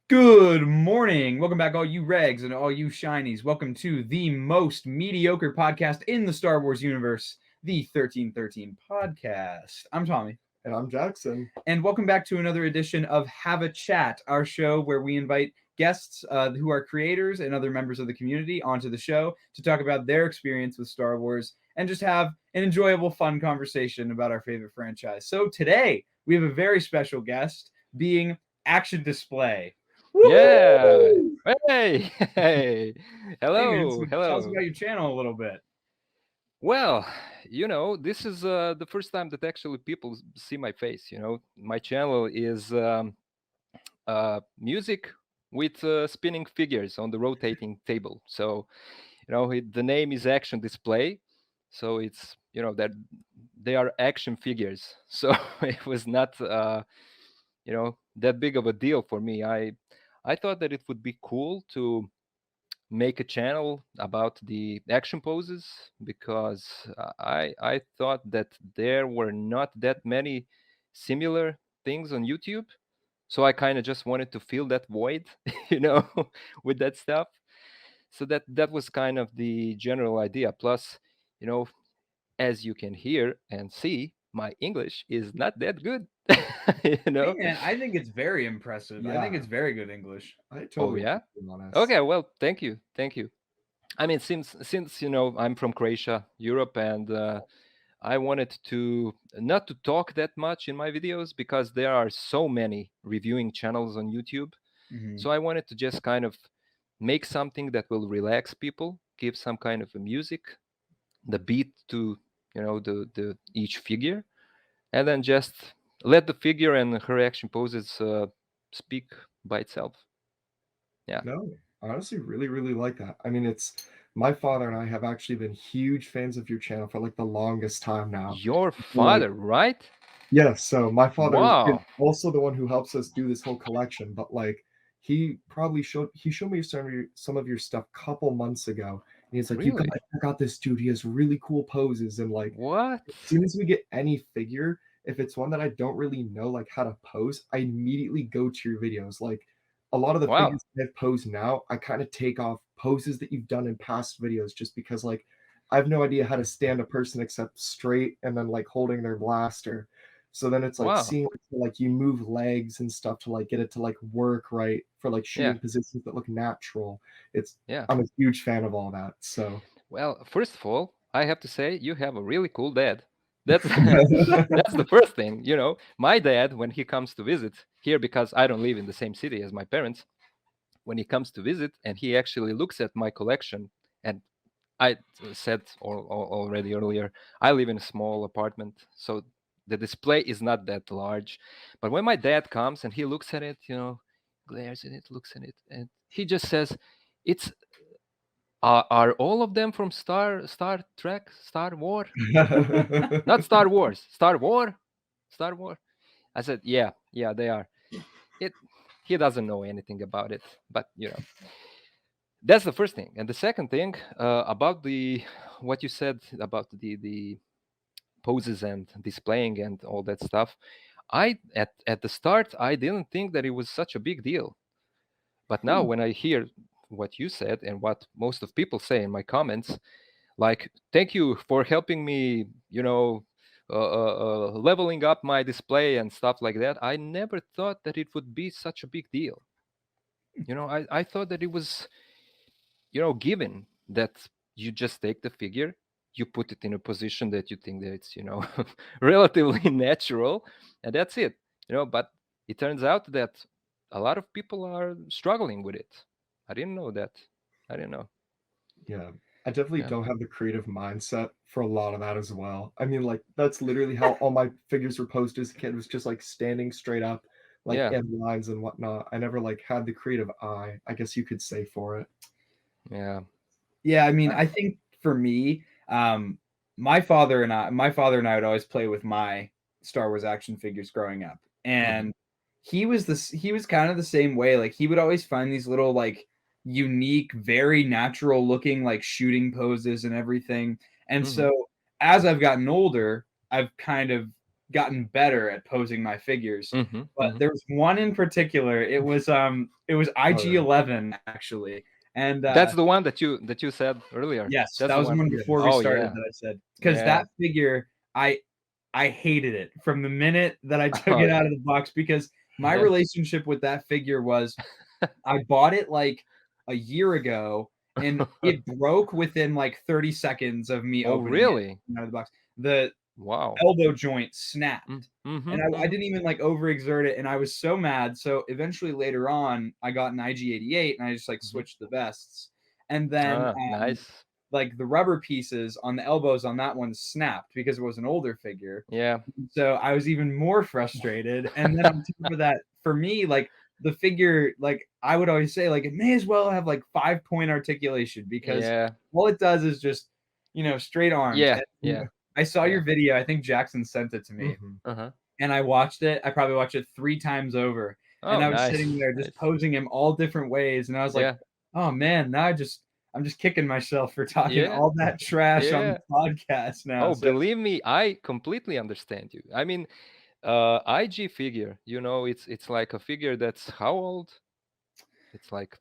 Good morning. Welcome back, all you Regs and all you Shinies. Welcome to the most mediocre podcast in the Star Wars universe, the 1313 podcast. I'm Tommy. And I'm Jackson. And welcome back to another edition of Have a Chat, our show where we invite guests who are creators and other members of the community onto the show to talk about their experience with Star Wars and just have an enjoyable, fun conversation about our favorite franchise. So today, we have a very special guest being Action Display. Yeah. Woo-hoo! Hey. Hey. Hey man, so Hello. tell us Hello. about your channel a little bit. Well, this is the first time that actually people see my face. My channel is music with spinning figures on the rotating table. So, the name is Action Display. So that they are action figures. So it was not, that big of a deal for me. I thought that it would be cool to make a channel about the action poses because I thought that there were not that many similar things on YouTube. So I kind of just wanted to fill that void, you know, with that stuff. So that was kind of the general idea. Plus, you know, as you can hear and see, my English is not that good, you Hey know. man, I think it's very impressive. I think Yeah, it's very good English. I Oh totally yeah. agree, to be honest. Okay. Well, thank you. I mean, since I'm from Croatia, Europe, and I wanted to not to talk that much in my videos because there are so many reviewing channels on YouTube. Hmm. So I wanted to just kind of make something that will relax people, give some kind of a music, the beat to the each figure, and then just let the figure and her action poses speak by itself. Yeah. No, I honestly really like that. I mean, it's my father and I have actually been huge fans of your channel for like the longest time now. Your Like, father, right? yeah, so my father is Wow. also the one who helps us do this whole collection, but like he showed me some of your stuff a couple months ago. And he's like, you Really? gotta check out this dude. He has really cool poses. And like What? as soon as we get any figure, if it's one that I don't really know like how to pose, I immediately go to your videos. Like a lot of the Wow. figures I have posed now, I kind of take off poses that you've done in past videos just because like I have no idea how to stand a person except straight and then like holding their blaster. So then it's like Wow. seeing like you move legs and stuff to like get it to like work right for like Yeah. shooting positions that look natural. It's Yeah. I'm a huge fan of all that. So Well, first of all, I have to say you have a really cool dad. That's that's the first thing, My dad, when he comes to visit here, because I don't live in the same city as my parents, when he comes to visit and he actually looks at my collection, and I said already earlier, I live in a small apartment, so the display is not that large. But when my dad comes and he looks at it, glares at it, looks at it, and he just says, "It's are all of them from Star Trek, Star War, not Star Wars, Star War, Star War." I said, "Yeah, they are." It He doesn't know anything about it, but that's the first thing. And the second thing about the what you said about the poses and displaying and all that stuff. I at the start I didn't think that it was such a big deal, but now when I hear what you said and what most of people say in my comments, like, thank you for helping me, leveling up my display and stuff like that, I never thought that it would be such a big deal. I thought that it was, given that you just take the figure, you put it in a position that you think that it's, relatively natural, and that's it. But it turns out that a lot of people are struggling with it. I didn't know that. I didn't know. Yeah. I definitely Yeah. don't have the creative mindset for a lot of that as well. I mean, like that's literally how all my figures were posed as a kid was just like standing straight up, like Yeah. in lines and whatnot. I never like had the creative eye, I guess you could say, for it. Yeah. Yeah, I mean, I think for me, my father and I would always play with my Star Wars action figures growing up, Hmm. and he was kind of the same way. Like he would always find these little like unique, very natural looking like shooting poses and everything. And Hmm. so as I've gotten older, I've kind of gotten better at posing my figures. Mm-hmm, But mm-hmm. there was one in particular. It was IG-11 actually, and That's the one that you said earlier. yes, That's that the was the one. one Yeah. before we Oh started yeah, that I said, because yeah. that figure I hated it from the minute that I took Oh it yeah. out of the box, because my Yeah. relationship with that figure was I bought it like a year ago and it broke within like 30 seconds of me Oh opening it really? out of the box. The Wow. elbow joint snapped. Mm-hmm, And I mm-hmm. didn't even like overexert it, and I was so mad. So eventually later on, I got an IG-88 and I just like Mm-hmm. switched the vests. And then Nice. like the rubber pieces on the elbows on that one snapped because it was an older figure. Yeah. So I was even more frustrated. And then on top of that, for me, like the figure, like I would always say, like it may as well have like 5-point articulation, because Yeah. all it does is just, straight arms. Yeah. And Yeah. I saw Yeah. your video. I think Jackson sent it to me, Mhm. Uh-huh. and I watched it. I probably watched it 3 times over, and Oh, I was nice. sitting there just Nice. posing him all different ways, and I was like, Yeah. oh man, now I'm just kicking myself for talking Yeah. all that trash on Yeah. the podcast now. Oh, So believe me, I completely understand you. I mean, IG figure, it's like a figure that's how old? It's like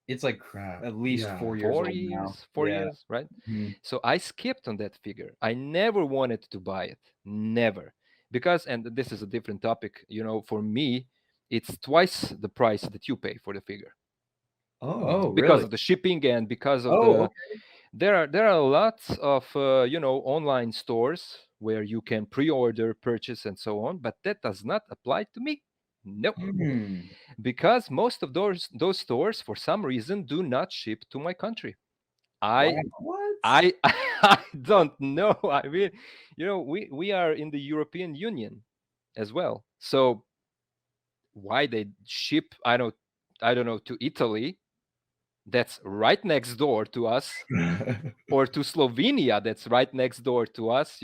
it's like Crap. at least Yeah. 4 years four old now. years, four Yeah. years, right? Mhm. So I skipped on that figure. I never wanted to buy it. Never. Because, and this is a different topic, for me, it's twice the price that you pay for the figure Oh, Oh. because really? of the shipping and because of Oh, the okay. there are lots of online stores where you can pre-order, purchase, and so on, but that does not apply to me. No, Hmm. because most of those stores, for some reason, do not ship to my country. I Wow. What? I I don't know. I mean, we are in the European Union as well, so why they ship? I don't know, to Italy, that's right next door to us, or to Slovenia, that's right next door to us,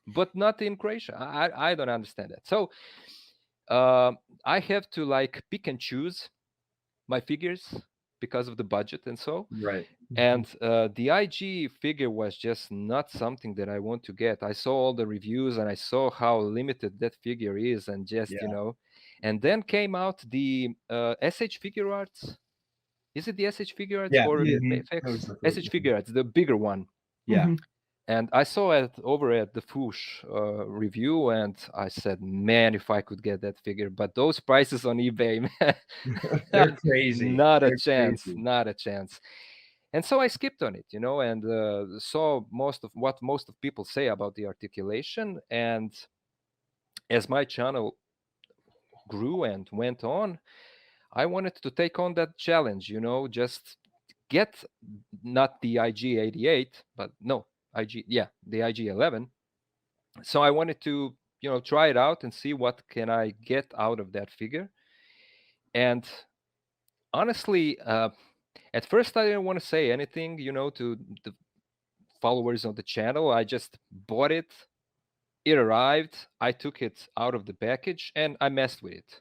but not in Croatia. I don't understand that. So uh, I have to like pick and choose my figures because of the budget and so. Right. And the IG figure was just not something that I want to get. I saw all the reviews and I saw how limited that figure is, and just Yeah. and then came out the SH Figure Arts. Is it the SH Figure Arts Yeah. or Yeah. Mhm. Know FX? exactly what SH you Figure Arts, the bigger one. Yeah. Mhm. And I saw it over at the Foosh review, and I said, man, if I could get that figure. But those prices on eBay, man, They're crazy. not a They're chance, crazy. not a chance. And so I skipped on it, and saw most of people say about the articulation. And as my channel grew and went on, I wanted to take on that challenge, just get not the IG-88, but no, the IG-11. So I wanted to, try it out and see what can I get out of that figure. And honestly, at first I didn't want to say anything, to the followers on the channel. I just bought it. It arrived. I took it out of the package and I messed with it.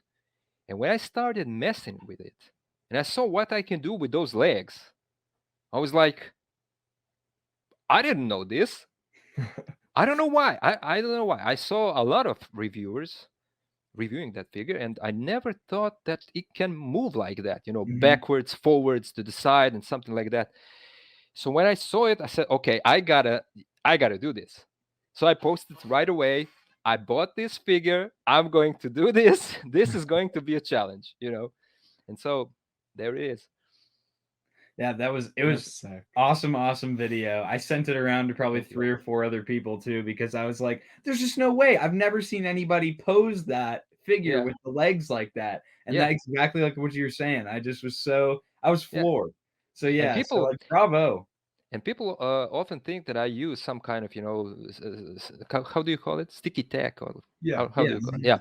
And when I started messing with it, and I saw what I can do with those legs, I was like, I didn't know this. I don't know why. I don't know why. I saw a lot of reviewers reviewing that figure, and I never thought that it can move like that, Mhm. backwards, forwards, to the side, and something like that. So when I saw it, I said, okay, I gotta do this. So I posted right away. I bought this figure. I'm going to do this. This is going to be a challenge. And so there it is. Yeah, it That's was sick. awesome video. I sent it around to probably 3 or 4 other people too, because I was like, there's just no way. I've never seen anybody pose that figure Yeah, with the legs like that. And yeah, that's exactly like what you're saying. I was yeah. floored. So And yeah, so people like bravo. and people often think that I use some kind of, how do you call it? Sticky tack, or Yeah. how do Yeah. you call it? Mhm. Yeah,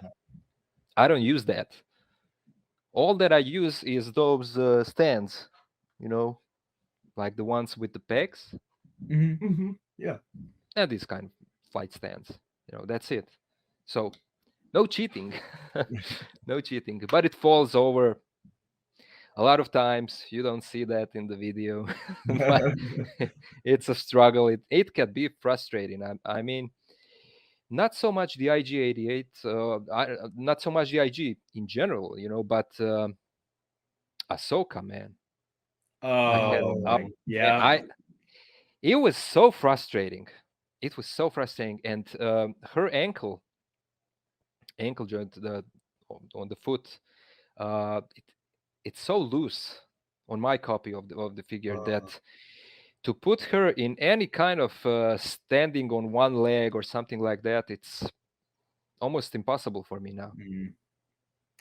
I don't use that. All that I use is those stands, you know, like the ones with the pegs, Mhm. Mhm. Yeah. and these kind of flight stands. That's it. So no cheating, no cheating. But it falls over a lot of times. You don't see that in the video, but it's a struggle. It can be frustrating. I mean, not so much the IG-88, not so much the IG in general, but Ahsoka, man. I had Oh, up. yeah. It was so frustrating. It was so frustrating, and her ankle joint, on the foot, it's so loose on my copy of the figure that to put her in any kind of standing on one leg or something like that, it's almost impossible for me now.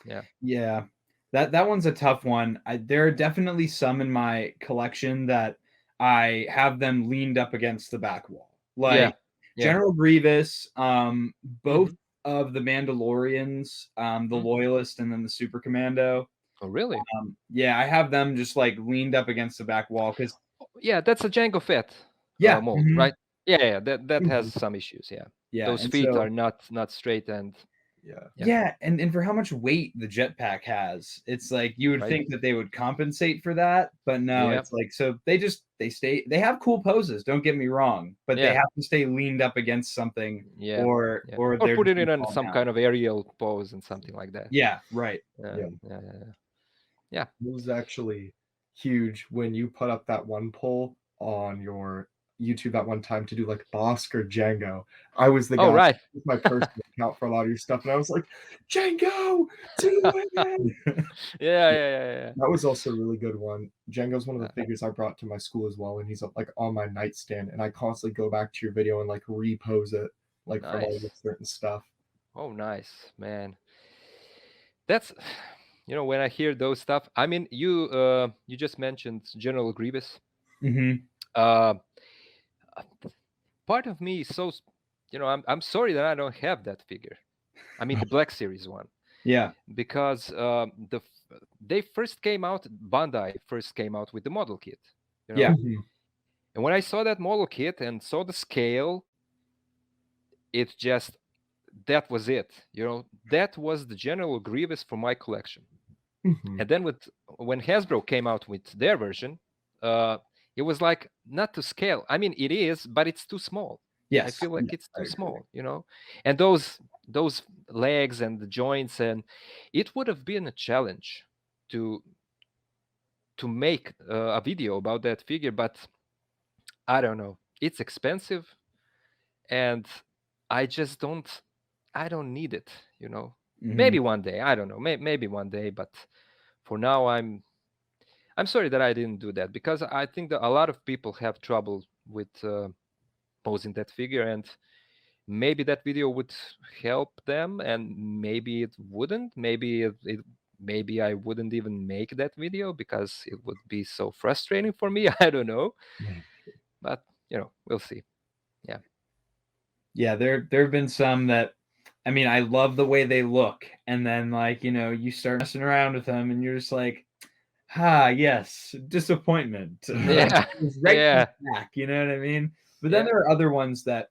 Yeah. Yeah. That one's a tough one. There are definitely some in my collection that I have them leaned up against the back wall. Like Yeah. General Grievous, both Mhm. of the Mandalorians, the Mhm. Loyalist and then the Super Commando. Oh, really? Yeah, I have them just like leaned up against the back wall because Yeah, that's a Jango Fett yeah, mold, right? Yeah, that has some issues. Yeah, yeah, those and feet so are not straight, and Yeah. yeah, and for how much weight the jetpack has, it's like you would Right. think that they would compensate for that, but no, Yeah. it's like so they have cool poses, don't get me wrong, but they Yeah. have to stay leaned up against something Yeah. or Or they're put just it gonna in fall some down. kind of aerial pose and something like that. Yeah, right. Yeah. Yeah. It was actually huge when you put up that one poll on your YouTube that one time to do like Bosk or Django. I was the Oh, guy right. with my personal account for a lot of your stuff, and I was like, Django to the win! Yeah. That was also a really good one. Django's one of the figures I brought to my school as well, and he's like on my nightstand, and I constantly go back to your video and like repose it, like from all Nice. the certain stuff. Oh, nice, man. That's when I hear those stuff. I mean, you just mentioned General Grievous. Mhm. Uh, Part of me is so, I'm sorry that I don't have that figure. I mean, the Black Series one, Yeah. because they first came out. Bandai first came out with the model kit, Yeah. and when I saw that model kit and saw the scale, it just that was it. That was the General Grievous for my collection. And then when Hasbro came out with their version, it was like not to scale. I mean, it is, but it's too small. I Yes. feel like it's I too agree. small, And those legs and the joints, and it would have been a challenge to make a video about that figure, but I don't know. It's expensive, and I just I don't need it. Mhm. Maybe one day. I don't know. Maybe one day, but for now, I'm sorry that I didn't do that, because I think that a lot of people have trouble with posing that figure, and maybe that video would help them, and maybe it wouldn't. Maybe I wouldn't even make that video because it would be so frustrating for me. I don't know, but we'll see. Yeah. Yeah, there have been some that I mean, I love the way they look, and then like, you start messing around with them and you're just like, yes, disappointment. Yeah. It's right Yeah. back, you know what I mean? But then Yeah. there are other ones that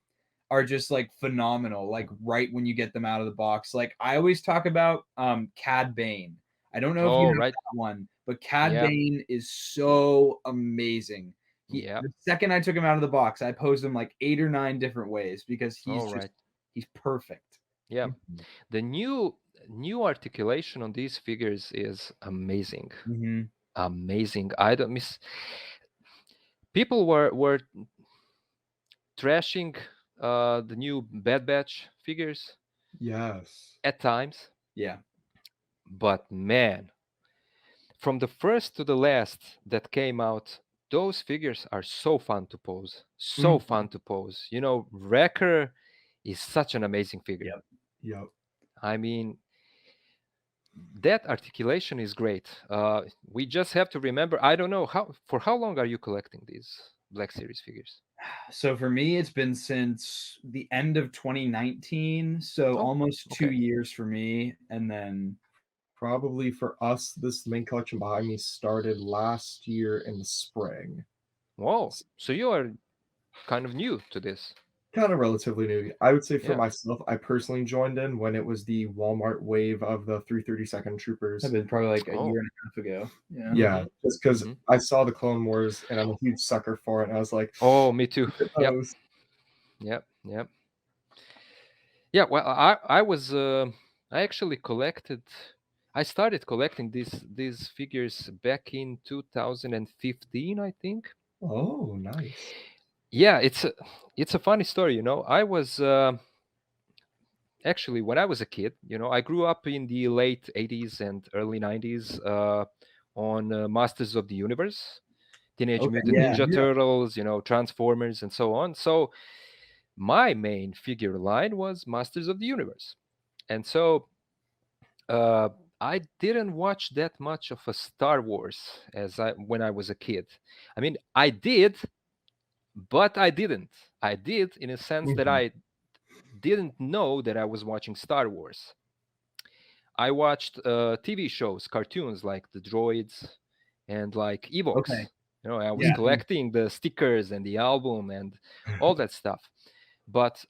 are just like phenomenal, like right when you get them out of the box. Like I always talk about Cad Bane. I don't know if you Oh, know right. that one, but Cad Yeah. Bane is so amazing. Yeah. The second I took him out of the box, I posed him like 8 or 9 different ways because All right. he's perfect. Yeah. The new articulation on these figures is amazing. Mhm. Amazing. I don't miss. People were trashing the new Bad Batch figures Yes. at times, Yeah. but man, from the first to the last that came out, those figures are so fun to pose. So fun to pose. Wrecker is such an amazing figure. Yep. Yep. I mean, that articulation is great. We just have to remember. I don't know for how long are you collecting these Black Series figures? So for me, it's been since the end of 2019, so Oh, almost 2 okay. years for me, and then Probably for us, this main collection behind me started last year in the spring. Whoa! So you are kind of new to this. Kind of relatively new. I would say for Yeah. myself, I personally joined in when it was the Walmart wave of the 332nd Troopers. I've been probably like a Oh. year and a half ago. Yeah. Yeah, just because Mhm. I saw the Clone Wars and I'm a huge sucker for it, and I was like, Oh, me too. "Look at Yep. those." Yep. Yeah, well, I actually collected. I started collecting these figures back in 2015, I think. Oh, nice. Yeah, it's a funny story, I was actually, when I was a kid, I grew up in the late 80s and early 90s on Masters of the Universe, Teenage Okay. Mutant Yeah. Ninja Turtles, Transformers, and so on. So my main figure line was Masters of the Universe. And so uh, I didn't watch that much of a Star Wars as when I was a kid. I mean, I did, but I didn't. I did in a sense that Mhm. I didn't know that I was watching Star Wars. I watched TV shows, cartoons like the droids and like Okay. Evox. I was Yeah. collecting the stickers and the album and all that stuff. But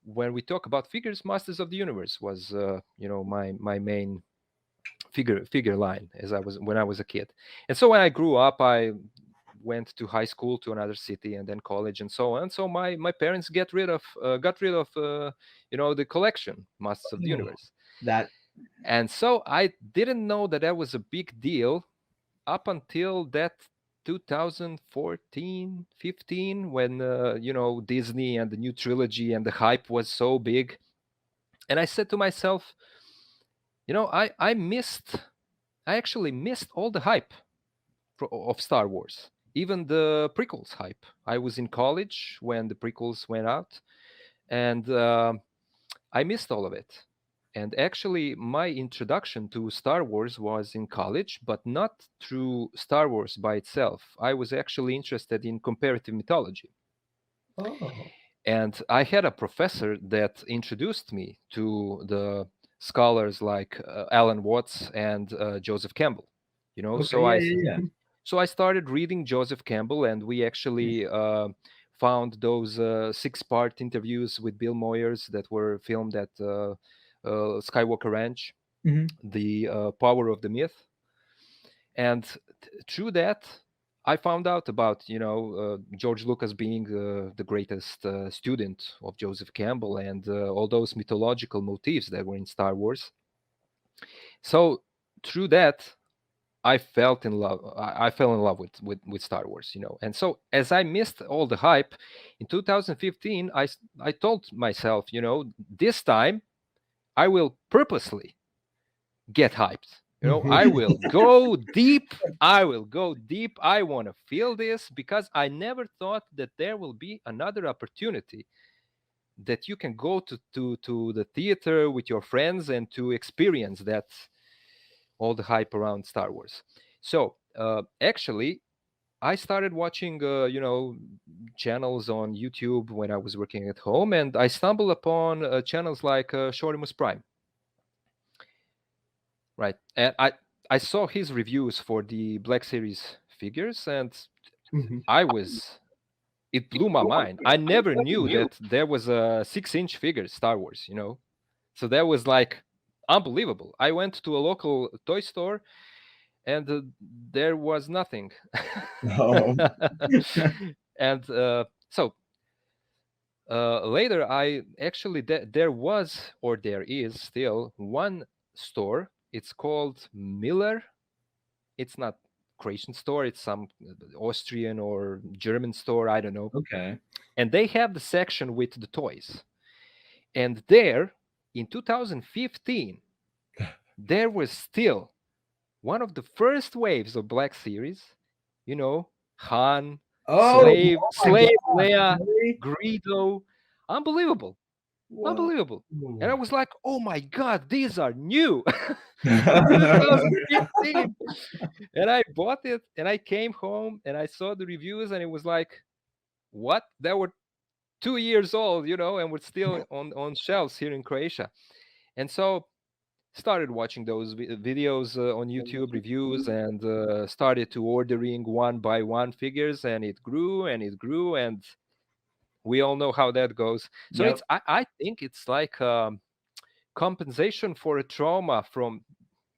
when we talk about figures, Masters of the Universe was, my main figure line as I was when I was a kid. And so when I grew up, I went to high school to another city and then college and so on. So my parents got rid of the collection, Masters of the Oh, Universe. that. And so I didn't know that that was a big deal up until that 2014, 15, when Disney and the new trilogy and the hype was so big. And I said to myself, I actually missed all the hype of Star Wars, even the prequels hype. I was in college when the prequels went out, and I missed all of it. And actually, my introduction to Star Wars was in college, but not through Star Wars by itself. I was actually interested in comparative mythology. Oh. And I had a professor that introduced me to the scholars like Alan Watts and Joseph Campbell. Okay. So Yeah. I Yeah. Yeah. so I started reading Joseph Campbell, and we actually found those six-part interviews with Bill Moyers that were filmed at Skywalker Ranch, Hmm. the power of the myth. And through that, I found out about George Lucas being the greatest student of Joseph Campbell and all those mythological motifs that were in Star Wars. So through that, I felt in love. I fell in love with Star Wars, And so as I missed all the hype in 2015, I told myself, this time I will purposely get hyped. I will go deep. I will go deep. I want to feel this because I never thought that there will be another opportunity that you can go to the theater with your friends and to experience that all the hype around Star Wars. So actually, I started watching, channels on YouTube when I was working at home, and I stumbled upon channels like Shorimus Prime. Right. And I saw his reviews for the Black Series figures, and Mhm. I was it blew my mind. I never knew that there was a 6-inch figure Star Wars, So that was like unbelievable. I went to a local toy store and there was nothing. Oh. And so later, I actually there was or there is still one store. It's called Miller. It's not Croatian store. It's some Austrian or German store. I don't know. Okay. And they have the section with the toys. And there, in 2015, there was still one of the first waves of Black Series. Han, Oh. Oh my Slave God. Leia, Really? Greedo. Unbelievable. Whoa. Unbelievable. And I was like, oh my God, these are new. 2015. And I bought it and I came home and I saw the reviews and it was like, what? They were 2 years old, and were still on shelves here in Croatia. And so started watching those videos on YouTube reviews and started to ordering one by one figures, and it grew and it grew, and we all know how that goes. So Yep. I think it's like compensation for a trauma from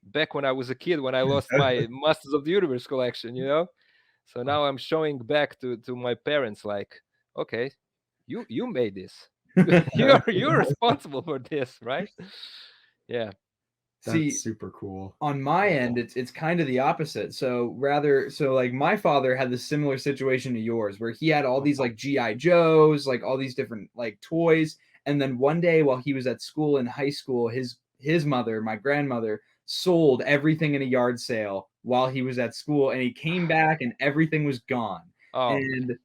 back when I was a kid when I lost my Masters of the Universe collection. So now I'm showing back to my parents like, okay, you made this. You're responsible for this, right? Yeah. That's See, super cool. on my end, it's kind of the opposite. So like my father had this similar situation to yours, where he had all these like GI Joes, like all these different like toys, and then one day while he was at school in high school, his mother, my grandmother, sold everything in a yard sale while he was at school, and he came back and everything was gone. Oh, And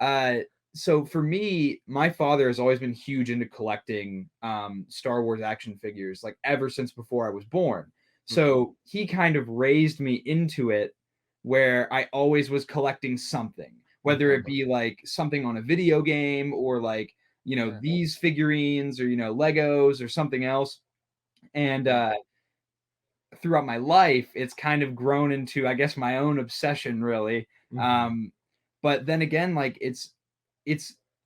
uh, so for me, my father has always been huge into collecting Star Wars action figures, like ever since before I was born. So he kind of raised me into it, where I always was collecting something, whether it be like something on a video game, or like, yeah. these figurines, or, Legos or something else. And throughout my life, it's kind of grown into, I guess, my own obsession, really. But then again, like it's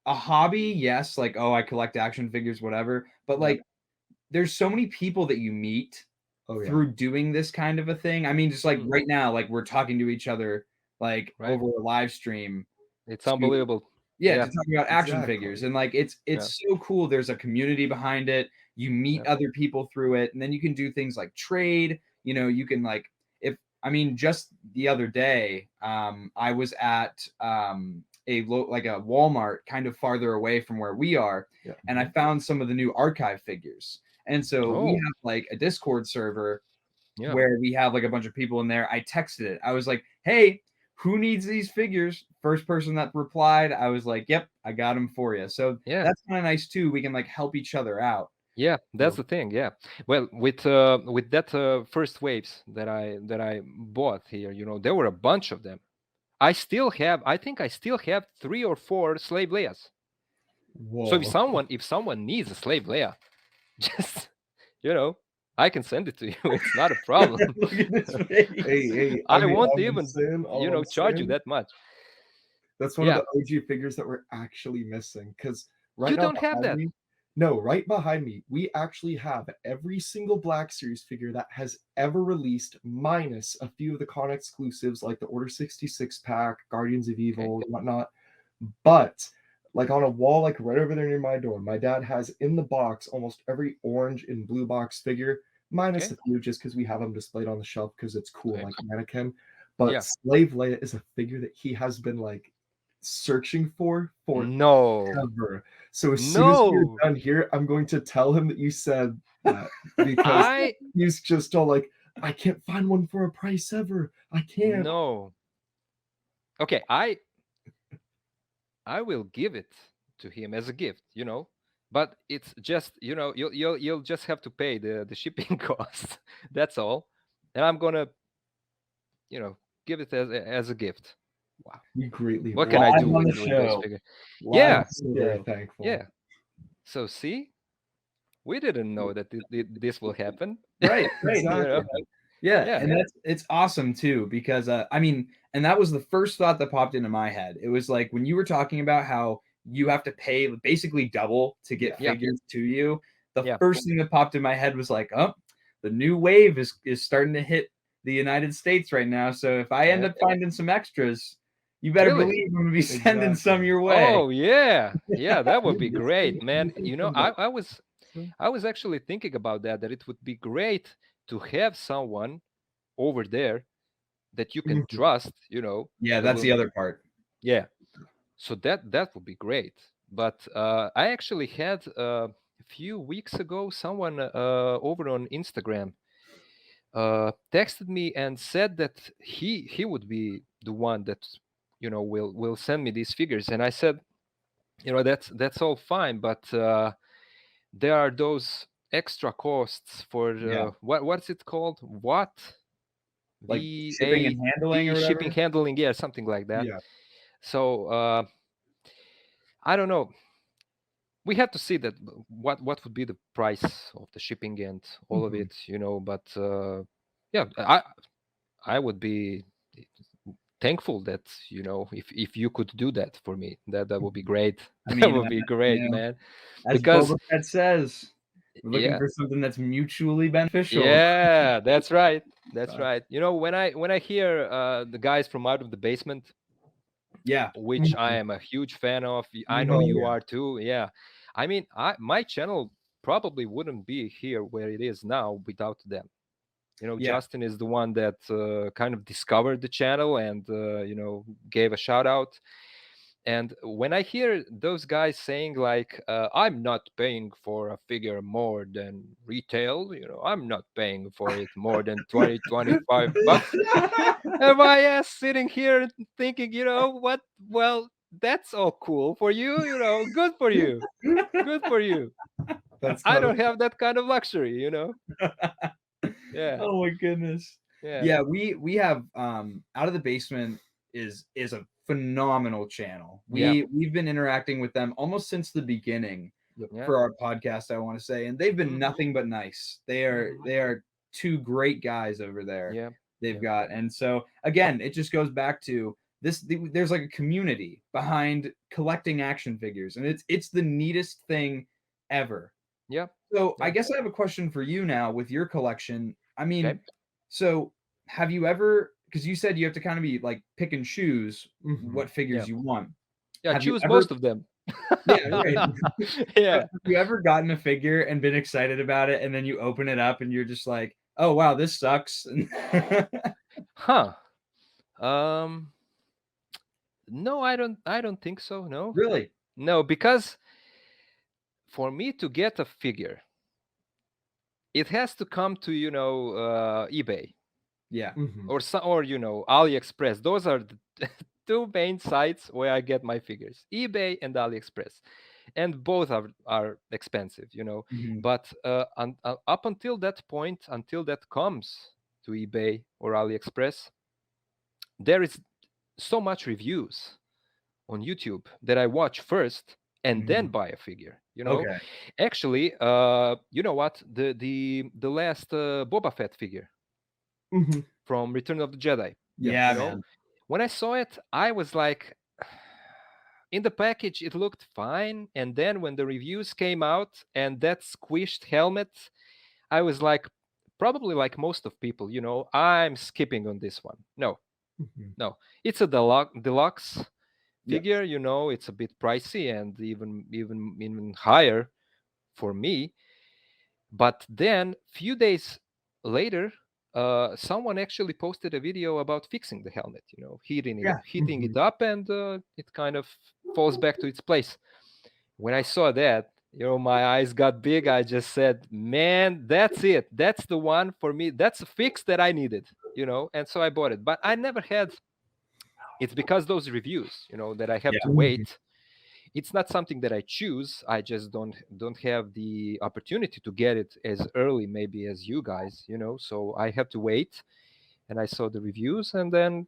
a hobby, yes, like, oh, I collect action figures, whatever. But like, there's so many people that you meet through doing this kind of a thing. I mean, just like right now, like we're talking to each other like Right. over a live stream. It's unbelievable. Yeah, Yeah. to talk about action figures. And like it's so cool. There's a community behind it. You meet other people through it, and then you can do things like trade. You can like, just the other day, I was at a Walmart kind of farther away from where we are, and I found some of the new archive figures. And so we have like a Discord server where we have like a bunch of people in there. I texted it. I was like, "Hey, who needs these figures?" First person that replied, I was like, "Yep, I got them for you." So that's kind of nice too. We can like help each other out. Yeah, that's the thing. Yeah, well, with that first waves that I bought here, there were a bunch of them. I think I still have 3 or 4 slave Leias. Whoa. So if someone needs a slave Leia, just I can send it to you. It's not a problem. Look at this face. Hey, I won't even charge you that much. That's one of the OG figures that we're actually missing, because right You now don't have that. No, right behind me, we actually have every single Black Series figure that has ever released, minus a few of the con exclusives like the Order 66 pack, Guardians of Evil, and whatnot. But like on a wall, like right over there near my door, my dad has in the box almost every orange and blue box figure, minus a few just because we have them displayed on the shelf because it's cool, like Anakin. But Slave Leia is a figure that he has been like searching for forever. So as soon as we're done here, I'm going to tell him that you said that, because he's just all like, I can't find one for a price ever. I can't. No. Okay, I will give it to him as a gift, but it's just, you'll just have to pay the shipping costs. That's all. And I'm gonna, give it as a gift. Wow. We greatly. What can I do with those figures? Yeah. So very thankful. Yeah. So see, we didn't know that this will happen. Right. Exactly. Yeah, and it's awesome too, because and that was the first thought that popped into my head. It was like when you were talking about how you have to pay basically double to get figures to you. The first thing that popped in my head was like, oh, the new wave is starting to hit the United States right now. So if I end up finding some extras, you better believe I'm gonna be sending some your way. Oh yeah, that would be great, man. I was actually thinking about that it would be great to have someone over there that you can trust. Yeah, that's the other part. Yeah, so that would be great. But I actually had a few weeks ago someone over on Instagram texted me and said that he would be the one that will send me these figures, and I said, that's all fine, but there are those extra costs for what's it called, like shipping and handling, or shipping handling, something like that. So I don't know, we have to see that what would be the price of the shipping and all of it, but I would be thankful that if you could do that for me, that would be great. That would be great, man. As Boba Fett says, we're looking for something that's mutually beneficial. Yeah, that's right. That's right. When I hear the guys from Out of the Basement, which I am a huge fan of, I know you are too. Yeah, I mean, my channel probably wouldn't be here where it is now without them. Yeah. Justin is the one that kind of discovered the channel and gave a shout out. And when I hear those guys saying like, I'm not paying for a figure more than retail, I'm not paying for it more than 20, 25 bucks. And my ass sitting here thinking, what? Well, that's all cool for you, good for you. Good for you. That's I kind of don't have that kind of luxury, Yeah. Oh my goodness. Yeah. Yeah, we have Out of the Basement is a phenomenal channel. We've been interacting with them almost since the beginning Yeah. for our podcast, I want to say, and they've been Mhm. nothing but nice. They are two great guys over there. Yeah. They've got, and so again, it just goes back to this. There's like a community behind collecting action figures, and it's the neatest thing ever. Yeah. So I Yeah. guess I have a question for you now with your collection. I mean, Okay. so have you ever, because you said you have to kind of be like pick and choose Mhm. what figures Yeah. you want. Yeah, Have you choose ever- most of them. Yeah, right. Yeah. Have you ever gotten a figure and been excited about it, and then you open it up and you're just like, oh wow, this sucks. Huh. No, I don't think so. No. Really? No, because for me to get a figure, it has to come to, eBay Yeah. Mhm. or AliExpress. Those are the two main sites where I get my figures, eBay and AliExpress. And both are expensive, Mhm. But up until that point, until that comes to eBay or AliExpress, there is so much reviews on YouTube that I watch first and then Mhm. buy a figure. Okay. Actually, you know what? The last Boba Fett figure Mhm. from Return of the Jedi. Yeah, You know, man. when I saw it, I was like, in the package it looked fine, and then when the reviews came out and that squished helmet, I was like, probably like most of people, I'm skipping on this one. No, Mhm. no, it's a deluxe Yeah. figure. It's a bit pricey and even higher for me. But then few days later, someone actually posted a video about fixing the helmet, Yeah. heating Mhm. it up, and it kind of falls back to its place. When I saw that, my eyes got big. I just said, man, that's it. That's the one for me. That's a fix that I needed, and so I bought it. But I never had, it's because those reviews, that I have Yeah. to Mhm. wait. It's not something that I choose. I just don't have the opportunity to get it as early maybe as you guys, so I have to wait. And I saw the reviews, and then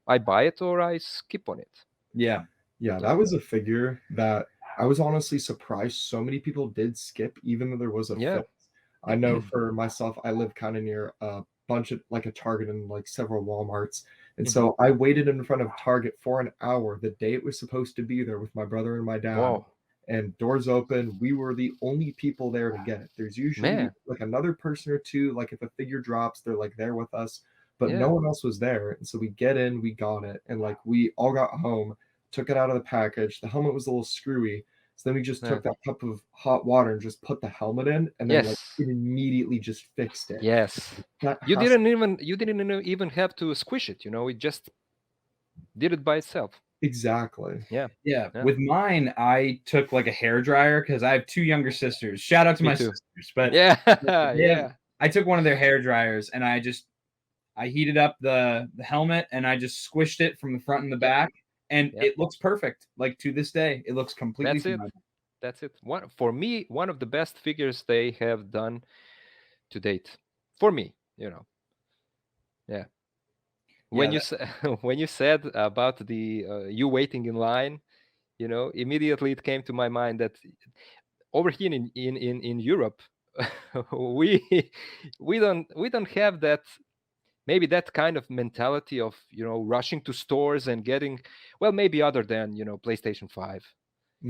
I buy it or I skip on it. Yeah. Yeah, that was a figure that I was honestly surprised so many people did skip, even though there was a Yeah. fix. I know for myself, I live kind of near a bunch of like a Target and like several Walmarts. And Mhm. so I waited in front of Target for an hour the day it was supposed to be there with my brother and my dad. Wow. And doors open. We were the only people there to get it. There's usually Man. like another person or two, like if a figure drops, they're like there with us, but no Yeah. one else was there. And so we get in, we got it, and like we all got home, took it out of the package. The helmet was a little screwy. So then we just Yeah. took that cup of hot water and just put the helmet in, and then like Yes. it immediately just fixed it. Yes. That You has didn't even have to squish it, it just did it by itself. exactly. Yeah. Yeah. Yeah. With mine, I took like a hair dryer because I have two younger sisters. Shout out to Me my too. sisters. But Yeah. they have, Yeah. I took one of their hair dryers and I heated up the helmet and I just squished it from the front and the Yep. back, and Yep. it looks perfect. Like to this day, it looks completely That's it. fine. That's it. For me, one of the best figures they have done to date. For me, Yeah. When Yeah, when you said about the you waiting in line, immediately it came to my mind that over here in Europe, we we don't have that, maybe that kind of mentality of rushing to stores and getting, well, maybe other than PlayStation 5.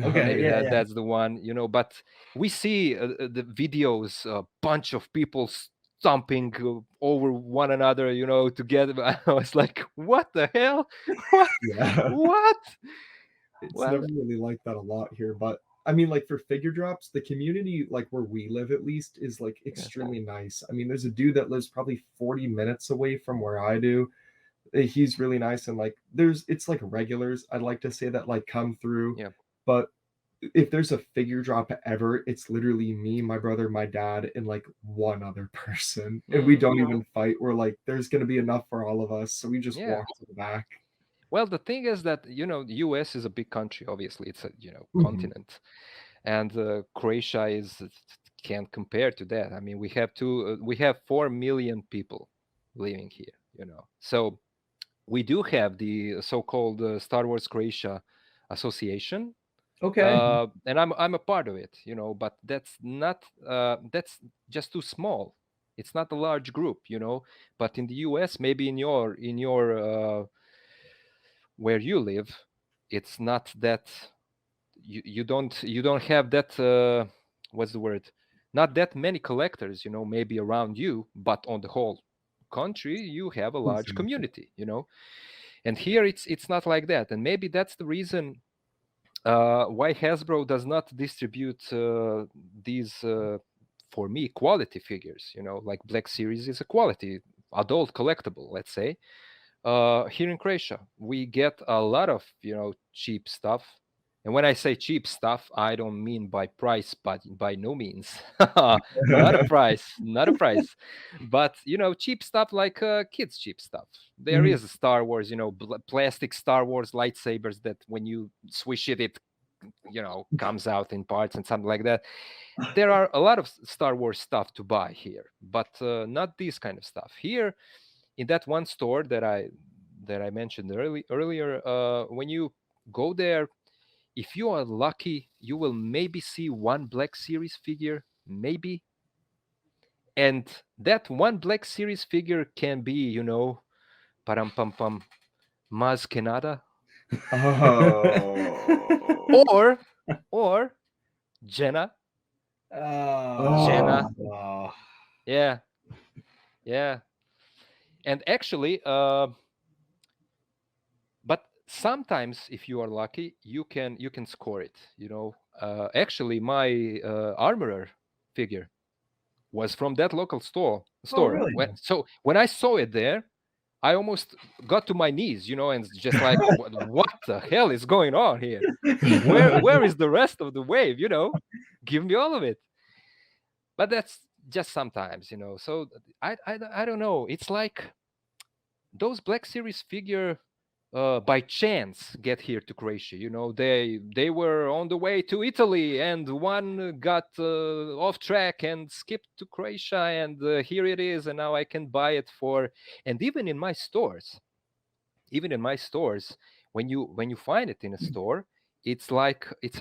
Okay, Maybe yeah, yeah. that's the one, but we see the videos, a bunch of people stomping over one another, together. I was like, what the hell? What? Yeah. What? It's Well, never really like that a lot here, but I mean, like for figure drops, the community, like where we live at least, is like extremely nice. I mean, there's a dude that lives probably 40 minutes away from where I do. He's really nice, and like it's like regulars, I'd like to say, that like come through. Yeah. But if there's a figure drop ever, it's literally me, my brother, my dad, and like one other person. And we don't even fight. We're like, there's gonna be enough for all of us. So we just walk to the back. Well, the thing is that, the US is a big country, obviously. It's a, continent. And Croatia can't compare to that. I mean, we have 4 million people living here, So we do have the so-called Star Wars Croatia Association. Okay. And I'm a part of it, but that's just too small. It's not a large group, But in the US, maybe in your where you live, it's not that you don't have that what's the word? Not that many collectors, maybe around you, but on the whole country, you have a large community, And here it's not like that, and maybe that's the reason why Hasbro does not distribute these for me quality figures. Like Black Series is a quality adult collectible, let's say. Here in Croatia, we get a lot of cheap stuff. And when I say cheap stuff, I don't mean by price, but by no means. Not a price. But cheap stuff like kids' cheap stuff. There is a Star Wars, plastic Star Wars lightsabers that when you swish it comes out in parts and something like that. There are a lot of Star Wars stuff to buy here, but not this kind of stuff. Here, in that one store that I mentioned earlier, when you go there, if you are lucky, you will maybe see one Black Series figure, maybe. And that one Black Series figure can be, param pam pam, Maz Kanata. Or Jenna. Jenna. Yeah. And actually, but sometimes if you are lucky, you can score it. Actually, my armorer figure was from that local store. Really? So when I saw it there, I almost got to my knees, and just like, what the hell is going on here? Where is the rest of the wave? Give me all of it. But that's just sometimes, So I don't know. It's like those Black Series figure by chance get here to Croatia. They were on the way to Italy, and one got off track and skipped to Croatia, and here it is, and now I can buy it for. And even in my stores, when you find it in a store, it's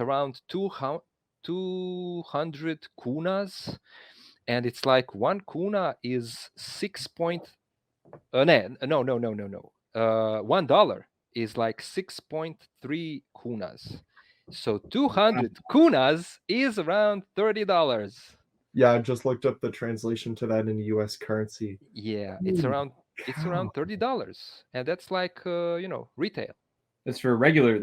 around 200 kunas, and it's like one kuna is no. $1 is like 6.3 kunas. So 200 kunas is around $30. Yeah, I just looked up the translation to that in US currency. Yeah, it's around $30, and that's like retail. That's for regular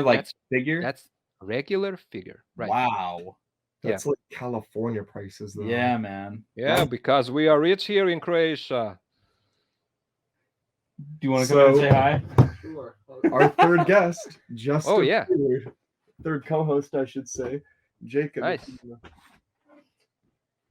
like figure. That's regular figure, right? Wow. That's like California prices, though. Yeah, man. Yeah, because we are rich here in Croatia. Do you want to come and say hi? Sure. Our third guest, just yeah, third co-host, I should say, Jacob. Nice.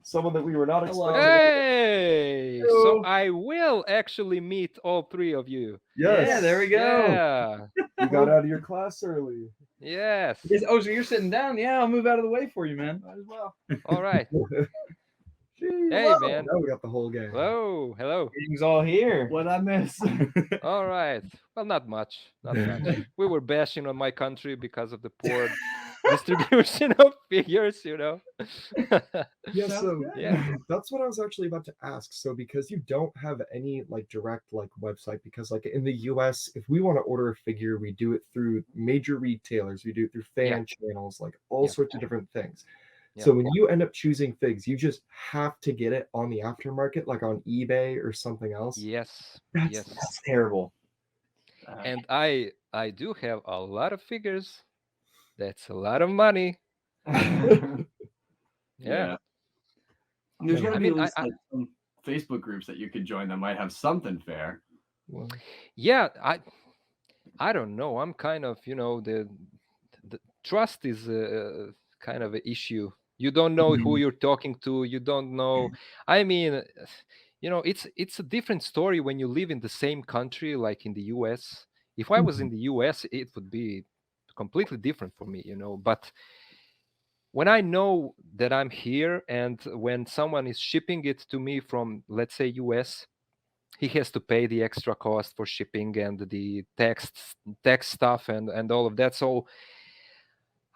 Someone that we were not expecting. Hey, so I will actually meet all three of you. Yes. Yeah, there we go. Yeah. You got out of your class early. Yes. Oh, so you're sitting down? Yeah, I'll move out of the way for you, man. Might as well. All right. Hey, man. Now we got the whole gang. Hello. Everything's all here. What I miss? All right. Well, not much. We were bashing on my country because of the poor distribution of figures, Yeah, so that's what I was actually about to ask. So because you don't have any like direct like website, because like in the US, if we want to order a figure, we do it through major retailers, we do it through fan channels, like all sorts of different things. So when you end up choosing figs, you just have to get it on the aftermarket, like on eBay or something else. Yes. That's terrible. And I do have a lot of figures That's a lot of money. Yeah. Yeah. There's Yeah. got to I be at mean, least like some Facebook groups that you could join that might have something fair. Well, yeah, I don't know. I'm kind of, the trust is kind of an issue. You don't know who you're talking to. You don't know. I mean, it's a different story when you live in the same country, like in the U.S. If I was in the U.S., it would be completely different for me, But when I know that I'm here, and when someone is shipping it to me from, let's say, U.S., he has to pay the extra cost for shipping and the text stuff and all of that. So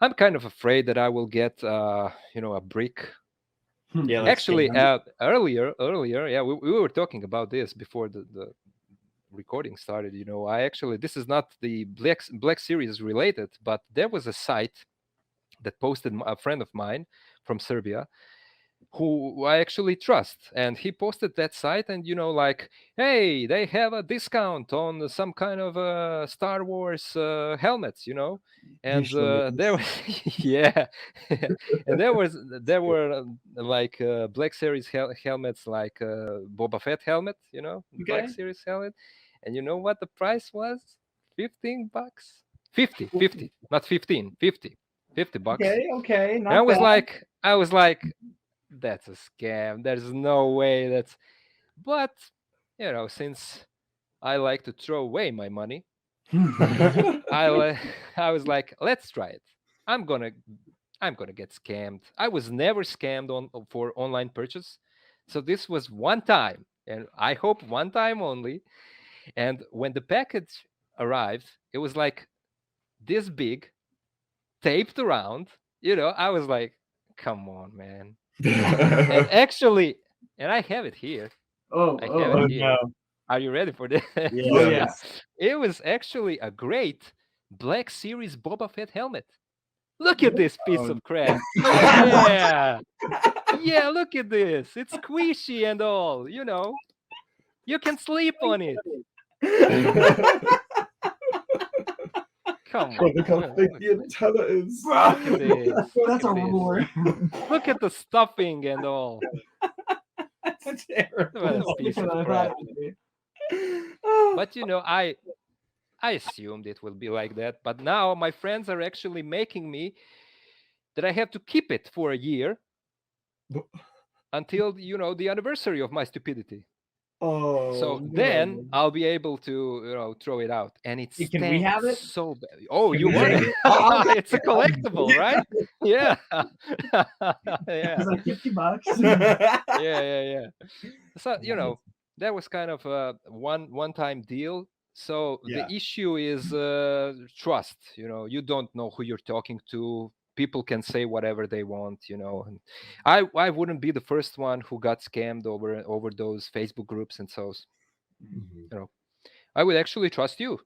I'm kind of afraid that I will get a brick. Yeah, like Actually, scam. earlier, yeah, we were talking about this before the recording started. This is not the Black Series related, but there was a site that posted a friend of mine from Serbia who I actually trust. And he posted that site, and like, hey, they have a discount on some kind of Star Wars helmets, and there was yeah, and there were like Black Series helmets, like Boba Fett helmet, Black Okay. Series helmet, and you know what the price was? $15. 50, not 15, 50. $50. Okay, And not bad. I was like, that's a scam. There's no way but since I like to throw away my money, I was like, let's try it. I'm gonna get scammed. I was never scammed for online purchase. So this was one time, and I hope one time only. And when the package arrived, it was like this big, taped around. I was like, come on, man. And actually, and I have it here. I have it here. no. Are you ready for this? Yeah. Oh yeah. It was actually a great Black Series Boba Fett helmet. Look at this piece of crap. Yeah. Yeah, look at this. It's squishy and all, You can sleep on it. Come on. Look how thick the antenna is. Look at this. Look That's at a this. roar. Look at the stuffing and all. That's terrible. What a piece of crap. But I assumed it will be like that. But now my friends are actually making me that I have to keep it for a year until the anniversary of my stupidity. Oh, So no. then I'll be able to throw it out, and it Hey, can we have it? so bad. Oh, Can you we want take it? it? It's a collectible, right? Yeah, yeah, It's like $50. yeah. So that was kind of a one-time deal. So Yeah. the issue is trust. You don't know who you're talking to. People can say whatever they want, and I wouldn't be the first one who got scammed over those Facebook groups. And so Mhm. I would actually trust you.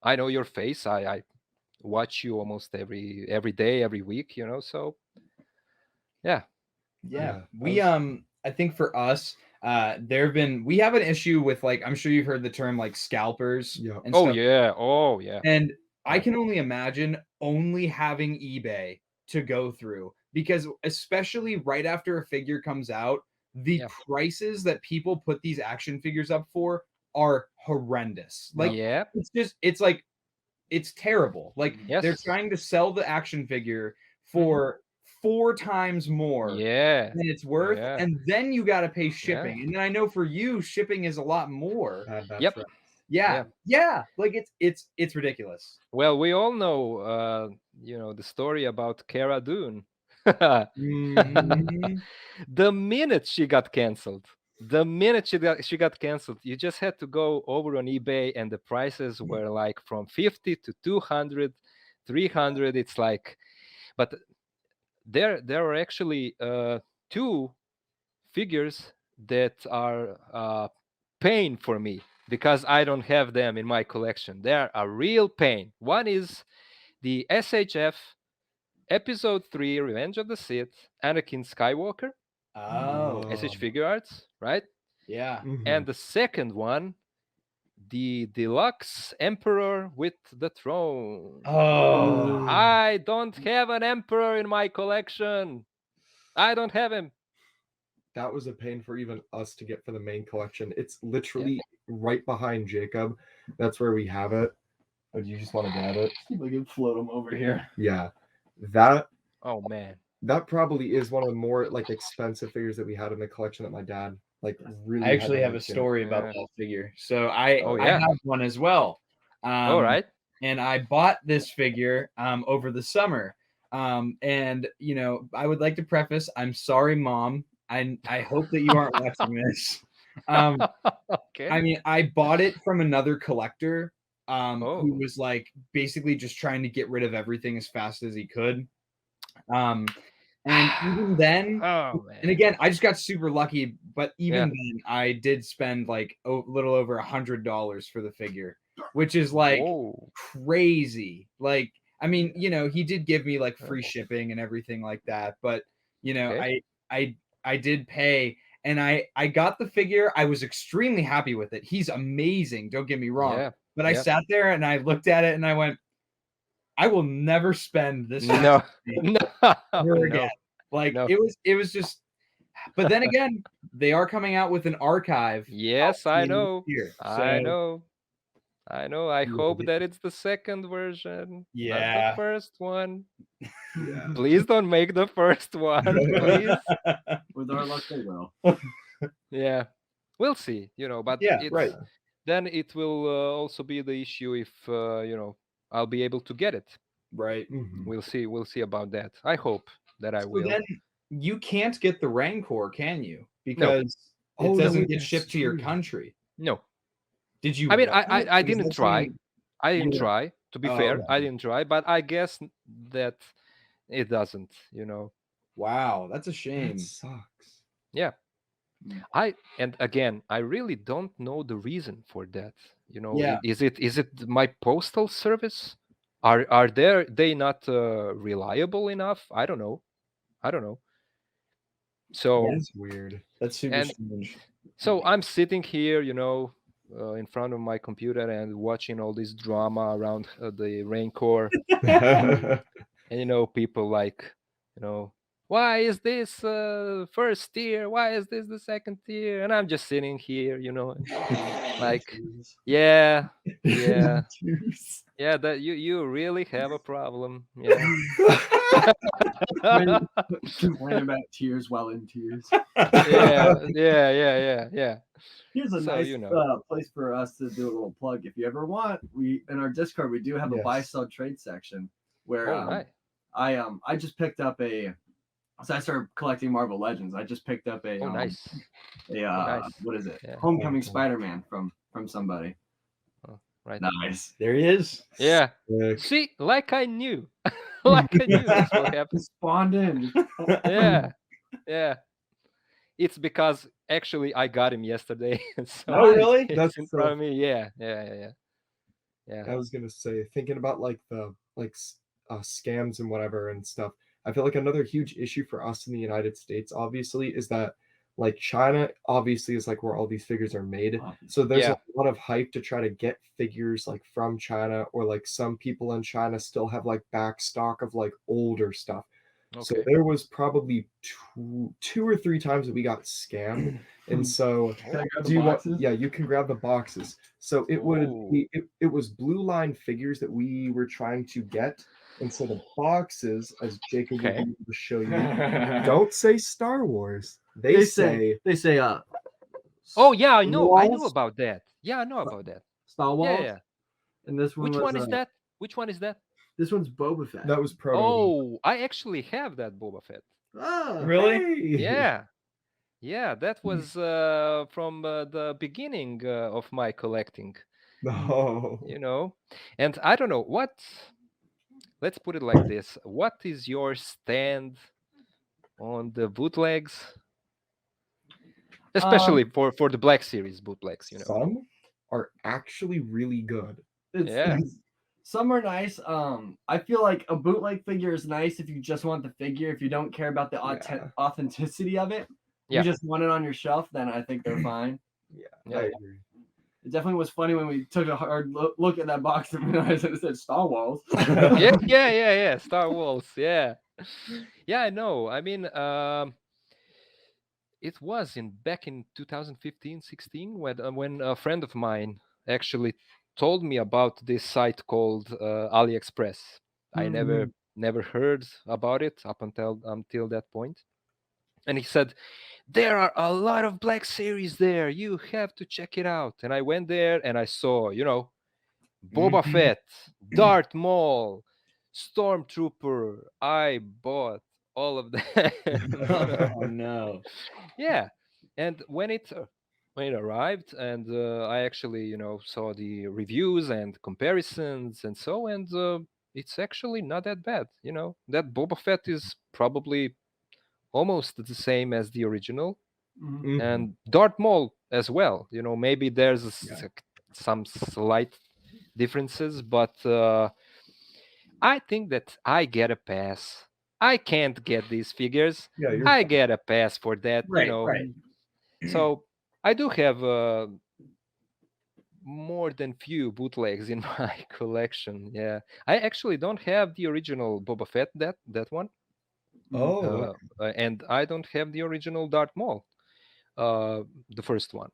I know your face. I watch you almost every day, every week. So yeah. Yeah. Yeah, We I think for us, we have an issue with, like, I'm sure you've heard the term like scalpers Yeah. and Oh stuff. yeah. Oh yeah. And I Yeah. can only imagine only having eBay to go through, because especially right after a figure comes out, the Yeah. prices that people put these action figures up for are horrendous. Like, Yeah. it's terrible. Like, they're Yes. trying to sell the action figure for 4 times more Yeah. than it's worth, Yeah. and then you got to pay Yeah. shipping. And then I know for you, shipping is a lot more. Bad Yep. friend. Yeah. Like, it's ridiculous. Well, we all know, the story about Cara Dune. Mhm. The minute she got canceled, you just had to go over on eBay, and the prices were like from 50 to 200, 300. It's like, but there are actually two figures that are pain for me because I don't have them in my collection. They're a real pain. One is the SHF Episode 3 Revenge of the Sith Anakin Skywalker Oh, SH figure arts, right? yeah. Mhm. And the second one, the deluxe Emperor with the throne. Oh, I don't have an Emperor in my collection. I don't have him. That was a pain for even us to get for the main collection. It's literally right behind Jacob. That's where we have it. Oh, do you just want to grab it? See if I can float them over here. Yeah. That Oh man. probably is one of the more like expensive figures that we had in the collection that my dad like really I actually had have a to story about Yeah. that figure. So I Oh, I yeah. have one as well. All right. And I bought this figure over the summer. And you know, I would like to preface, I'm sorry, Mom. I hope that you aren't watching this. Okay. I mean, I bought it from another collector who Oh. was like basically just trying to get rid of everything as fast as he could. And even then, Oh and man. again, I just got super lucky, but even Yeah. then, I did spend like a little over $100 for the figure, which is like Whoa. crazy. Like, I mean, you know, he did give me like free shipping and everything like that, but you know, Okay. I did pay, and I got the figure. I was extremely happy with it. He's amazing. Don't get me wrong. Yeah. But I Yeah. sat there and I looked at it and I went, I will never spend this much No. money No. ever No. again. Like No. it was just. But then again, they are coming out with an archive. Yes, I know. Here, I so know. I know. I Yeah, hope that it's the second version, not the yeah. first one. Yeah. Please don't make the first one, please. With our luck, they will. Yeah, we'll see. You know, but Yeah, it's right. then it will also be the issue if you know, I'll be able to get it. Right. Mhm. We'll see. We'll see about that. I hope that I So will. then you can't get the Rancor, can you? No. Because it Oh, no, doesn't wait, get that's shipped to your true. country. No. Did you I mean, want it? I Because didn't that's try. something I you didn't were- try. To be Oh, fair, okay. I didn't try. But I guess that it doesn't. You know. Wow, that's a That shame. sucks. Yeah. And again, I really don't know the reason for that. You know, Yeah. is it my postal service? Are they not reliable enough? I don't know. I don't know. So That's weird. That's super and strange. so I'm sitting here, you know, in front of my computer and watching all this drama around the Rancor, and you know, people like, you know, why is this first tier? Why is this the second tier? And I'm just sitting here, you know, like, yeah, yeah, yeah. That you really have a problem, yeah. Complain about tears while in tears. Yeah. Here's a So, nice you know. place for us to do a little plug. If you ever want, we in our Discord we do have a Yes. buy sell trade section where Oh, nice. I just picked up a. So I started collecting Marvel Legends. I just picked up a Oh, nice. nice. what is it? Yeah. Homecoming Cool. Spider-Man from somebody. Right. Nice. There he is. Yeah. Sick. See, like I knew. Like I knew this will happen. Spawned in. Yeah. It's because actually I got him yesterday. So Oh, really? it's That's in so front of me. Yeah. I was gonna say, thinking about like the scams and whatever and stuff. I feel like another huge issue for us in the United States, obviously, is that like China obviously is like where all these figures are made. So there's Yeah. a lot of hype to try to get figures like from China, or like some people in China still have like back stock of like older stuff. So Okay. there was probably two or three times that we got scammed. And so Can I grab do the you want, boxes? yeah, you can grab the boxes. So it would Oh. be, it was blue line figures that we were trying to get. And so the boxes, as Jacob will Okay. be able to show you, don't say Star Wars. They They say say Oh yeah, I know Walls, about that. Yeah, I know about that. Star Wars. Yeah. And this one Which was one is that? Which one is that? This one's Boba Fett. that was Proto. Oh, I actually have that Boba Fett. Ah, Really? Hey! Yeah, that was from the beginning of my collecting, No. you know. And I don't know what. Let's put it like this: what is your stand on the bootlegs, especially for the Black Series bootlegs? You know. Some are actually really good. Yeah. Some are nice. I feel like a bootleg figure is nice if you just want the figure. If you don't care about the Yeah. authenticity of it, Yeah. you just want it on your shelf. Then I think they're fine. Yeah, Yeah. I agree. It definitely was funny when we took a hard look at that box and realized it said Star Wars. Yeah. Star Wars. Yeah. Yeah, I know. I mean, it was back in 2015, 16 when a friend of mine actually told me about this site called AliExpress. I never heard about it up until that point. And he said, there are a lot of Black Series there. You have to check it out. And I went there and I saw, Boba Fett, Darth Maul, Stormtrooper. I bought all of that. Oh no. Yeah. And when it arrived, and I actually, saw the reviews and comparisons and so, and it's actually not that bad. That Boba Fett is probably almost the same as the original, and Darth Maul as well. Maybe there's some slight differences, but I think that I get a pass. I can't get these figures. Yeah, you're I fine. get a pass for that. Right. So I do have more than few bootlegs in my collection. Yeah, I actually don't have the original Boba Fett, that one. Oh, And I don't have the original Darth Maul, the first one.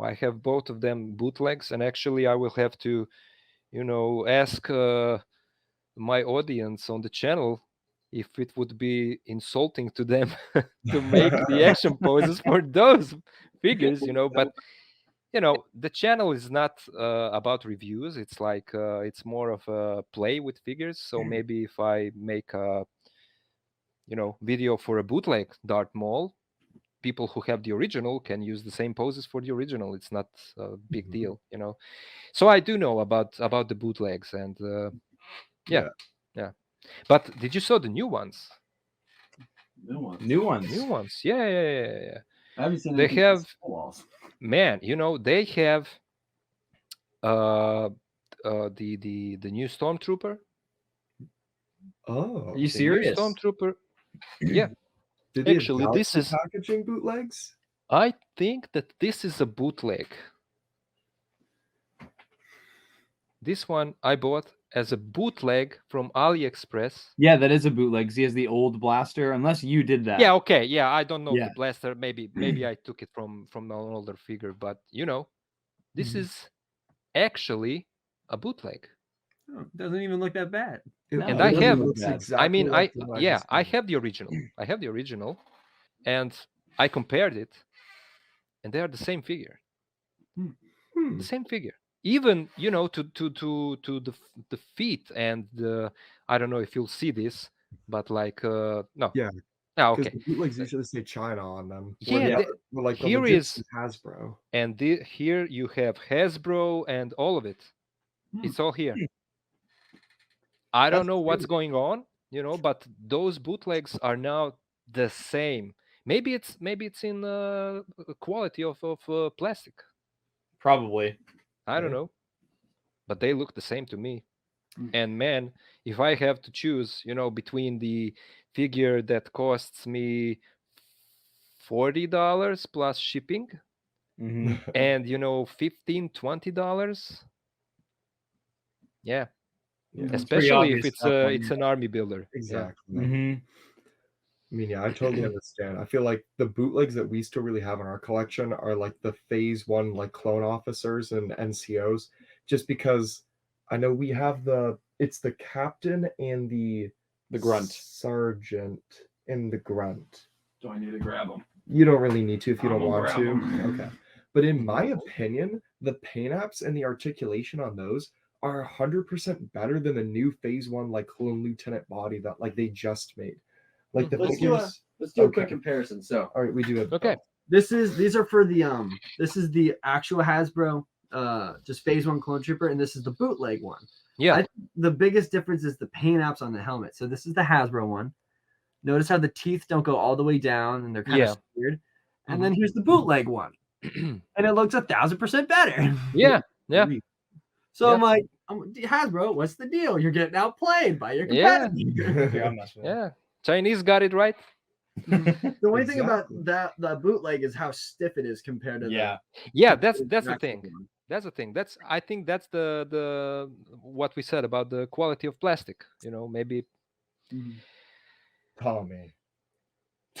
I have both of them bootlegs, and actually I will have to, ask my audience on the channel if it would be insulting to them to make the action poses for those figures, but the channel is not about reviews. It's like it's more of a play with figures. So maybe if I make a video for a bootleg Darth Maul, people who have the original can use the same poses for the original. It's not a big deal, So I do know about the bootlegs, and yeah. But did you saw the new ones? New ones. New ones. New ones, yeah. I haven't seen They anything have- since Star Wars. Man, they have the new Stormtrooper. oh. Are you The new serious? Stormtrooper. Yeah, Did they actually, announce this the is- packaging bootlegs. I think that this is a bootleg. This one I bought as a bootleg from AliExpress. Yeah, that is a bootleg. 'Cause he has the old blaster. Unless you did that. Yeah, okay. Yeah, I don't know Yeah. the blaster. Maybe I took it from an older figure, but this is actually a bootleg. Oh, doesn't even look that bad. It And literally I have- looks I exactly mean, like the one I described. have the original. I have the original, and I compared it, and they are the same figure. Hmm. The same figure. Even to the feet and the, I don't know if you'll see this, but like no. Yeah. Ah, Because okay. the bootlegs usually say China on them. Yeah, Well, like the here legit is- Hasbro. And here you have Hasbro and all of it. It's all here. I don't That's know what's crazy. going on, but those bootlegs are now the same. Maybe it's in quality of plastic. Probably. I don't Yeah. know, but they look the same to me. Mm. And man, if I have to choose, between the figure that costs me $40 plus shipping Hmm. and $15-20, yeah, Yeah, pretty especially if obvious it's stuff on it's there. an army builder. Yeah. exactly. Hmm. I mean, yeah, I totally understand. I feel like the bootlegs that we still really have in our collection are like the Phase 1 like clone officers and NCOs, just because I know we have it's the captain and the grunt. sergeant and the grunt. Do I need to grab them? You don't really need to if you I'm don't gonna want grab to. 'em. Okay. But in my opinion, the paint apps and the articulation on those are 100% better than the new Phase 1 like clone lieutenant body that like they just made. Like the Let's do a figures. let's do a quick Okay. comparison. So All right, we do have Okay. these are for the this is the actual Hasbro just Phase 1 Clone Trooper, and this is the bootleg one. Yeah. The biggest difference is the paint apps on the helmet. So this is the Hasbro one. Notice how the teeth don't go all the way down and they're kind Yeah. of weird. And then here's the bootleg one, and it looks 1,000% better. Yeah. Yeah. So Yeah. I'm like, Hasbro, what's the deal? You're getting outplayed by your Yeah. competitor. Yeah, I'm not sure. Yeah. Chinese got it right. The only thing about Exactly. that bootleg is how stiff it is compared to Yeah. Yeah, that's the thing. That's the thing. I think that's the what we said about the quality of plastic. Maybe Tommy.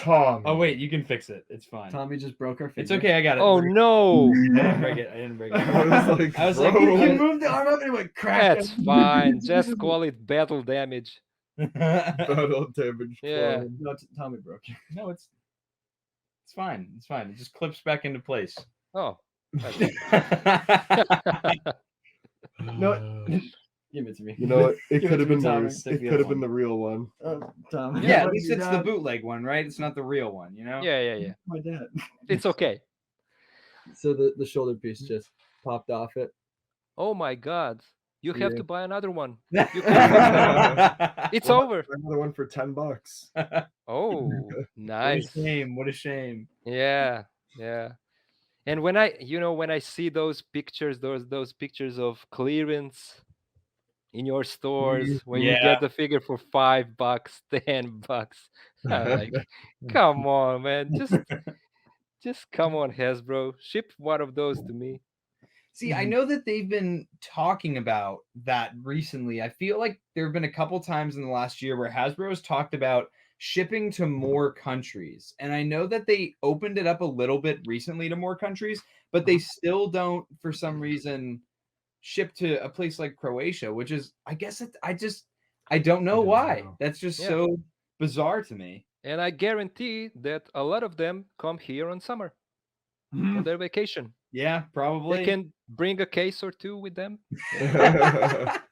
Oh wait, you can fix it. It's fine. Tommy just broke our figure. It's okay. I got it. Oh no, I didn't break it. I didn't break it. I was like, He bro. moved the arm up and it went crack. that's fine. Just call it battle damage. Battle damage. Yeah. prone. No, Tommy broke it. No, it's fine. It's fine. It just clips back into place. Oh, No, give it to me. You know what? It Give could it have to me, been Tommy. worse. Take It the could have other been the real one. Tommy. Yeah, at What least have you it's the done? bootleg one, right? It's not the real one, you know? yeah. My dad. It's okay. So the shoulder piece just popped off it. Oh my God, you have Yeah. to buy another one. You can't fix that. It's Well, over. Another one for $10. Oh, What a nice. shame. What a shame. Yeah. And when I see those pictures, those pictures of clearance in your stores, when you Yeah. get the figure for $5, $10, I'm like, come on, man, just come on, Hasbro, ship one of those to me. See, I know that they've been talking about that recently. I feel like there have been a couple times in the last year where Hasbro has talked about shipping to more countries. And I know that they opened it up a little bit recently to more countries, but they still don't, for some reason, ship to a place like Croatia, which is, I guess, I don't know don't why. know. That's just Yeah. so bizarre to me. And I guarantee that a lot of them come here on summer on their vacation. Yeah, probably. They can bring a case or two with them.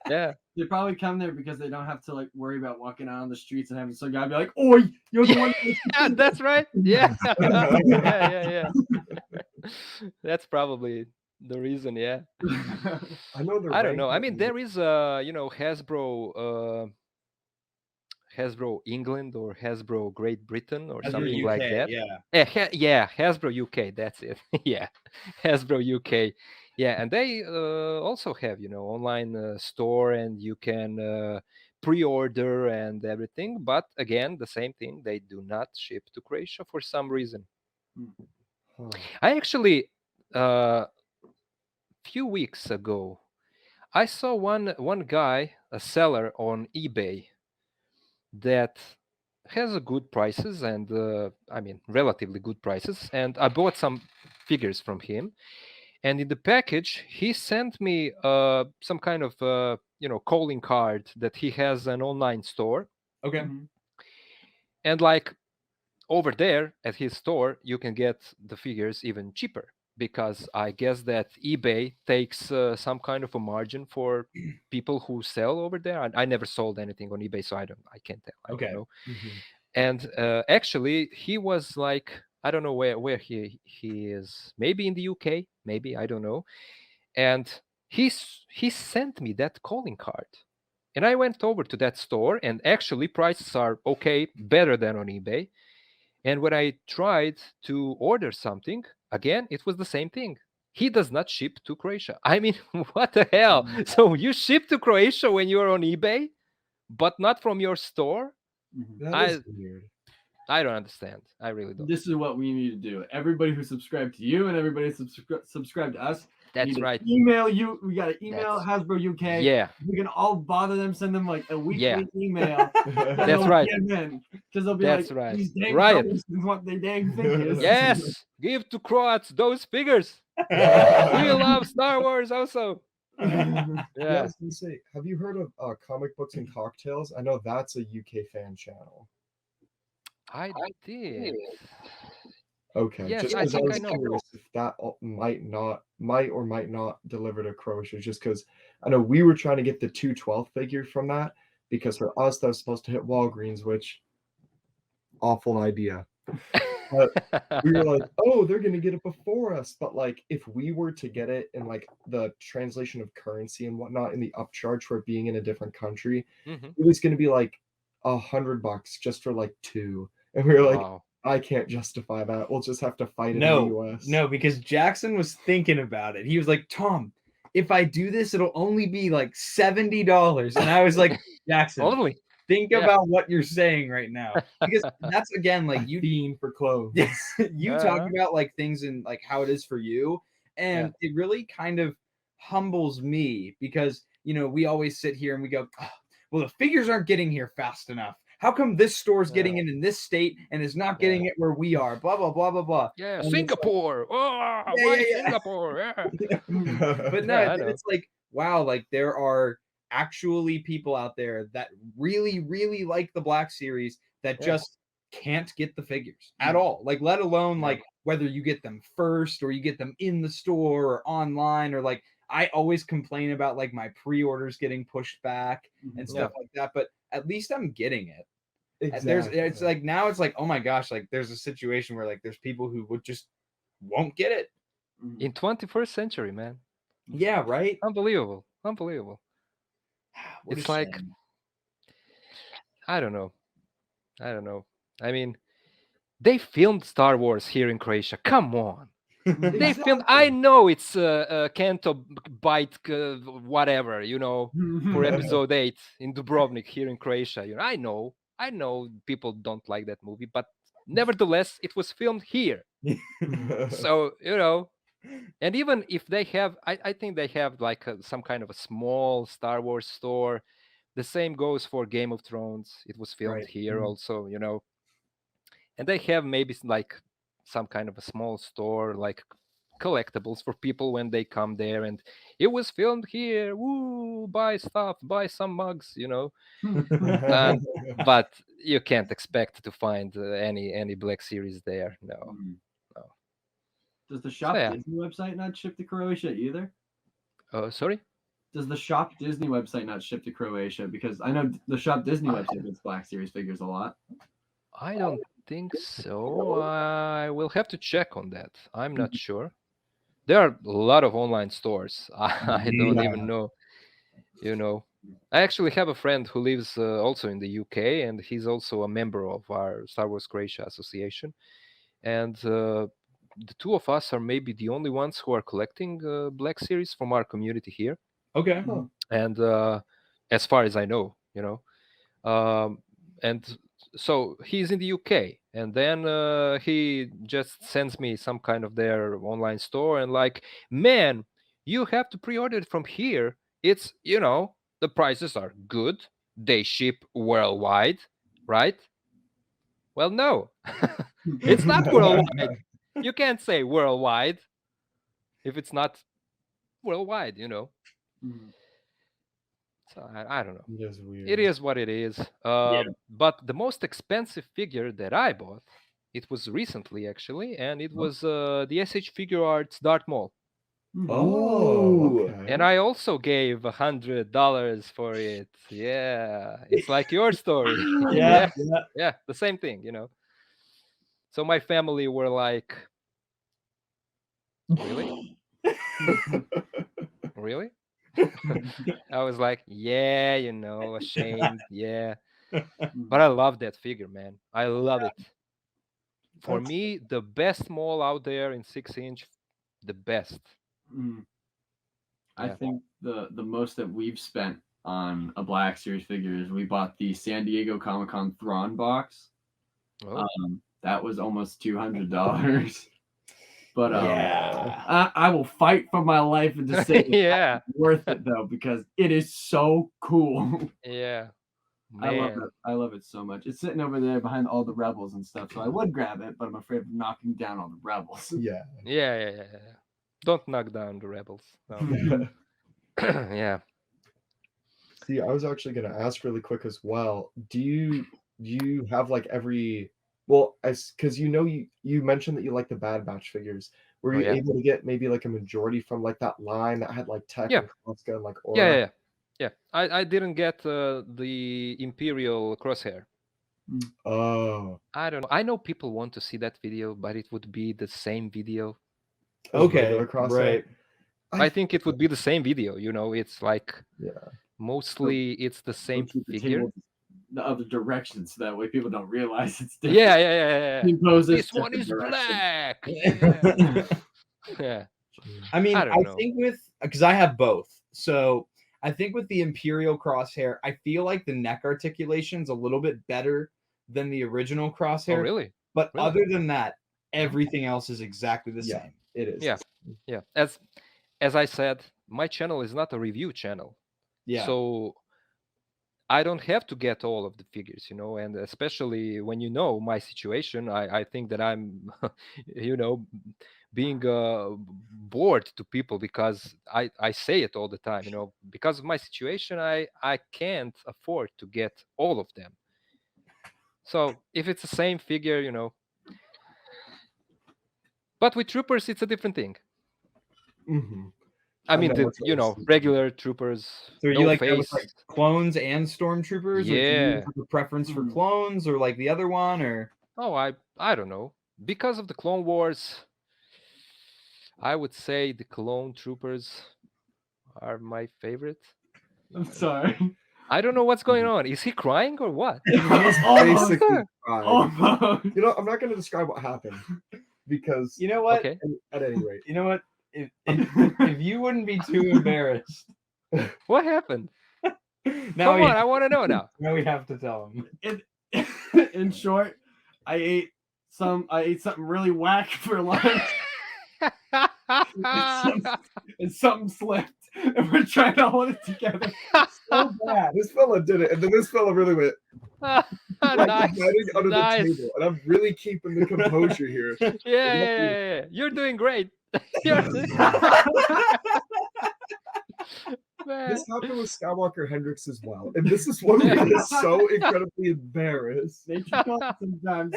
Yeah. They probably come there because they don't have to like worry about walking out on the streets and having some guy be like, "Oi, you're the one." Yeah, that's right. Yeah. yeah. That's probably the reason. Yeah. I know the I don't know. I mean, rankings. there is Hasbro England or Hasbro Great Britain or Hasbro something UK, like that. yeah. Yeah, Hasbro UK. That's it. Yeah, Hasbro UK. Yeah, and they also have online store, and you can pre-order and everything. But again, the same thing. They do not ship to Croatia for some reason. Huh. I actually few weeks ago, I saw one guy, a seller on eBay, that has a good prices and I mean relatively good prices, and I bought some figures from him. And in the package, he sent me some kind of calling card that he has an online store, Okay. and like over there at his store, you can get the figures even cheaper, because I guess that eBay takes some kind of a margin for people who sell over there. I never sold anything on eBay, so I can't tell. I Okay. don't know. Mhm. And actually, he was like, I don't know where he is. Maybe in the UK, maybe, I don't know. And he sent me that calling card. And I went over to that store, and actually prices are okay, better than on eBay. And when I tried to order something, again, it was the same thing. He does not ship to Croatia. I mean, what the hell? So you ship to Croatia when you're on eBay, but not from your store? That is weird. I don't understand. I really don't. This is what we need to do. Everybody who subscribed to you and everybody who subscribed to us. That's need to right. Email you. We got to email That's- Hasbro UK. Yeah, We can all bother them, send them like a weekly Yeah. email. That's right. Because they'll be That's like, right. these dang Right. Croatians want their dang figures. yes. Give to Croats those figures. We love Star Wars also. Yeah, I Yeah. was gonna say, have you heard of Comic Books and Cocktails? I know that's a UK fan channel. I did. Okay, Yes, just I 'cause I think was I know. curious if that might or might not deliver to Croatia, just because I know we were trying to get the 212 figure from that, because for us that was supposed to hit Walgreens, which awful idea. We were like, oh, they're gonna get it before us, but like if we were to get it in like the translation of currency and whatnot in the upcharge for it being in a different country, Mhm. it was gonna be like $100 just for like two, and we were like, Wow. I can't justify that. We'll just have to fight it in No, the US. no, because Jackson was thinking about it. He was like, Tom, if I do this, it'll only be like $70. And I was like, Jackson, Only. think Yeah. about what you're saying right now. Because that's again, like you fiend for clothes. you talk Uh-huh. about like things and like how it is for you. And it really kind of humbles me because, we always sit here and we go, "Oh, well, the figures aren't getting here fast enough. How come this store's getting it in this state and is not getting it where we are? Blah, blah, blah, blah, blah." Yeah, And it's Singapore. Oh, Yeah, why yeah, yeah. Singapore? Yeah. But no, Yeah, I know. it's like, wow, like there are actually people out there that really, really like the Black Series that Yeah. just can't get the figures at all. Like, let alone Yeah. like whether you get them first or you get them in the store or online, or like I always complain about like my pre-orders getting pushed back and stuff like that. But at least I'm getting it. It's like now it's like, oh my gosh, like there's a situation where like there's people who would just won't get it. In 21st century, man. Yeah, right. Unbelievable. What a It's like, shame. I don't know. I mean, they filmed Star Wars here in Croatia. Come on. They filmed. I know it's Canto Bite, whatever, for episode 8 in Dubrovnik here in Croatia. I know people don't like that movie, but nevertheless, it was filmed here. So, and even if they have, I think they have like some kind of a small Star Wars store. The same goes for Game of Thrones. It was filmed here also, and they have maybe like some kind of a small store, like collectibles for people when they come there, and it was filmed here. Woo! Buy stuff, buy some mugs, but you can't expect to find any Black Series there. No. Does the Shop yeah. Disney website not ship to Croatia either? Sorry? Does the Shop Disney website not ship to Croatia? Because I know the Shop Disney website gets Black Series figures a lot. I don't think so. I will have to check on that. I'm not sure. There are a lot of online stores. I don't even know. I actually have a friend who lives also in the UK, and he's also a member of our Star Wars Croatia Association. And the two of us are maybe the only ones who are collecting Black Series from our community here. Okay. And as far as I know, and so he's in the UK, and then he just sends me some kind of their online store, and like, man, you have to pre-order it from here. It's the prices are good. They ship worldwide, right? Well, no, it's not worldwide. You can't say worldwide if it's not worldwide, So I don't know. It is weird. It is what it is. But the most expensive figure that I bought, it was recently actually, and it was the SH Figure Arts Darth Maul. Oh, okay. And I also gave $100 for it. Yeah, it's like your story. Yeah. Yeah, the same thing, So my family were like, really? Really? I was like, yeah, ashamed, yeah. But I love that figure, man. I love it. For me, the best Maul out there in 6-inch, the best. I think the most that we've spent on a Black Series figure is we bought the San Diego Comic-Con Thrawn box. Oh. That was almost $200. But I will fight for my life and to say yeah, it's worth it though, because it is so cool. Yeah, I love it. I love it so much. It's sitting over there behind all the rebels and stuff, so I would grab it, but I'm afraid of knocking down all the rebels. Yeah. Don't knock down the rebels. No. Yeah. See, I was actually going to ask really quick as well. Do you have like every because you mentioned that you like the Bad Batch figures. Were you able to get maybe like a majority from like that line that had like Tech and Koska and like Aura? Yeah. I didn't get the Imperial Crosshair. Oh. I don't know. I know people want to see that video, but it would be the same video. Okay, right. I think it would be the same video. It's like mostly it's the same figure. The other direction, so that way people don't realize it's different. Yeah. This one is direction. black. Yeah. I mean, I don't know. think because I have both. So I think with the Imperial Crosshair, I feel like the neck articulation's a little bit better than the original Crosshair. Oh, really? But Really? other than that, everything else is exactly the same. It is. Yeah. as I said, my channel is not a review channel. Yeah. So I don't have to get all of the figures, and especially when my situation, I think that I'm, being bored to people because I say it all the time, because of my situation, I can't afford to get all of them. So if it's the same figure, but with troopers, it's a different thing. Mm-hmm. I mean, know what you're saying. regular troopers, So are no you like face. that with like clones and stormtroopers, or do you Yeah. have a preference for Mhm. clones, or like the other one, or? Oh, I don't know. Because of the Clone Wars, I would say the Clone Troopers are my favorite. I'm sorry. I don't know what's going on. Is he crying or what? He's Almost. basically fried. Almost. You know, I'm not going to describe what happened because You know what? Okay. at any rate, You know what? If you wouldn't be too embarrassed, What happened? now Come we on, I want to know now. now we have to tell him. In short, I ate something really whack for lunch, and something slipped, and we're trying to hold it together so bad. this fella did it, and then this fella really went like Nice. hiding under Nice. the table, and I'm really keeping the composure here. Yeah. You're doing great. Man. This happened with Skywalker Hendrix as well, and this is what made us so incredibly embarrassed. Nature calls sometimes,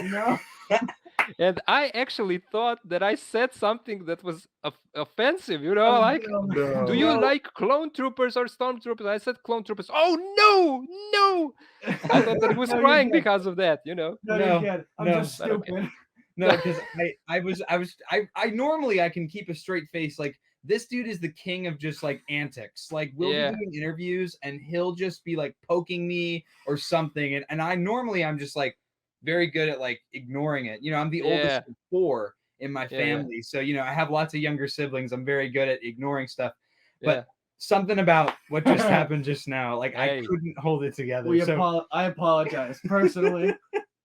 And I actually thought that I said something that was offensive, like, No. do you like clone troopers or stormtroopers? I said clone troopers. Oh, no. I thought that he was No, you're crying good. because of that, No, No, you're good. I'm no, just but okay. stupid. No, because I normally I can keep a straight face. Like, this dude is the king of just like antics. Like, we'll Yeah. be doing interviews and he'll just be like poking me or something. And I'm just like very good at like ignoring it. I'm the oldest of 4 in my Yeah. family. So, I have lots of younger siblings. I'm very good at ignoring stuff. Yeah. But something about what just happened just now, like Hey. I couldn't hold it together. So I apologize personally.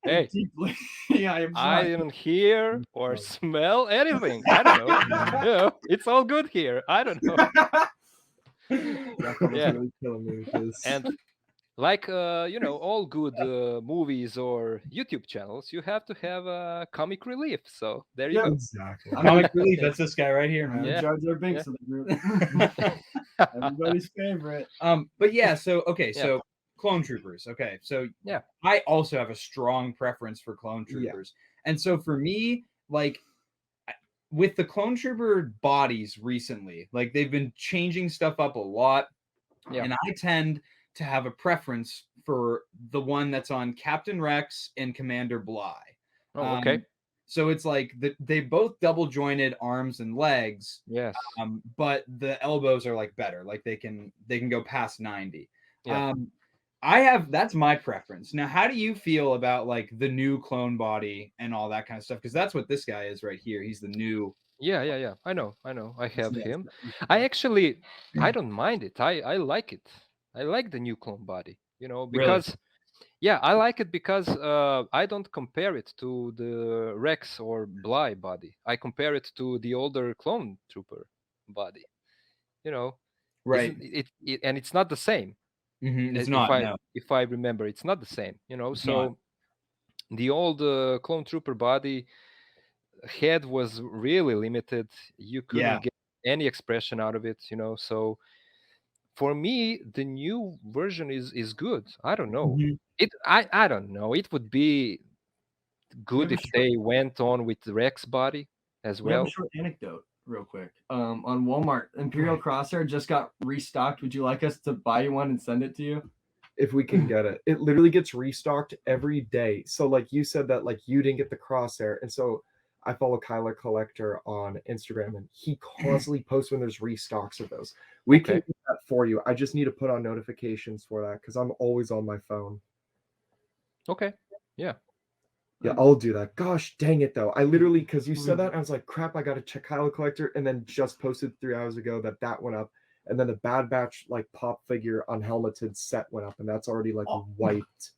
Hey, Deeply. I am I sorry. didn't hear or smell anything. I don't know. It's all good here. I don't know. That fella's Yeah. really killing me with this. And like all good movies or YouTube channels, you have to have a comic relief. So there you Yeah. go. Exactly. comic relief, that's this guy right here, I'm man. Yeah. Jar Jar Binks of the group. Everybody's favorite. But yeah, so okay, Yeah. so clone troopers. Okay, so Yeah. I also have a strong preference for clone Yeah. troopers, and so for me, like with the clone trooper bodies recently, like they've been changing stuff up a lot, Yeah. and I tend to have a preference for the one that's on Captain Rex and Commander Bly. Oh, okay. So it's like they both double jointed arms and legs, Yes. but the elbows are like better, like they can go past 90. Yeah. That's my preference. Now, how do you feel about like the new clone body and all that kind of stuff? Because that's what this guy is right here. He's the new. Yeah. I know. I have Yeah. him. I don't mind it. I like it. I like the new clone body, because I like it because I don't compare it to the Rex or Bly body. I compare it to the older clone trooper body. Right. And it's not the same. It's If not. I No. if I remember, it's not the same. It's So the old clone trooper body head was really limited. You couldn't Yeah. get any expression out of it. So for me, the new version is good. I don't know. Mhm. I don't know. It would be good We if have a they went on with the Rex body as We have well. a short anecdote, real quick. On Walmart, Imperial Crosshair just got restocked. Would you like us to buy you one and send it to you? If we can get it, it literally gets restocked every day. So like you said that like you didn't get the crosshair, and so I follow Kylo Collector on Instagram, and he constantly posts when there's restocks of those. We can Okay. do that for you. I just need to put on notifications for that because I'm always on my phone. Okay. Yeah, I'll do that. Gosh dang it though. I literally, because you said that, I was like, crap, I gotta check Kylo Collector, and then just posted 3 hours ago that went up. And then the Bad Batch like pop figure unhelmeted set went up, and that's already like wiped.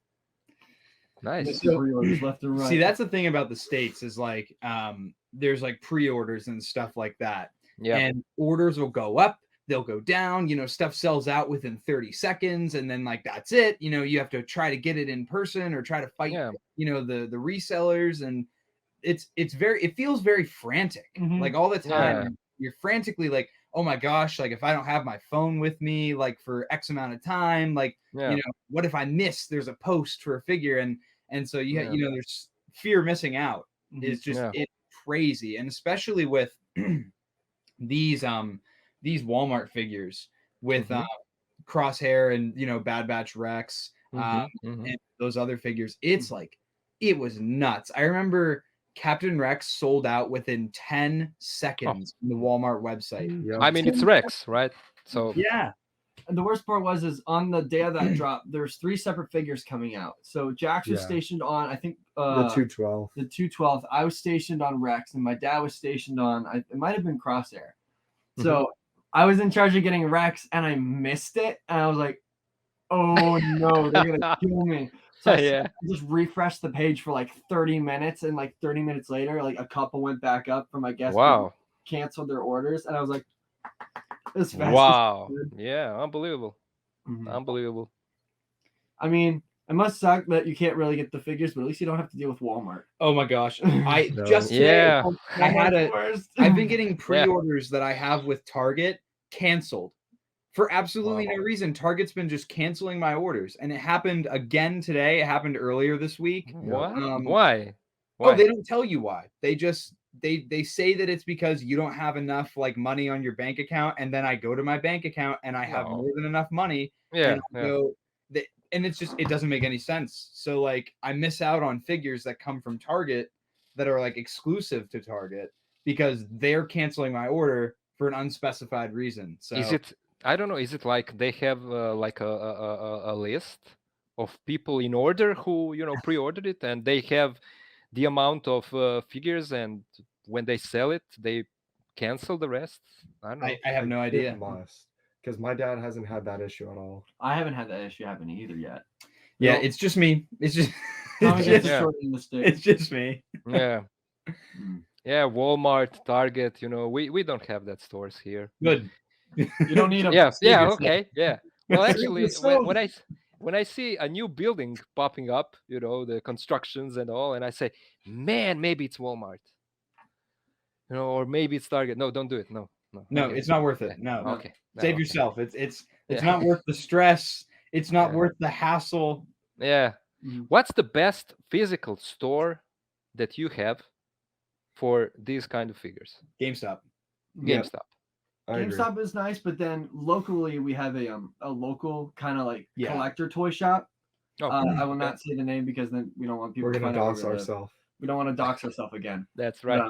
Nice. Pre-orders left and right. See, that's the thing about the States is like there's like pre-orders and stuff like that. Yeah. and orders will go up, they'll go down, stuff sells out within 30 seconds, and then like that's it. You have to try to get it in person or try to fight, Yeah. the resellers, and it feels very frantic. Mhm. Like all the time Yeah. you're frantically like, oh my gosh, like if I don't have my phone with me like for X amount of time, like Yeah. what if I miss there's a post for a figure, and so Yeah. there's fear missing out is just Yeah. it's crazy, and especially with these Walmart figures with Mhm. Crosshair and Bad Batch Rex Mhm. Mhm. and those other figures. It's like it was nuts. I remember Captain Rex sold out within 10 seconds on the Walmart website. Yep. I mean, it's Rex, right? So Yeah. And the worst part is on the day of that drop, there's 3 separate figures coming out. So Jax was Yeah. stationed on, I think, The 212. the 212th. I was stationed on Rex, and my dad was stationed on, it might have been Crosshair. So I was in charge of getting Rex, and I missed it, and I was like, oh no, they're gonna kill me. So I just refreshed the page for like 30 minutes, and like 30 minutes later, like a couple went back up from my guest. Wow. Canceled their orders, and I was like, as fast Wow. as Yeah. Unbelievable. Mhm. Unbelievable. I mean, it must suck that you can't really get the figures, but at least you don't have to deal with Walmart. Oh my gosh. I No. just today, Yeah. I had Worst. I've been getting pre-orders that I have with Target canceled for absolutely no reason. Target's been just canceling my orders, and it happened again today. It happened earlier this week. What? Um, Why? Oh, they don't tell you why. They just they say that it's because you don't have enough like money on your bank account, and then I go to my bank account and I have No. more than enough money, Yeah. and I go and it's just it doesn't make any sense. So like I miss out on figures that come from Target that are like exclusive to Target because they're canceling my order for an unspecified reason. So Is it? I don't know. Is it like they have like a list of people in order who pre-ordered it, and they have the amount of figures, and when they sell it, they cancel the rest? I don't know. I have no idea. Must, because my dad hasn't had that issue at all. I haven't had that issue happen either yet. Yeah, Nope. it's just me. It's just Tommy it's gets just, the short end of the stick. it's just me. Yeah. Yeah. Walmart, Target. We don't have that stores here. Good. You don't need them. Yeah. Save Yeah. yourself. Okay. Yeah. Well, actually, yourself. when I see a new building popping up, the constructions and all, and I say, man, maybe it's Walmart, or maybe it's Target. No, don't do it. No. No, Okay. it's not worth it. No. Okay. Save Okay. yourself. It's Yeah. not worth the stress. It's not Yeah. worth the hassle. Yeah. What's the best physical store that you have for these kind of figures? GameStop. Yep. GameStop. I agree. GameStop is nice, but then locally we have a local kind of like Yeah. collector toy shop. Oh, I will not say the name because then we don't want people We're to gonna find out dox where we live. ourselves. We don't want to dox ourselves again. that's right.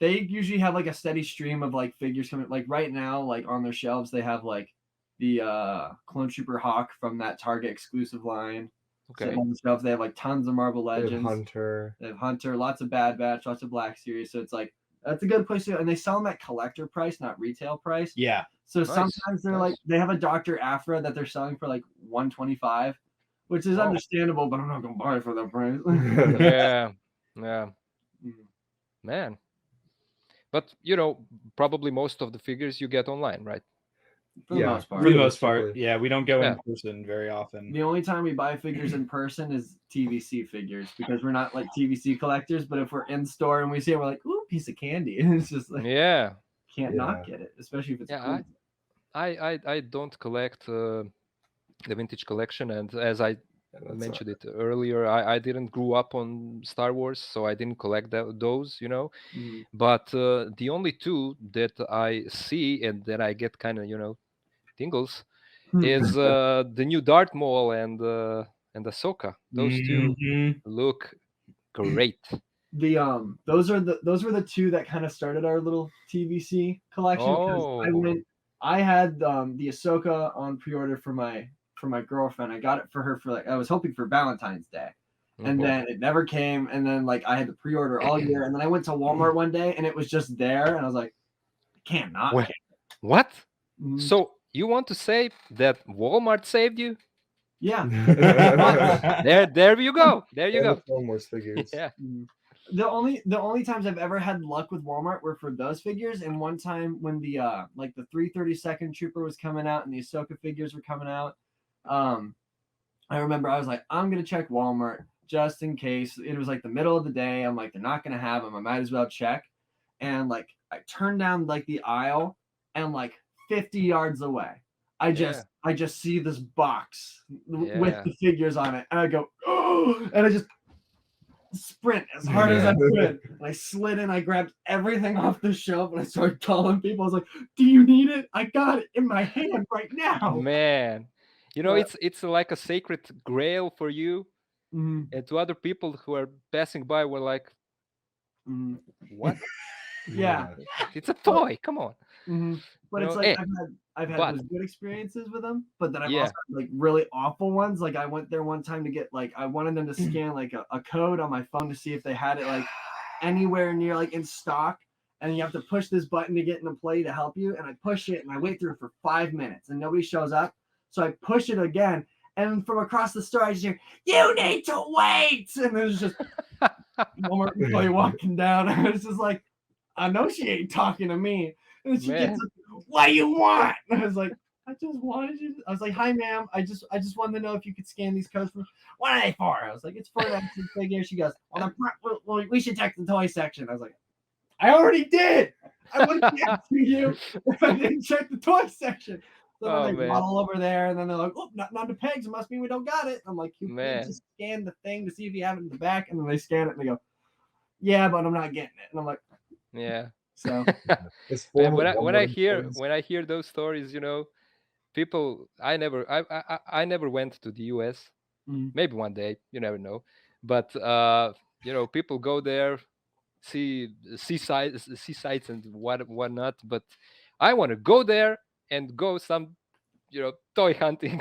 They usually have like a steady stream of like figures coming. Like right now, like on their shelves, they have like the Clone Trooper Hawk from that Target exclusive line. Okay. Sitting on the shelf. They have like tons of Marvel They have Legends. Hunter. They have Hunter, lots of Bad Batch, lots of Black Series. So it's like that's a good place to. And they sell them at collector price, not retail price. Yeah. So Nice, sometimes they're nice. like they have a Dr. Aphra that they're selling for like $125, which is Oh. understandable, but I'm not gonna buy it for that price. Yeah. Yeah. Mm. Man. But probably most of the figures you get online, right? For the Yeah. most part. For the most part, Realistically. yeah, we don't go Yeah. in person very often. The only time we buy figures in person is TVC figures because we're not like TVC collectors. But if we're in store and we see it, we're like, "Ooh, piece of candy!" And it's just like Yeah. can't not Yeah. get it, especially if it's Yeah, cool. I don't collect the vintage collection, and as I Yeah, that's mentioned it earlier, I didn't grow up on Star Wars, so I didn't collect those, Mhm. But the only two that I see and that I get kind of tingles is the new Darth Maul and Ahsoka. Those two Mhm. look great. Those were the two that kind of started our little TVC collection. Oh. I had the Ahsoka on pre-order for my girlfriend. I got it for her for like I was hoping for Valentine's Day. And Mhm. then it never came. And then like I had to pre-order all year. And then I went to Walmart one day and it was just there. And I was like, I can't not. Wait, what? Mhm. So you want to say that Walmart saved you? Yeah. There you go. There you And go. the Clone Wars figures. Yeah. Mhm. The only times I've ever had luck with Walmart were for those figures, and one time when the like the 332nd Trooper was coming out and the Ahsoka figures were coming out. I remember I was like, I'm gonna check Walmart just in case. It was like the middle of the day. I'm like, they're not gonna have them. I might as well check. And like I turned down like the aisle, and like 50 yards away, I just see this box with the figures on it, and I go, oh, and I just sprint as hard as I could. And I slid in, I grabbed everything off the shelf, and I started calling people. I was like, do you need it? I got it in my hand right now. Man, you know, it's like a sacred grail for you, and to other people who are passing by were like, what? Yeah. It's a toy. Come on. But You it's know, like I've had those good experiences with them, but then I've also had like really awful ones. Like I went there one time to get like I wanted them to scan like a code on my phone to see if they had it like anywhere near like in stock, and you have to push this button to get an employee to help you. And I push it and I wait through for 5 minutes and nobody shows up. So I push it again, and from across the store I just hear, "You need to wait!" And there's just one employee walking down. I was just like, I know she ain't talking to me. And she gets like, what do you want? And I was like, I just wanted you. I was like, hi, ma'am. I just wanted to know if you could scan these codes for. What are they for? I was like, it's for that figure. She goes, well, we should check the toy section. I was like, I already did. I would have get to you if I didn't check the toy section. So then they waddle over there, and then they're like, oh, not the pegs. It must mean we don't got it. I'm like, you can just scan the thing to see if you have it in the back. And then they scan it, and they go, yeah, but I'm not getting it. And I'm like, yeah. So man, when I hear those stories, you know, people, I never went to the US. Maybe one day, you never know. But you know, people go there, see sights and whatnot. But I want to go there and go some, you know, toy hunting,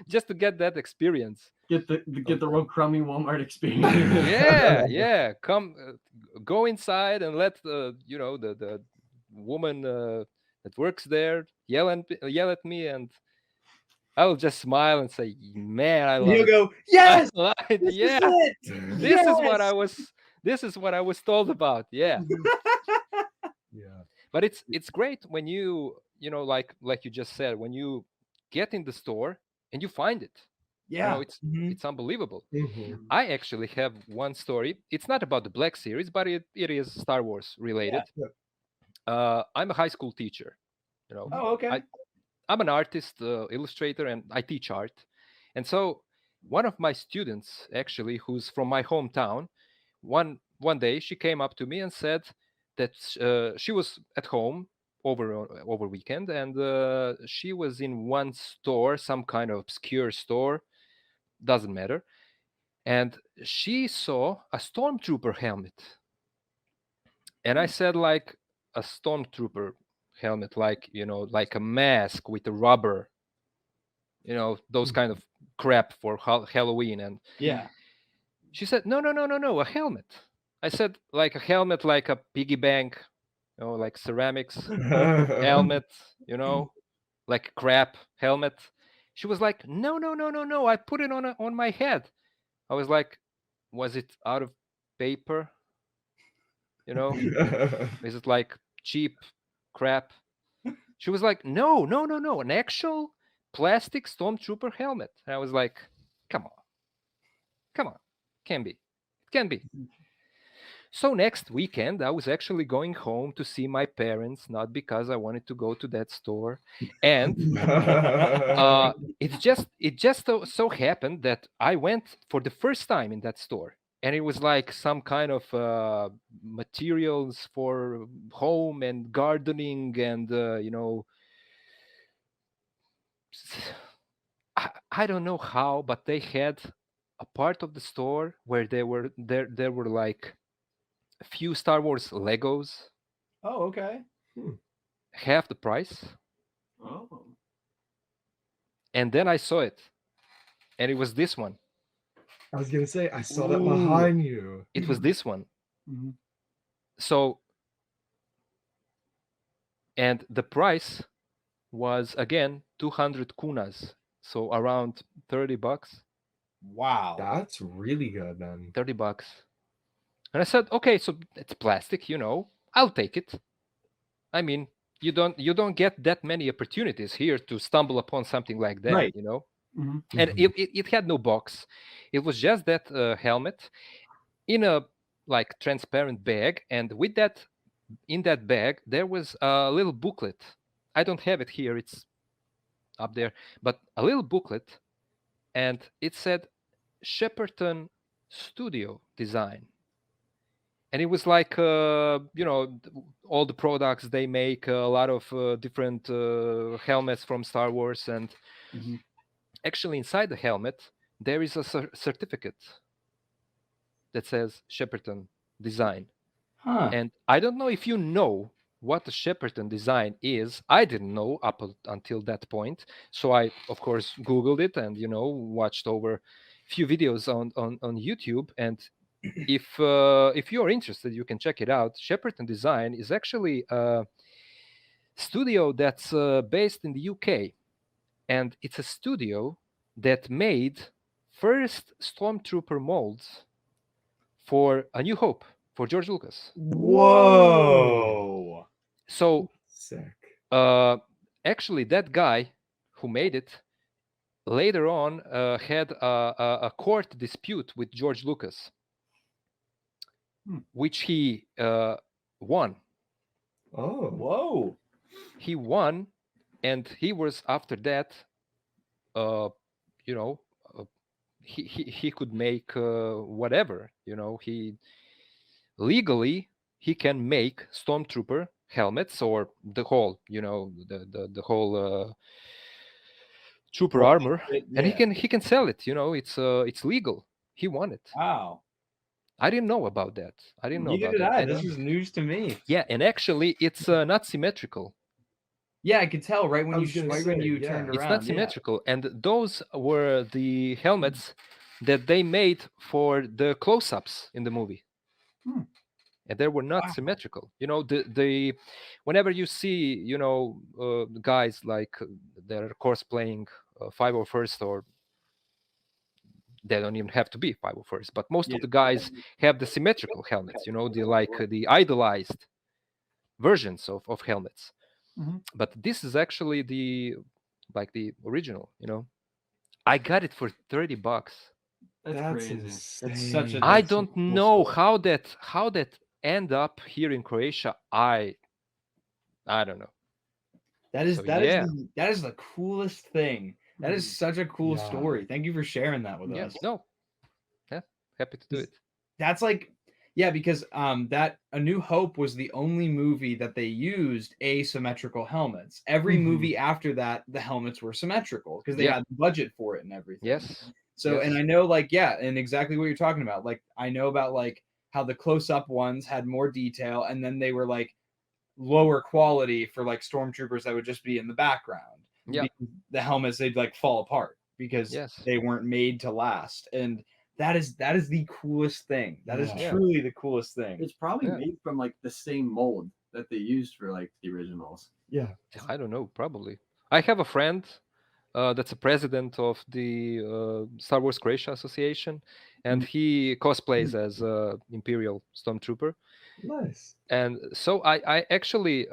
just to get that experience. Get the real crummy Walmart experience. Yeah. Come, go inside and let you know, the woman that works there yell at me, and I will just smile and say, "Man, I love you it." Go, yes, this is what I was. This is what I was told about. Yeah. But it's great when you know, like you just said, when you get in the store and you find it. You know, it's unbelievable. I actually have one story. It's not about the Black Series, but it is Star Wars related. I'm a high school teacher. You know, I'm an artist, illustrator, and I teach art. And so one of my students, actually, who's from my hometown, one day she came up to me and said that she was at home over weekend, and she was in one store, some kind of obscure store, doesn't matter, and she saw a stormtrooper helmet. And I said, like, a stormtrooper helmet, like, you know, like a mask with a rubber, you know, those kind of crap for Halloween. And she said, no, a helmet. I said, like a helmet, like a piggy bank, you know, like ceramics helmet, you know, like crap helmet. She was like, no, I put it on my head. I was like, was it out of paper? You know, is it like cheap crap? She was like, no, an actual plastic stormtrooper helmet. And I was like, come on, can be, it can be. So next weekend, I was actually going home to see my parents, not because I wanted to go to that store. And it just so happened that I went for the first time in that store. And it was like some kind of materials for home and gardening and, you know, I don't know how, but they had a part of the store where there were like a few Star Wars Legos. Oh, okay. Half the price. Oh. And then I saw it, and it was this one. I was gonna say, I saw that behind you. It was this one. So, and the price was again 200 kunas, so around $30. Wow. That's really good, man. $30. And I said, okay, so it's plastic, I'll take it. I mean, you don't get that many opportunities here to stumble upon something like that, Right. Mhm. And Mhm. it had no box. It was just that helmet in a like transparent bag, and with that, in that bag, there was a little booklet. I don't have it here; it's up there, but a little booklet, and it said Shepperton Studio Design, and it was like all the products they make, a lot of different helmets from Star Wars, and Mhm. actually inside the helmet there is a certificate that says Shepperton Design. Huh. And I don't know if you know what a Shepperton design is. I didn't know until that point. So I, of course, Googled it and, watched over a few videos on YouTube. And if you're interested, you can check it out. Shepperton Design is actually a studio that's based in the UK. And it's a studio that made first Stormtrooper molds for A New Hope, for George Lucas. Whoa. So Sick. actually, that guy who made it later on had a court dispute with George Lucas, which he won. Oh. Whoa. He won, and he was after that, you know, he could make whatever. He legally he can make stormtrooper helmets or the whole, the whole trooper Well, armor, and yeah. he can sell it. It's legal. He won it. Wow. I didn't know about that. I didn't know Neither about did that. I. And, This was news to me. yeah, and actually, it's not symmetrical. Yeah, I could tell right I when was gonna when say, you yeah. turned It's around. not symmetrical, and those were the helmets that they made for the close-ups in the movie. And they were not symmetrical. The whenever you see guys like that are cosplaying 501st, or they don't even have to be 501st, but most of the guys have the symmetrical helmets. The idolized versions of helmets. But this is actually the original. I got it for $30. That's crazy. insane. It's such a- I That's don't cool know stuff. how that end up here in Croatia. I don't know. That is So, that is yeah. that is the coolest thing. That is such a cool Yeah. story. Thank you for sharing that with Yeah, us. no, yeah, happy to do it. That's like, yeah, because that A New Hope was the only movie that they used asymmetrical helmets. Every movie after that, the helmets were symmetrical because they Yeah. had the budget for it and everything. Yes. So, yes. and I know, like, yeah, and exactly what you're talking about. Like, I know about like how the close-up ones had more detail, and then they were like lower quality for like stormtroopers that would just be in the background. Yeah. Because the helmets, they'd like fall apart because Yes. they weren't made to last. And that is the coolest thing. That is Yeah. truly the coolest thing. It's probably Yeah. made from like the same mold that they used for like the originals. Yeah. I don't know. Probably. I have a friend that's a president of the Star Wars Croatia Association, and he cosplays as Imperial Stormtrooper. Nice. And so I actually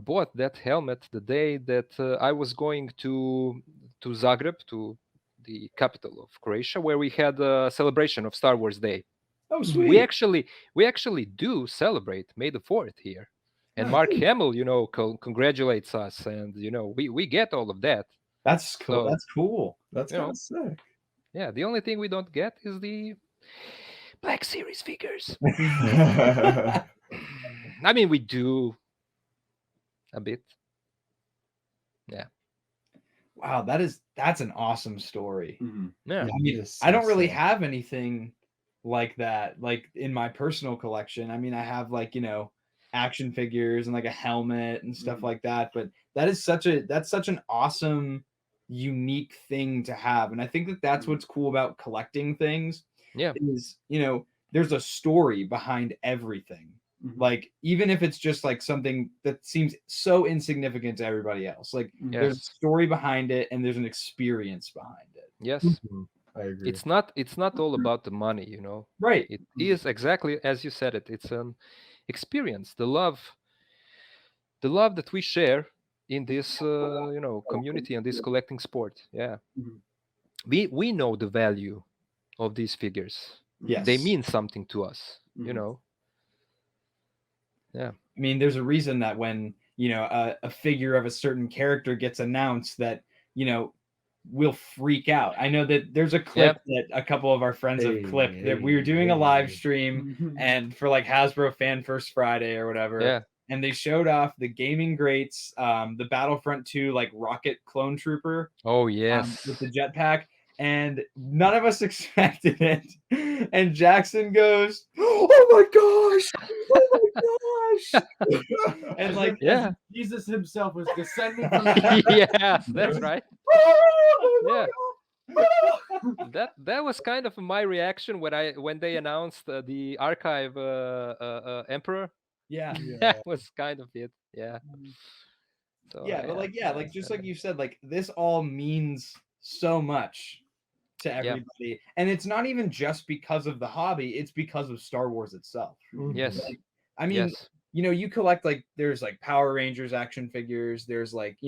bought that helmet the day that I was going to Zagreb, to the capital of Croatia, where we had a celebration of Star Wars Day. Oh, We actually do celebrate May the 4th here, and Mark Hamill, congratulates us, and we get all of that. That's cool. So, That's cool. That's You know. kind of sick. Yeah, the only thing we don't get is the Black Series figures. I mean, we do a bit. Yeah. Wow, that's an awesome story. Yeah. I mean, I don't really have anything like that, like in my personal collection. I mean, I have like, action figures and like a helmet and stuff like that, but that's such an awesome, unique thing to have. And I think that that's what's cool about collecting things. Yeah. Is, there's a story behind everything. Like, even if it's just like something that seems so insignificant to everybody else, like there's a Yes. story behind it and there's an experience behind it. Yes. I agree. It's not all about the money, you know. Right. It is exactly as you said it. It's an experience, the love that we share in this community and this collecting sport. Yeah, Mhm. we know the value of these figures. Yes. They mean something to us, you Mhm. know. Yeah. I mean, there's a reason that when, a figure of a certain character gets announced that, we'll freak out. I know that there's a clip that a couple of our friends have clipped that we were doing a live stream Mhm. and for like Hasbro Fan First Friday or whatever. Yeah. And they showed off the Gaming Greats, the Battlefront 2 like rocket clone trooper Oh yes. with the jetpack, and none of us expected it. And Jackson goes, "Oh my gosh! Oh my gosh!" And like, Yeah. Jesus himself was descending from Yes, that's right. "Oh my Yeah. God!" That was kind of my reaction when they announced the archive emperor. Yeah. That was kind of it. Yeah. So Yeah, but yeah, just like you said, like this all means so much to everybody. And it's not even just because of the hobby, it's because of Star Wars itself. yes, Like, I mean, yes, you collect like there's like Power Rangers action figures, there's like,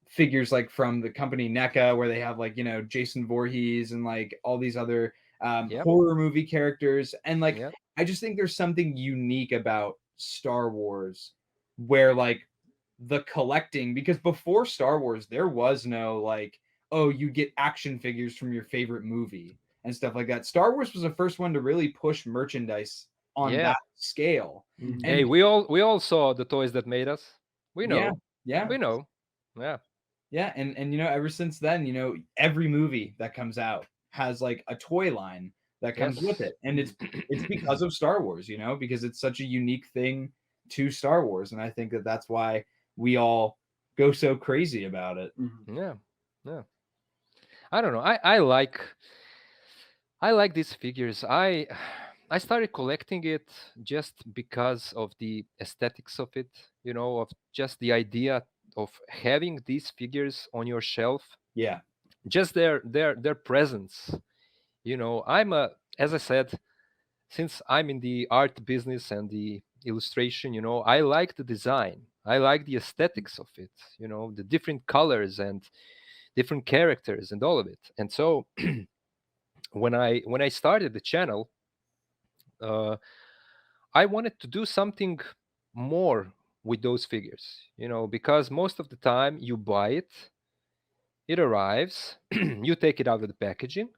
figures like from the company NECA where they have like, Jason Voorhees and like all these other Yep. horror movie characters. And like Yep. I just think there's something unique about Star Wars where like the collecting, because before Star Wars there was no like, oh, you get action figures from your favorite movie and stuff like that. Star Wars was the first one to really push merchandise on Yeah. that scale. Hey, we all saw the toys that made us. We know. Yeah. We know. Yeah. Yeah, and ever since then, every movie that comes out has like a toy line that comes with Yes. it. And it's because of Star Wars, because it's such a unique thing to Star Wars, and I think that that's why we all go so crazy about it. Yeah. Yeah. I don't know. I like these figures. I started collecting it just because of the aesthetics of it, of just the idea of having these figures on your shelf, Yeah. just their presence. As I said, since I'm in the art business and the illustration, I like the design. I like the aesthetics of it, the different colors and different characters and all of it. And so when I started the channel, I wanted to do something more with those figures, because most of the time you buy it, it arrives, you take it out of the packaging,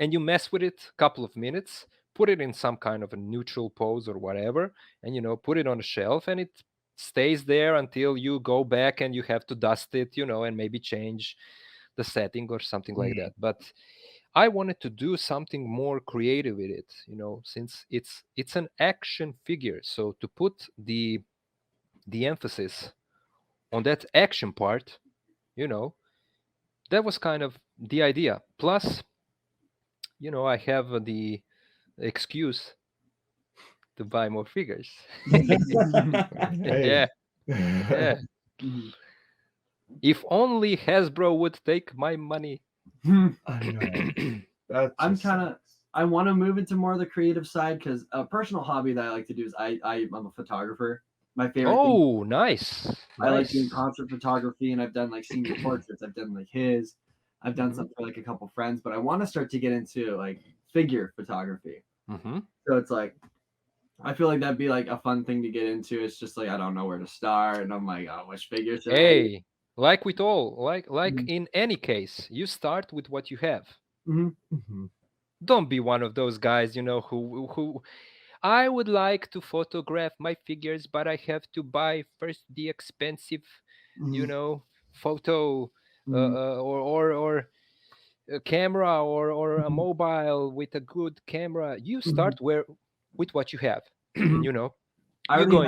and you mess with it a couple of minutes, put it in some kind of a neutral pose or whatever, and put it on the shelf, and it stays there until you go back and you have to dust it, and maybe change the setting or something like that. But I wanted to do something more creative with it, since it's an action figure. So to put the emphasis on that action part, that was kind of the idea. Plus, I have the excuse to buy more figures. Hey. Yeah. If only Hasbro would take my money. I know. I want to move into more of the creative side because a personal hobby that I like to do is I'm a photographer. My favorite thing. Oh, nice. I like doing concert photography, and I've done like senior portraits. I've done like his. I've done some for like a couple friends, but I want to start to get into like figure photography. So it's like, I feel like that'd be like a fun thing to get into. It's just like I don't know where to start, and I'm like, oh, which figure should I? Hey, like with all, like in any case, you start with what you have. Don't be one of those guys, who I would like to photograph my figures, but I have to buy first the expensive, photo or a camera or a mobile with a good camera. You start with what you have. You go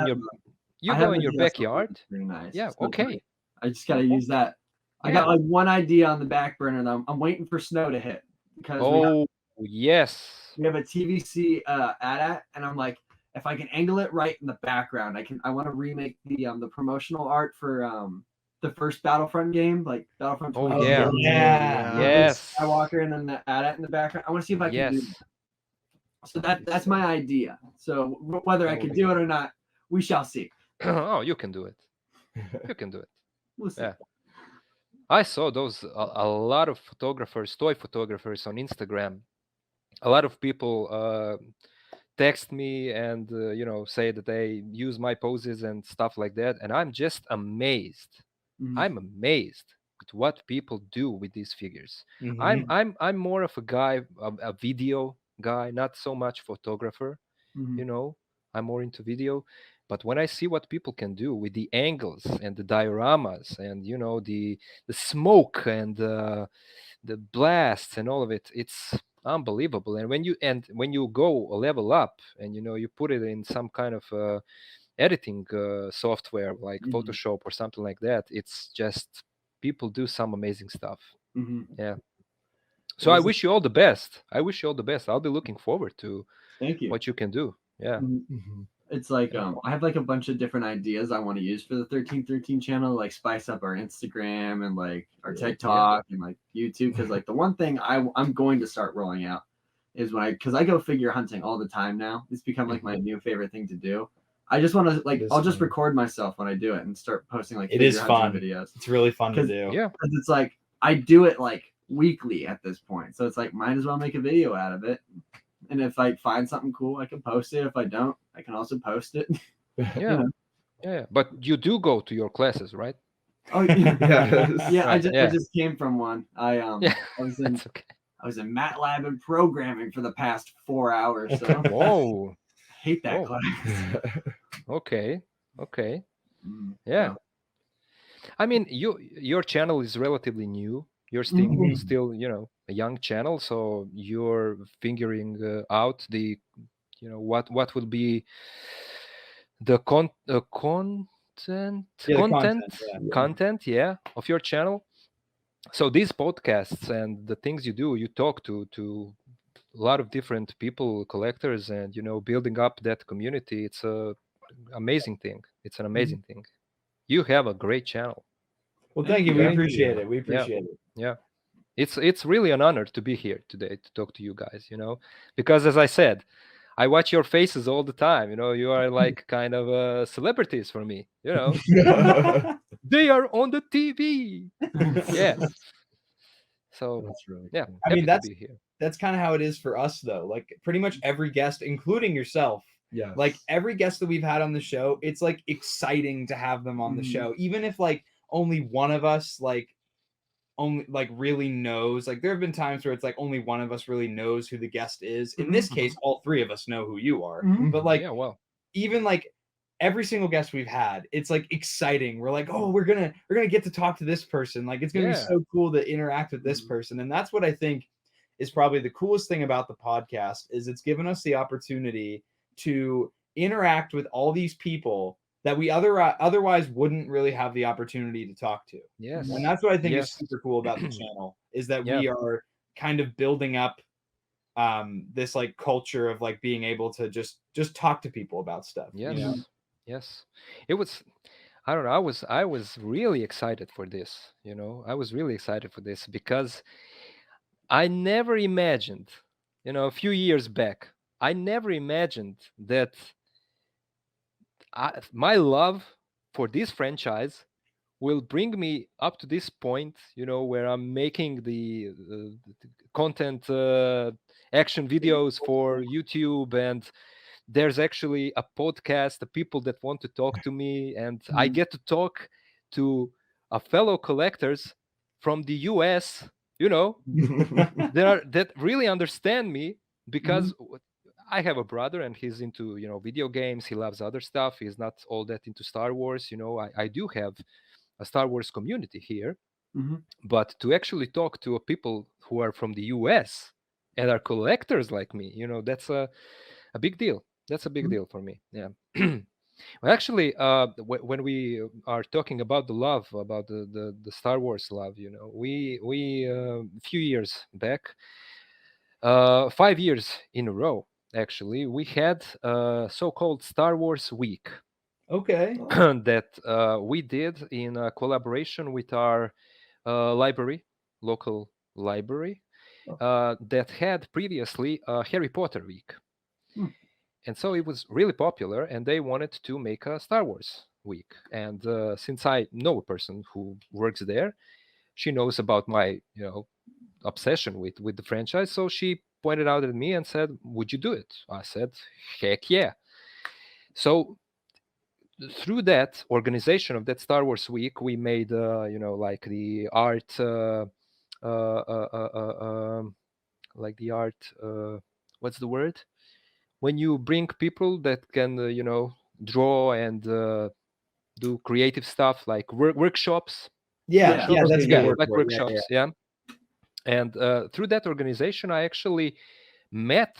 in your backyard. Pretty nice. Yeah, So okay. I just gotta use that. I got like one idea on the back burner, and I'm waiting for snow to hit because yes, we have a TVC ad, and I'm like, if I can angle it right in the background, I want to remake the promotional art for the first Battlefront game, like Battlefront Oh 2042. yeah. yeah. Yes. Skywalker and then the AT-AT in the background. I want to see if I can do Yes. that. So that's my idea. So whether I That would can be do it or not, we shall see. Oh, you can do it. You can do it. We'll see. Yeah. I saw those a lot of photographers, toy photographers on Instagram. A lot of people text me and say that they use my poses and stuff like that, and I'm just amazed. Mhm. I'm amazed at what people do with these figures. Mhm. I'm more of a guy, a video guy, not so much photographer. Mhm. I'm more into video. But when I see what people can do with the angles and the dioramas and the smoke and the blasts and all of it, it's unbelievable. And when you go a level up and you put it in some kind of editing software like Mhm. Photoshop or something like that, it's just people do some amazing stuff. Mhm. Yeah. So I wish you all the best. I'll be looking forward to Thank you. what you can do. Yeah. Mhm. Mhm. It's like Yeah. I have like a bunch of different ideas I want to use for the 1313 channel, like spice up our Instagram and like our Yeah. TikTok and like YouTube. Because like the one thing I'm going to start rolling out is because I go figure hunting all the time now. It's become like my new favorite thing to do. I just want to like It is I'll just fun. record myself when I do it and start posting like It figure is fun. hunting videos. It's really fun to 'Cause- do. Yeah. Because it's like I do it like weekly at this point, so it's like might as well make a video out of it. And if I find something cool, I can post it. If I don't, I can also post it. Yeah. Yeah. But you do go to your classes, right? Oh yeah, Yes. yeah. I Right, just yeah. I just came from one. Yeah. I was in That's okay. MATLAB and programming for the past 4 hours. So I Whoa. hate that Whoa. class. Okay. Okay. Mm, Yeah. so, I mean, your channel is relatively new. You're Mhm. still, a young channel, so you're figuring out what will be the content Yeah, the content, yeah, of your channel. So these podcasts and the things you do, you talk to a lot of different people, collectors, and building up that community. It's a amazing thing. It's an amazing thing. You have a great channel. Well, thank you. We Thank appreciate you. it. We appreciate it. Yeah. It's really an honor to be here today to talk to you guys, because as I said, I watch your faces all the time. You are like kind of celebrities for me. They are on the TV. Yeah. So That's really yeah, cool. I happy mean, to be here. that's kind of how it is for us, though. Like pretty much every guest, including yourself, Yes. like every guest that we've had on the show, it's like exciting to have them on the Mhm. show, even if like only one of us only like really knows. Like there have been times where it's like only one of us really knows who the guest is. In this case, all three of us know who you are. Mhm. But like Yeah, well, even like every single guest we've had, it's like exciting. We're like, oh, we're gonna get to talk to this person. Like it's gonna be Yeah. so cool to interact with this Mhm. person. And that's what I think is probably the coolest thing about the podcast is it's given us the opportunity to interact with all these people that we otherwise wouldn't really have the opportunity to talk to. yes. And that's what I think Yes. is super cool about the channel is that Yeah. we are kind of building up this like culture of like being able to just talk to people about stuff. Yes. You know? Yes. It was I don't know, I was really excited for this, I was really excited for this because I never imagined, a few years back, I never imagined that my love for this franchise will bring me up to this point, where I'm making the content action videos for YouTube, and there's actually a podcast, the people that want to talk to me, and I get to talk to a fellow collectors from the US, that really understand me because I have a brother and he's into video games. He loves other stuff. He's not all that into Star Wars. I do have a Star Wars community here, Mhm. but to actually talk to people who are from the US and are collectors like me, that's a big deal. That's a big deal for me. Yeah. Well, actually, when we are talking about the love, about the Star Wars love, we a few years back, 5 years in a row, actually, we had so-called Star Wars Week. Okay. that we did in collaboration with our local library, that had previously a Harry Potter week. Hmm. And so it was really popular, and they wanted to make a Star Wars week. And since I know a person who works there, she knows about my, obsession with the franchise. So she pointed out at me and said, "Would you do it?" I said, "Heck yeah!" So through that organization of that Star Wars week, we made, like the art, like the art. What's the word? When you bring people that can, draw and do creative stuff, like workshops. Yeah, Yeah, that's a Yeah, good word like for it. Yeah, workshops. Yeah. And through that organization, I actually met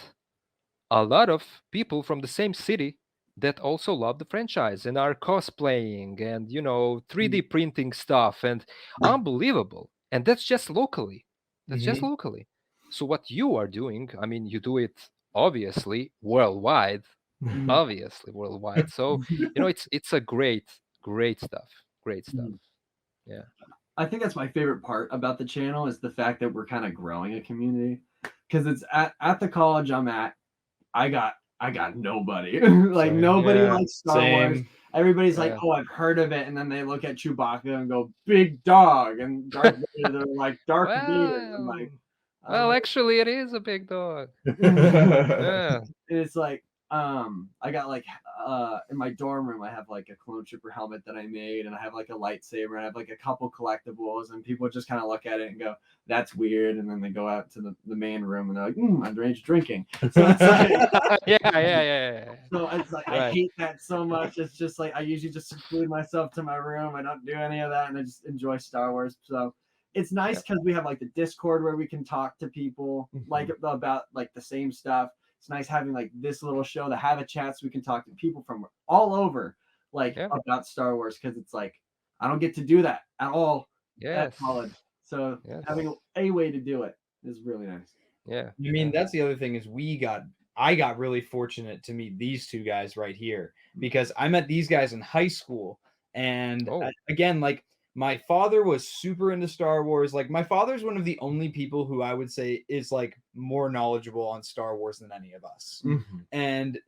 a lot of people from the same city that also love the franchise and are cosplaying and 3D printing stuff and unbelievable. And that's just locally. That's just locally. So what you are doing, I mean, you do it obviously worldwide, So it's a great stuff. Great stuff. Yeah. I think that's my favorite part about the channel is the fact that we're kind of growing a community, because it's at the college I'm at. I got nobody. Like Same. nobody Yeah, likes Star Wars. Same. Everybody's like, Yeah. "Oh, I've heard of it," and then they look at Chewbacca and go, "Big dog," and Darth Vader. They're like, "Darth Vader." I'm like, Well, actually, it is a big dog. and Yeah. it's like, I got like, in my dorm room, I have like a clone trooper helmet that I made, and I have like a lightsaber, and I have like a couple collectibles, and people just kind of look at it and go, "That's weird," and then they go out to the main room and they're like, "Underage drinking." So it's like, Yeah. so it's like I Right. hate that so much. It's just like I usually just seclude myself to my room. I don't do any of that, and I just enjoy Star Wars. So it's nice because we have like the Discord where we can talk to people like about like the same stuff. It's nice having like this little show to have a chat so we can talk to people from all over like Yeah. about Star Wars, because it's like I don't get to do that at all at Yes. college. So Yes. having a way to do it is really nice. Yeah. I mean, that's the other thing is I got really fortunate to meet these two guys right here, because I met these guys in high school. And Oh. again, like my father was super into Star Wars. Like my father's one of the only people who I would say is like more knowledgeable on Star Wars than any of us. And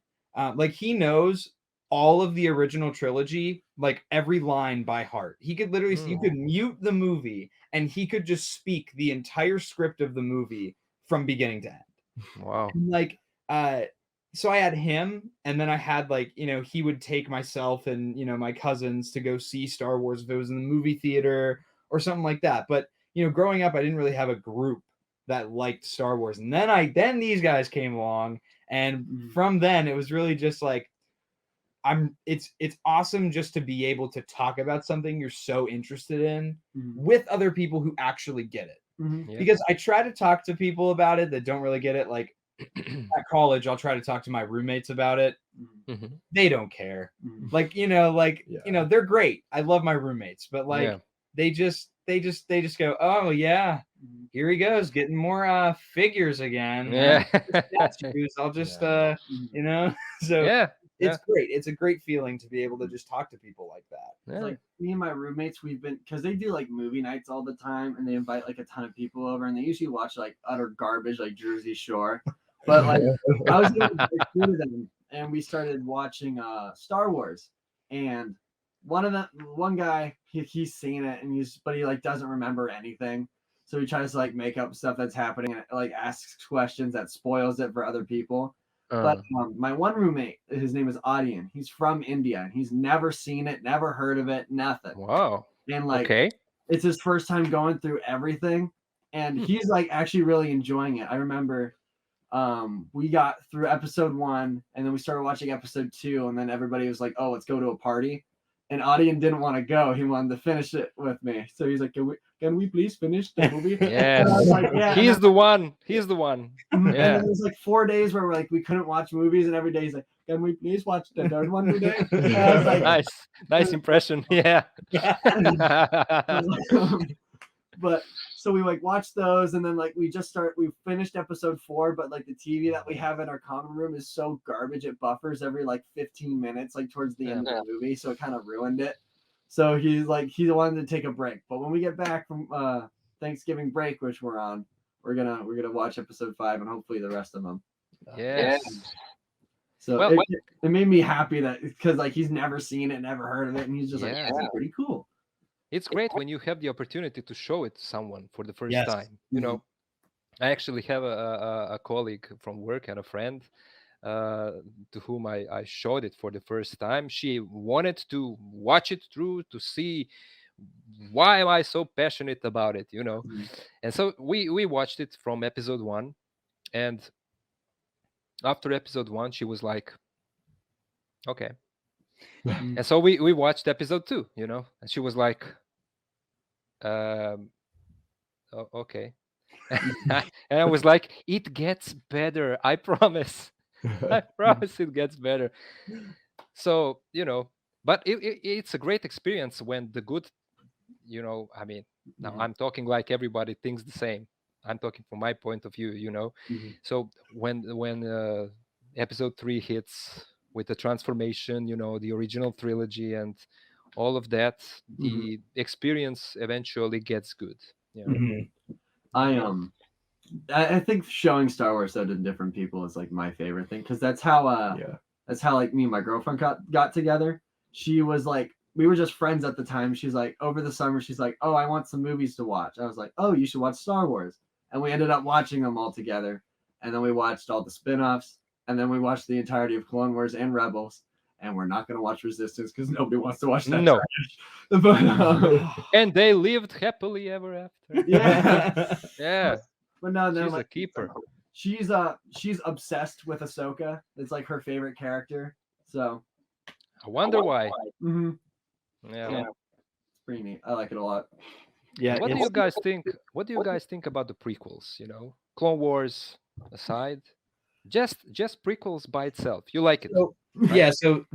like he knows all of the original trilogy, like every line by heart. He could literally, you could mute the movie and he could just speak the entire script of the movie from beginning to end. Wow. And like, so I had him, and then I had like, he would take myself and, my cousins to go see Star Wars if it was in the movie theater or something like that. But, growing up, I didn't really have a group that liked Star Wars. And then these guys came along, and from then it was really just like, it's awesome just to be able to talk about something you're so interested in with other people who actually get it. Yeah. Because I try to talk to people about it that don't really get it. Like at college, I'll try to talk to my roommates about it. They don't care. Like, they're great. I love my roommates, but like they just go, "Oh yeah, here he goes, getting more figures again." Yeah. Statues. I'll just so Yeah. it's great. It's a great feeling to be able to just talk to people like that. Yeah. It's like me and my roommates, we've been, because they do like movie nights all the time, and they invite like a ton of people over, and they usually watch like utter garbage like Jersey Shore. But like I was able to get through them, and we started watching Star Wars, and one guy he's seen it, and but he like doesn't remember anything, so he tries to like make up stuff that's happening and like asks questions that spoils it for other people. But my one roommate, his name is Adian. He's from India, and he's never seen it, never heard of it, nothing. Wow. And like, Okay. it's his first time going through everything, and he's like actually really enjoying it. I remember we got through episode 1, and then we started watching episode 2, and then everybody was like, "Oh, let's go to a party." And Adian didn't want to go. He wanted to finish it with me. So he's like, can we please finish the movie? Yes. I was like, yeah. He's the one. He's the one. And then Yeah. there's like 4 days where we're like, we couldn't watch movies, and every day he's like, can we please watch the third one today? And I was like, Nice impression. Yeah. But so we like watched those, and then like we finished episode 4, but like the TV that we have in our common room is so garbage it buffers every like 15 minutes, like towards the end of the movie, so it kind of ruined it. So he wanted to take a break. But when we get back from Thanksgiving break, which we're on, we're gonna watch episode 5 and hopefully the rest of them. Yes. So Well, it made me happy that because like he's never seen it, never heard of it, and he's just like, Yeah. yeah, it's pretty cool. It's great when you have the opportunity to show it to someone for the first Yes. time. You know, I actually have a colleague from work and a friend to whom I showed it for the first time. She wanted to watch it through to see why am I so passionate about it, you know. And so we watched it from episode 1, and after episode 1 she was like, okay. And so we watched episode 2, you know, and she was like, okay. And I was like, it gets better, I promise. I promise it gets better. So, you know, but it's a great experience when the good, you know, I mean, now I'm talking like everybody thinks the same. I'm talking from my point of view, you know. So when episode 3 hits with the transformation, you know, the original trilogy and all of that, the experience eventually gets good. You know? I think showing Star Wars though to different people is like my favorite thing, because that's how like me and my girlfriend got together. She was like, we were just friends at the time. She's like, over the summer, she's like, oh, I want some movies to watch. I was like, oh, you should watch Star Wars. And we ended up watching them all together. And then we watched all the spin-offs. And then we watched the entirety of Clone Wars and Rebels. And we're not going to watch Resistance because nobody wants to watch that. No. But, and they lived happily ever after. Yeah. Yeah. But no, She's like, a keeper. She's obsessed with Ahsoka. It's like her favorite character. So I wonder why. Yeah. It's pretty neat. I like it a lot. Yeah. What do you guys think? What do you guys think about the prequels? You know, Clone Wars aside, just prequels by itself. You like it? So, right? Yeah. So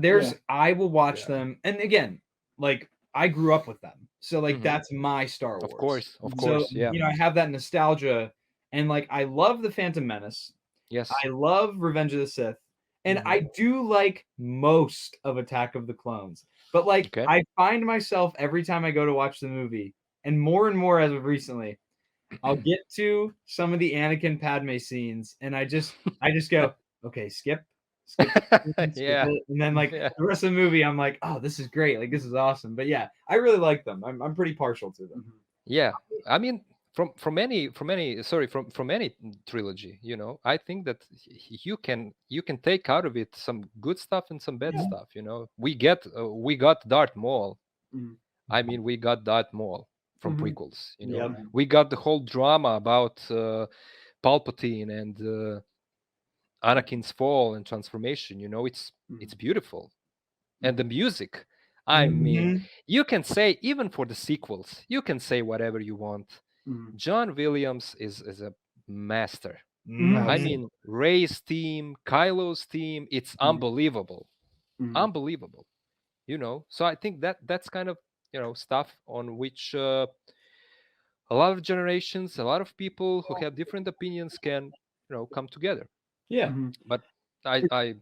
I will watch them, and again, like I grew up with them, so like that's my Star Wars. Of course. So, Yeah. You know, I have that nostalgia, and like I love the Phantom Menace. Yes. I love Revenge of the Sith, and I do like most of Attack of the Clones. But like I find myself every time I go to watch the movie, and more as of recently, I'll get to some of the Anakin Padme scenes, and I just go, okay, skip, yeah, it. And then like the rest of the movie, I'm like, oh, this is great, like this is awesome. But yeah, I really like them. I'm pretty partial to them. Yeah, I mean, from any trilogy, you know, I think that you can take out of it some good stuff and some bad stuff. You know, we got Darth Maul. I mean, we got Darth Maul from prequels. You know, we got the whole drama about Palpatine and Anakin's fall and transformation. You know, it's beautiful, and the music. I mean, you can say, even for the sequels, you can say whatever you want. John Williams is a master. I mean, Rey's theme, Kylo's theme, it's unbelievable. Unbelievable. You know, so I think that's kind of, you know, stuff on which a lot of generations, a lot of people who have different opinions can, you know, come together. Yeah. But I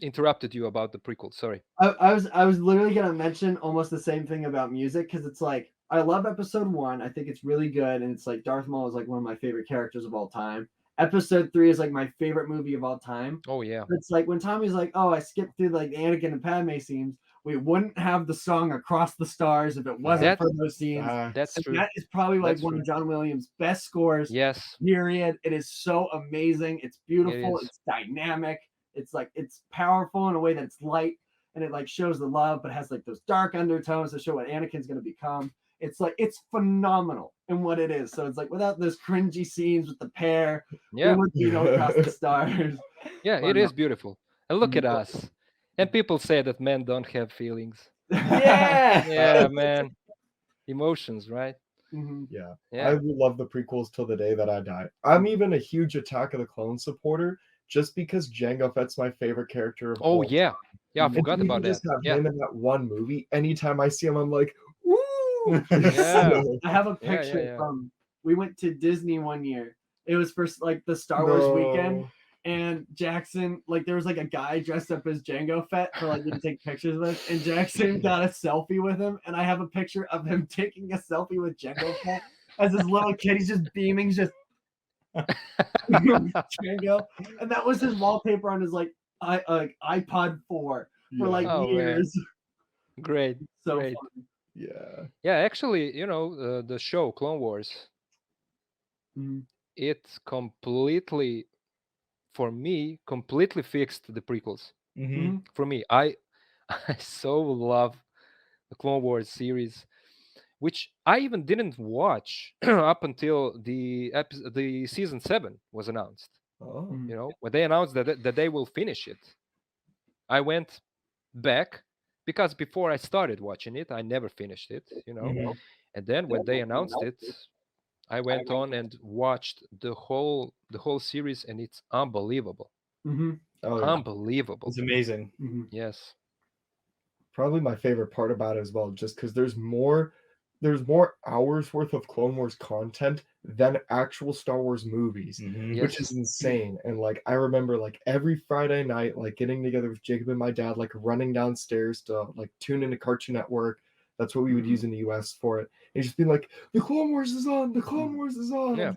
interrupted you about the prequel. Sorry. I was literally gonna mention almost the same thing about music, because it's like I love episode 1. I think it's really good, and it's like Darth Maul is like one of my favorite characters of all time. Episode 3 is like my favorite movie of all time. Oh yeah. It's like when Tommy's like, oh, I skipped through like the Anakin and Padme scenes. We wouldn't have the song Across the Stars if it wasn't for those scenes. That's true. That is probably like one of John Williams' best scores. Yes. Period. It is so amazing. It's beautiful. It's dynamic. It's like it's powerful in a way that it's light, and it like shows the love, but has like those dark undertones to show what Anakin's gonna become. It's like it's phenomenal in what it is. So it's like without those cringy scenes with the pair, Across the Stars. Yeah, it is beautiful. And look at us. And people say that men don't have feelings. Yeah, man. Emotions, right? Yeah. I will love the prequels till the day that I die. I'm even a huge Attack of the Clones supporter, just because Jango Fett's my favorite character of all yeah. Yeah, I forgot about that. Just have him in that one movie. Anytime I see him, I'm like, woo! Yeah. I have a Yeah, yeah, picture yeah. from. We went to Disney one year. It was for like the Star Wars weekend, No. and Jackson, like there was like a guy dressed up as Jango Fett for like you to take pictures with, and Jackson got a selfie with him, and I have a picture of him taking a selfie with Jango Fett as his little kid. He's just beaming, he's just Jango, and that was his wallpaper on his like iPod 4 for like Oh, man. years. Great. So Great. fun. Yeah. Yeah, actually, the show Clone Wars, Mhm. it completely, for me, completely fixed the prequels. Mhm. For me, I I so love the Clone Wars series, which I even didn't watch up until the season 7 was announced. Oh. Mhm. When they announced that they will finish it, I went back because before I started watching it, I never finished it. Mhm. And then when they announced it, I went on and watched the whole series, and it's unbelievable, Mhm. Oh yeah. unbelievable. It's amazing. Mhm. Yes. Probably my favorite part about it as well, just because there's more hours worth of Clone Wars content than actual Star Wars movies, Mhm. which is Yes. insane. And like I remember like every Friday night, like getting together with Jacob and my dad, like running downstairs to like tune into Cartoon Network. That's what we would use in the US for it. And just being like, the Clone Wars is on, the Clone Wars is on. Yeah.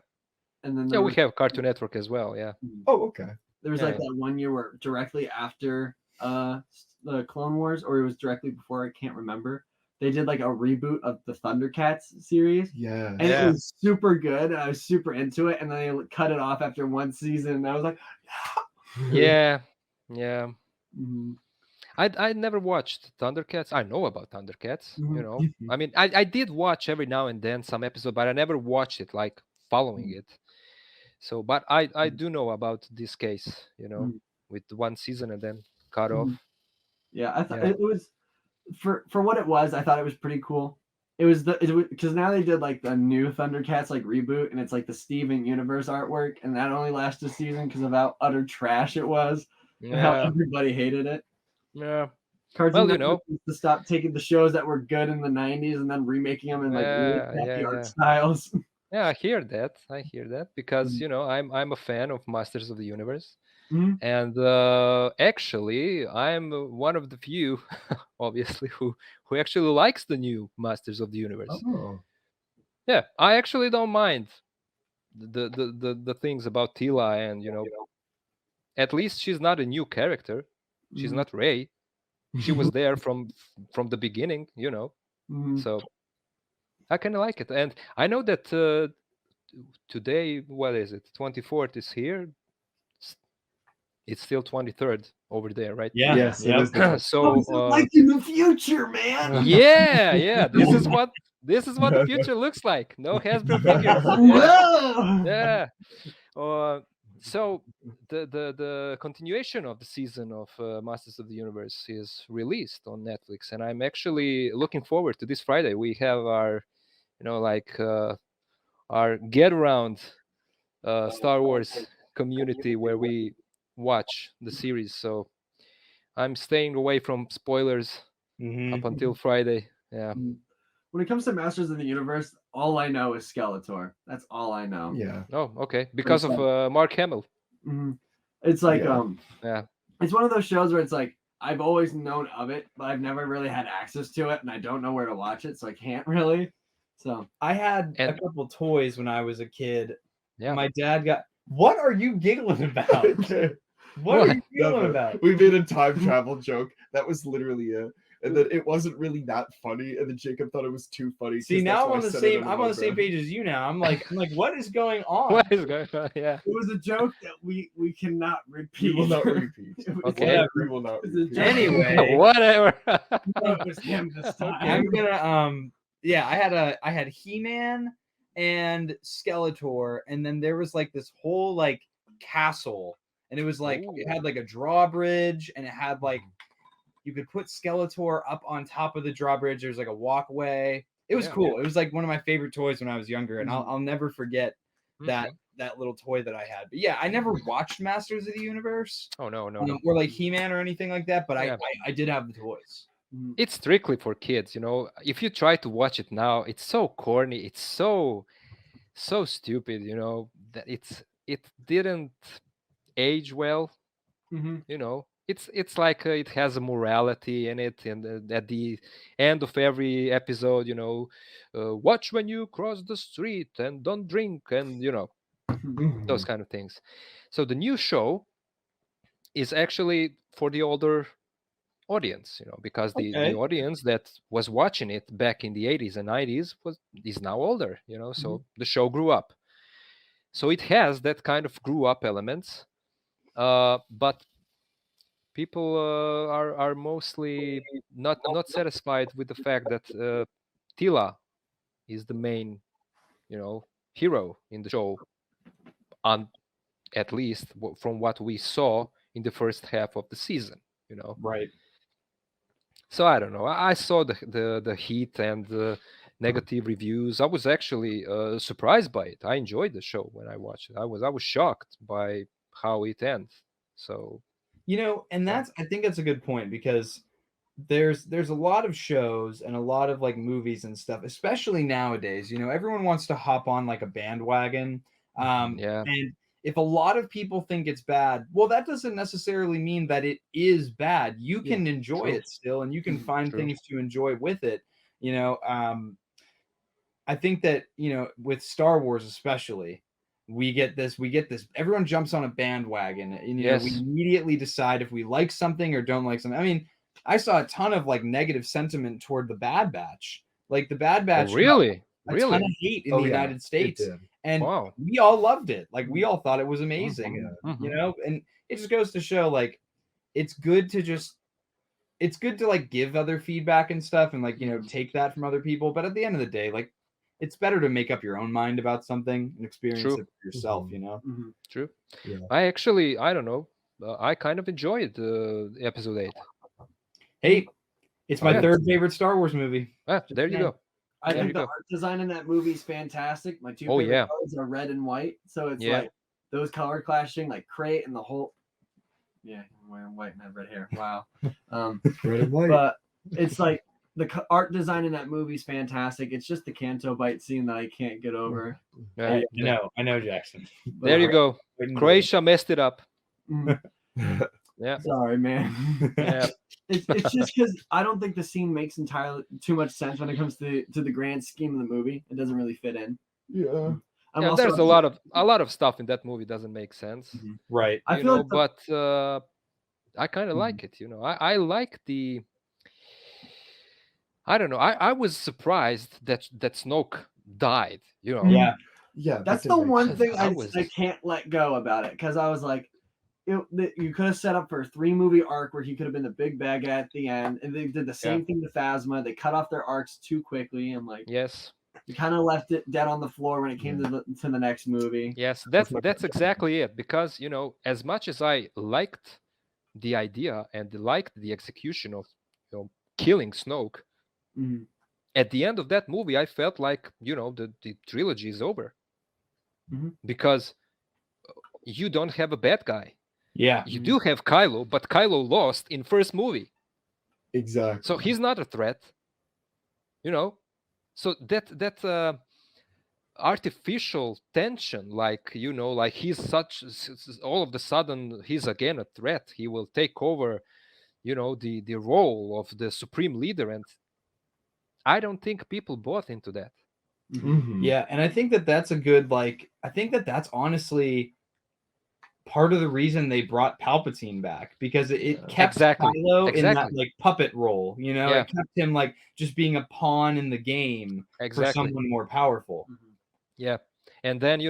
And then Yeah, there we have Cartoon Network as well. Yeah. Oh, okay. there was Yeah, like yeah. that one year where directly after the Clone Wars, or it was directly before, I can't remember. They did like a reboot of the Thundercats series, Yeah. and Yeah. it was super good. And I was super into it, and then they cut it off after one season, and I was like, Yeah. Yeah. mhm. I never watched Thundercats. I know about Thundercats, Mhm. I mean, I did watch every now and then some episode, but I never watched it like following it. So, but I do know about this case, Mhm. with one season and then cut off. Mhm. Yeah, I thought Yeah. it was for what it was. I thought it was pretty cool. It was because now they did like the new Thundercats like reboot, and it's like the Steven Universe artwork, and that only lasted a season because of how utter trash it was and how Yeah. everybody hated it. Yeah. Cartoon Well, Network used to stop taking the shows that were good in the '90s and then remaking them in like really Yeah, crappy yeah, art yeah. styles. Yeah, I hear that. I hear that because Mhm. I'm a fan of Masters of the Universe, Mhm. and actually I'm one of the few, obviously, who actually likes the new Masters of the Universe. Oh. Yeah, I actually don't mind the things about Tila, and at least she's not a new character. She's Mhm. not Rey. She was there from the beginning, Mhm. So I kind of like it, and I know that today, what is it? 24th is here. S- It's still 23rd over there, right? Yeah. Yes, it Yep. is the So What's it like in the future, man? yeah, this is what the future looks like. No Hasbro figures. Yeah, Whoa! yeah. So the continuation of the season of Masters of the Universe is released on Netflix, and I'm actually looking forward to this Friday. We have our, our get around Star Wars community where we watch the series. So I'm staying away from spoilers Mhm. up until Friday. Yeah. When it comes to Masters of the Universe, all I know is Skeletor. That's all I know. Yeah. Oh, okay. Because of Mark Hamill. Mhm. It's like Yeah. Yeah. it's one of those shows where it's like I've always known of it, but I've never really had access to it, and I don't know where to watch it, so I can't really. So I had a And- couple toys when I was a kid. Yeah. My dad got. What are you giggling about? Okay. What are What? you giggling Nothing. about? We made a time travel joke. That was literally it. And then it wasn't really that funny. And then Jacob thought it was too funny. See, 'cause that's now I'm why I on the said it same. I'm on the same background. page as you now. I'm like, what is going on? What is going on? Yeah. it was a joke that we cannot We repeat. will not repeat. It was- Okay. Whatever. We will not It's a repeat. joke. Anyway, Whatever. No, it was him this time. Okay. I'm gonna yeah, I had He-Man and Skeletor, and then there was like this whole like castle, and it was like it had like a drawbridge, and it had like you could put Skeletor up on top of the drawbridge. There's like a walkway. It was Yeah. cool. It was like one of my favorite toys when I was younger, and I'll never forget that Mhm. that little toy that I had. But yeah, I never watched Masters of the Universe Oh no. or like He-Man or anything like that, but Yeah. I did have the toys. it's strictly for kids. If you try to watch it now, it's so corny. It's so stupid. That it didn't age well. It's like it has a morality in it, and at the end of every episode, watch when you cross the street and don't drink, and those kind of things. So the new show is actually for the older audience, because the Okay. audience that was watching it back in the 80s and 90s is now older, so the show grew up. So it has that kind of grew up elements, but people are mostly not satisfied with the fact that Tila is the main, hero in the show, on at least from what we saw in the first half of the season. Right. So I don't know. I saw the heat and the negative reviews. I was actually surprised by it. I enjoyed the show when I watched it. I was shocked by how it ends. So And I think that's a good point, because there's a lot of shows and a lot of like movies and stuff, especially nowadays. Everyone wants to hop on like a bandwagon. Yeah. And if a lot of people think it's bad, well, that doesn't necessarily mean that it is bad. You can enjoy true. it still, and you can find True. things to enjoy with it. I think that, with Star Wars especially, we get this, everyone jumps on a bandwagon, and Yes. we immediately decide if we like something or don't like something. I mean, I saw a ton of like negative sentiment toward the Bad Batch. Like the Bad Batch Oh, really? got a ton Really? of hate in the United States. And Wow. we all loved it. Like we all thought it was amazing. Mhm. And it just goes to show, like, it's good to like give other feedback and stuff, and like, take that from other people. But at the end of the day, like, it's better to make up your own mind about something and experience True. it for yourself, True. Yeah. I don't know. I kind of enjoyed episode 8. Hey, it's my Yeah. third favorite Star Wars movie. There you go. I There think you the go. art design in that movie is fantastic. My two Oh, favorite yeah. colors are red and white, so it's Yeah. like those color clashing, like Crate and the whole. Yeah, I'm wearing white and I have red hair. Wow. Red and white. But it's like the art design in that movie is fantastic. It's just the Canto Bite scene that I can't get over. Yeah. I know, Jackson. There you go. Croatia messed it up. Mhm. Yeah. Sorry, man. Yeah. It's just because I don't think the scene makes entirely too much sense when it comes to the grand scheme of the movie. It doesn't really fit in. Yeah. I'm Yeah, also there's a lot of stuff in that movie doesn't make sense. Right. I You feel know, like but I kind of like it. I like the. I don't know. I was surprised that Snoke died. Yeah. Yeah. that's that the did make one sense. thing I I was- can't let go about it, because I was like, you could have set up for a 3-movie arc where he could have been the big bad guy at the end, and they did the same thing to Phasma. They cut off their arcs too quickly, and like Yes. you kind of left it dead on the floor when it came to the next movie. Yes. That's exactly it. Because as much as I liked the idea and liked the execution of killing Snoke, Mhm. at the end of that movie, I felt like the trilogy is over. Mhm. Because you don't have a bad guy. Yeah. You do have Kylo, but Kylo lost in first movie, Exactly. so he's not a threat. So that artificial tension, like he's all of the sudden he's again a threat. He will take over, the role of the supreme leader, and I don't think people bought into that. Mhm. Yeah, and I think that that's a good, like, I think that that's honestly part of the reason they brought Palpatine back, because it kept Exactly. Kylo in that Exactly. like puppet role, Yeah. It kept him like just being a pawn in the game for Exactly. someone more powerful. Yeah. And then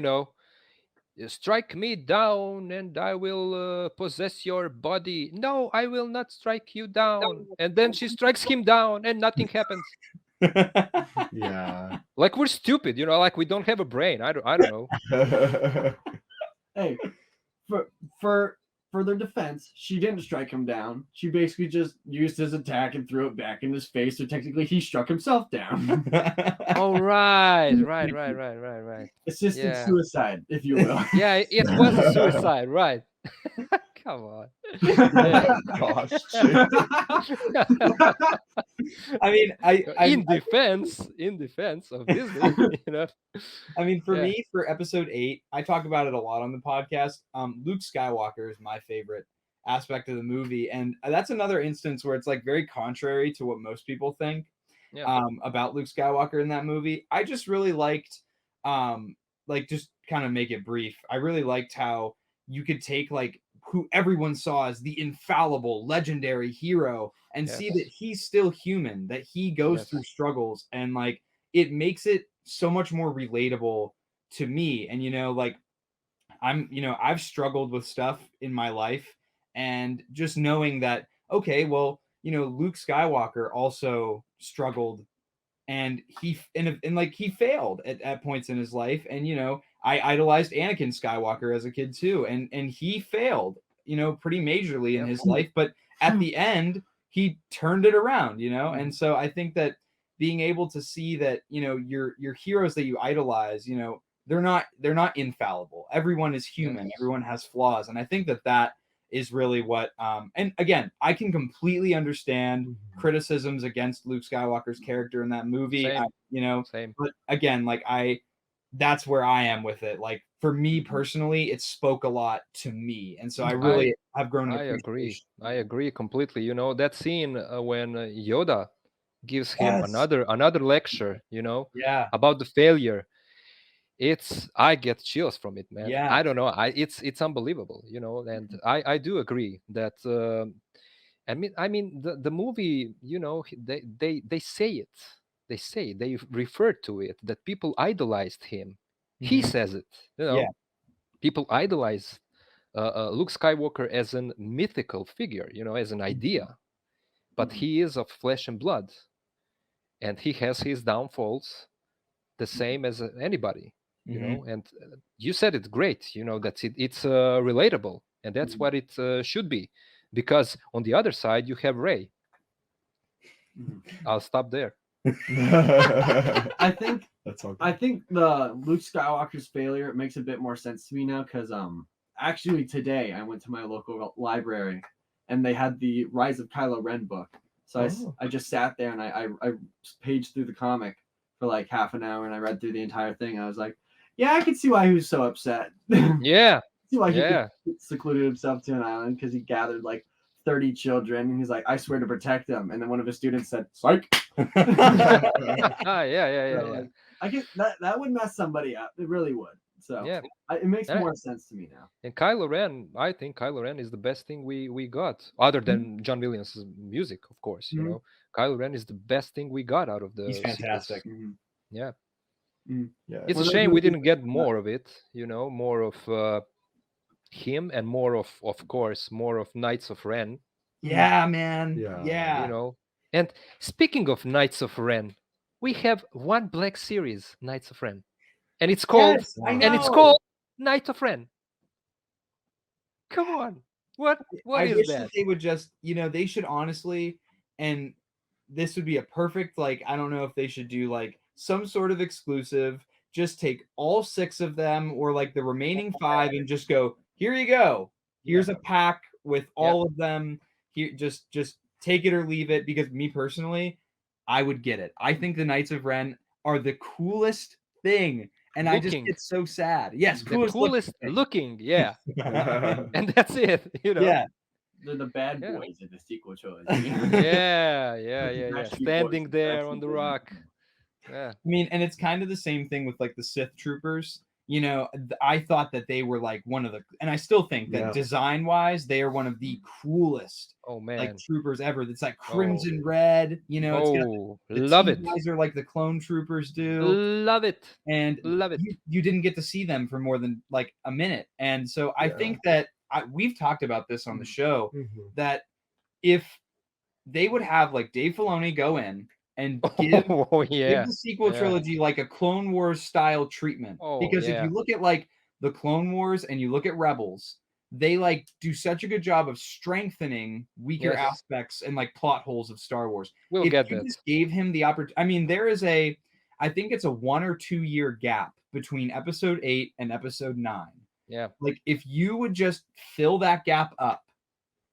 strike me down and I will possess your body. No, I will not strike you down. And then she strikes him down and nothing happens. Yeah. Like we're stupid, like we don't have a brain. I don't know. Hey, for their defense, she didn't strike him down. She basically just used his attack and threw it back in his face. So technically, he struck himself down. Oh, right. Assisted Yeah. suicide, if you will. Yeah, it was a suicide, right? Come on. Gosh. I mean, in defense of Disney, you know. I mean, for Yeah. me, for episode 8, I talk about it a lot on the podcast. Luke Skywalker is my favorite aspect of the movie, and that's another instance where it's like very contrary to what most people think Yeah. about Luke Skywalker in that movie. I just really liked, like, just kind of make it brief. I really liked how you could take like who everyone saw as the infallible, legendary hero, and see Yes. that he's still human, that he goes Yes. through struggles, and like it makes it so much more relatable to me. And like I've struggled with stuff in my life, and just knowing that, okay, well, Luke Skywalker also struggled, and he failed at points in his life. And I idolized Anakin Skywalker as a kid too, and he failed pretty majorly in Yep. his life, but at the end he turned it around. And so I think that being able to see that your heroes that you idolize, they're not infallible. Everyone is human. Yes. Everyone has flaws, and I think that is really what and again, I can completely understand criticisms against Luke Skywalker's character in that movie. Same. Same. But again, like that's where I am with it. Like for me personally, it spoke a lot to me, and so I really have grown an I agree. appreciation. I agree completely. That scene when Yoda gives him Yes. another lecture, Yeah. about the failure. I get chills from it, man. Yeah. I don't know. It's unbelievable, and I do agree that I mean the movie, they say it. They refer to it that people idolized him. He Mhm. says it, Yeah. people idolize Luke Skywalker as a mythical figure, as an idea, but he is of flesh and blood, and he has his downfalls, the same as anybody, Mhm. And you said it great, that it's relatable, and that's what it should be, because on the other side you have Rey. I'll stop there. I think That's all good. I think the Luke Skywalker's failure makes a bit more sense to me now, because actually today I went to my local library and they had the Rise of Kylo Ren book. So I just sat there and I paged through the comic for like half an hour, and I read through the entire thing. I was like, yeah, I could see why he was so upset. Yeah. See why Yeah. he secluded himself to an island, because he gathered like 30 children, and he's like, I swear to protect them. And then one of his students said, psych. Yeah. So, like, I get that would mess somebody up. It really would. So Yeah. it makes Yeah. more sense to me now. And Kylo Ren, I think Kylo Ren is the best thing we got, other than John Williams' music, of course. Kylo Ren is the best thing we got out of the He's fantastic. sequels. Yeah. Yeah. It's a shame we didn't get more of it, more of him, and more of course, more of Knights of Ren, Yeah, man. Yeah. And speaking of Knights of Ren, we have one black series, Knights of Ren, and it's called Yes, I know. it's called Knight of Ren. Come on. What I is wish that? they would just, they should honestly, and this would be a perfect, like, I don't know if they should do like some sort of exclusive, just take all 6 of them or like the remaining 5 and just go, here you go. Here's a pack with all of them. Here, just take it or leave it, because me personally, I would get it. I think the Knights of Ren are the coolest thing. And I just get so sad. Yes, The coolest looking, yeah. And that's it, Yeah. They're the bad boys of the sequel trilogy. Yeah. Standing there on the rock. Yeah. I mean, and it's kind of the same thing with like the Sith Troopers. I thought that they were like one of the, and I still think that design wise, they are one of the coolest like troopers ever. It's like crimson red, it's got love it. Guys are like the clone troopers do. Love it. And love it. You didn't get to see them for more than like a minute. And so I think that we've talked about this on the show, that if they would have like Dave Filoni go in and give the sequel trilogy like a Clone Wars style treatment. Because if you look at like the Clone Wars and you look at Rebels, they like do such a good job of strengthening weaker aspects and like plot holes of Star Wars. We'll get that. Just gave him the opportunity. I mean, I think it's a 1 or 2 year gap between episode 8 and episode 9. Yeah. Like if you would just fill that gap up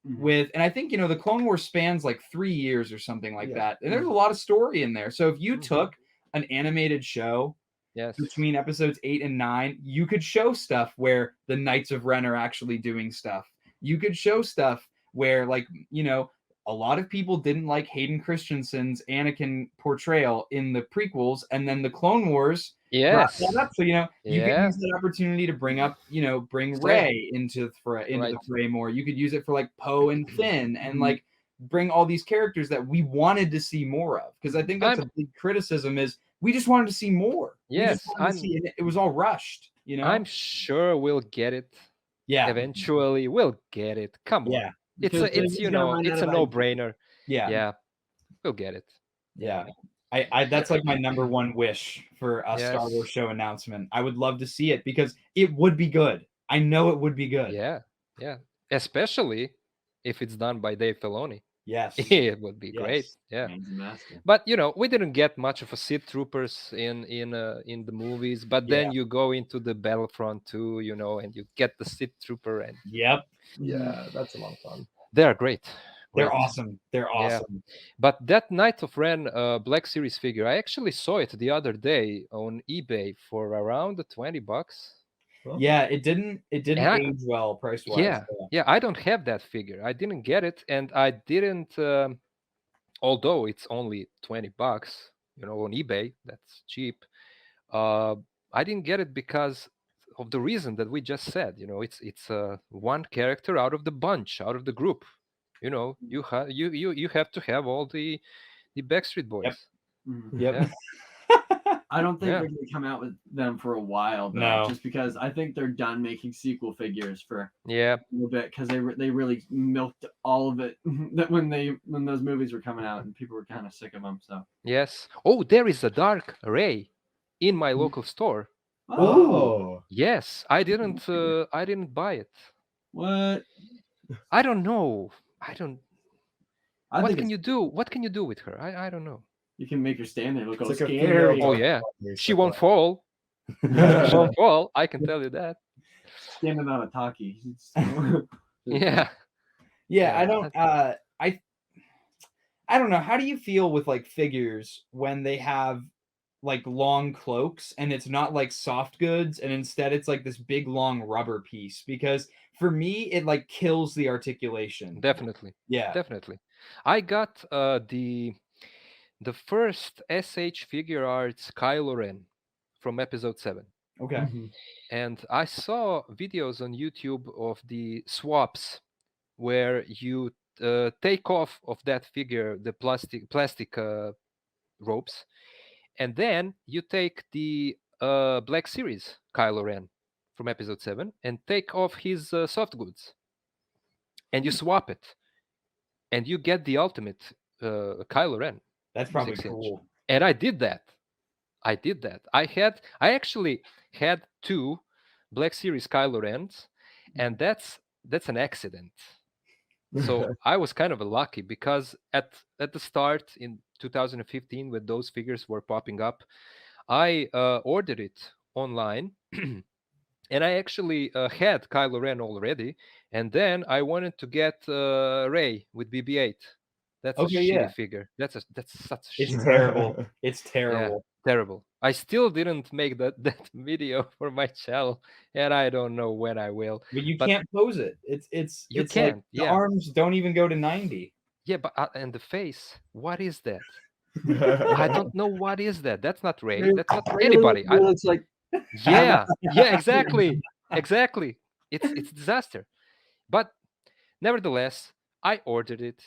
with, and I think, the Clone Wars spans like 3 years or something like that. And there's a lot of story in there. So if you took an animated show Yes. between episodes 8 and 9, you could show stuff where the Knights of Ren are actually doing stuff. You could show stuff where, like, a lot of people didn't like Hayden Christensen's Anakin portrayal in the prequels, and then the Clone Wars brought Yes. that up. So, you could Yeah. use that opportunity to bring up, bring Stay. Rey into the Right. fray more. You could use it for like Poe and Finn, and like bring all these characters that we wanted to see more of. Because I think that's a big criticism is we just wanted to see more. Yes, It was all rushed. I'm sure we'll get it. Yeah. Eventually, we'll get it. Come on. Yeah. It's Because a they're just gonna run it's out a of no-brainer. Yeah. Yeah. We'll get it. Yeah. I that's like my number one wish for a Star Yes. Wars show announcement. I would love to see it because it would be good. I know it would be good. Yeah. Yeah. Especially if it's done by Dave Filoni. Yes. It would be great. Yes. Yeah. Man's a master. But we didn't get much of a Sith Troopers in the movies. But then you go into the Battlefront 2, and you get the Sith Trooper, and Yep. Yeah, that's a lot of fun. they are great. They're Great. awesome. They're Yeah. awesome. But that Knight of Ren Black Series figure, I actually saw it the other day on eBay for around $20. Yeah, it didn't And I- age well price wise. Yeah, I don't have that figure. I didn't get it, and I didn't. Although it's only $20, on eBay, that's cheap. I didn't get it because of the reason that we just said. It's one character out of the bunch, out of the group. You have to have all the Backstreet Boys. Yep. Yeah. I don't think Yeah. they're going to come out with them for a while, though, No. just because I think they're done making sequel figures for Yeah. a little bit because they really milked all of it that when those movies were coming out and people were kind of sick of them. So Yes. Oh, there is a Dark Ray in my local store. Oh, Yes, I didn't buy it. What? I don't know. I don't. I What think can you do? What can you do with her? I don't know. you can make her stand there, look all it's like a scary. female Oh Darth yeah, Vader, she so won't fall. She won't fall. I can tell you that. Standing on a talkie. Yeah. Yeah, I Yeah, don't I don't know. How do you feel with like figures when they have like long cloaks and it's not like soft goods and instead it's like this big long rubber piece? Because for me it like kills the articulation. Definitely. Yeah. Definitely. I got the first SH figure arts Kylo Ren from Episode 7. Okay. And I saw videos on YouTube of the swaps where you take off of that figure the plastic ropes, and then you take the Black Series Kylo Ren from Episode 7 and take off his soft goods, and you swap it, and you get the ultimate Kylo Ren. That's probably 6-inch. cool. And I did that. I actually had 2 Black Series Kylo Rens, and that's an accident. So I was kind of lucky because at the start in 2015, when those figures were popping up, I ordered it online, and I actually had Kylo Ren already, and then I wanted to get Rey with BB-8. That's a Okay, shitty yeah. figure. That's such a It's shit. terrible. It's terrible. Terrible. I still didn't make that video for my channel, and I don't know when I will. But you But- can't pose it. It's You it's like can't, the yeah. arms don't even go to 90. Yeah, but and the face. What is that? I don't know what is that. That's not Rey. That's not anybody. It looks like Yeah, exactly. It's disaster. But nevertheless, I ordered it,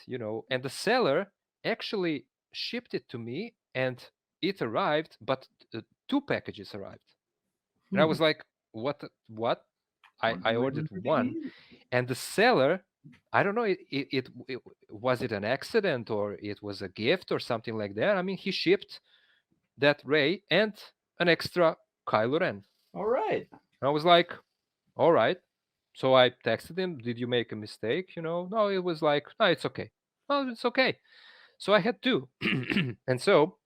and the seller actually shipped it to me, and it arrived, but 2 packages arrived. And I was like, what? I ordered one, and the seller, I don't know, it was it an accident or it was a gift or something like that. I mean, he shipped that Rey and an extra Kylo Ren. All right. And I was like, all right. So I texted him, did you make a mistake? No, it was like, no, it's okay. Oh, it's okay. So I had 2. And so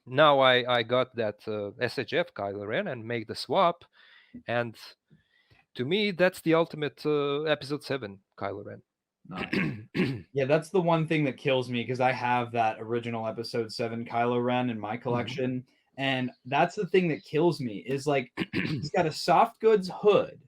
now I got that SHF Kylo Ren and make the swap. And To me, that's the ultimate episode 7 Kylo Ren. Nice. Yeah, that's the one thing that kills me because I have that original episode 7 Kylo Ren in my collection. And that's the thing that kills me is like he's got a soft goods hood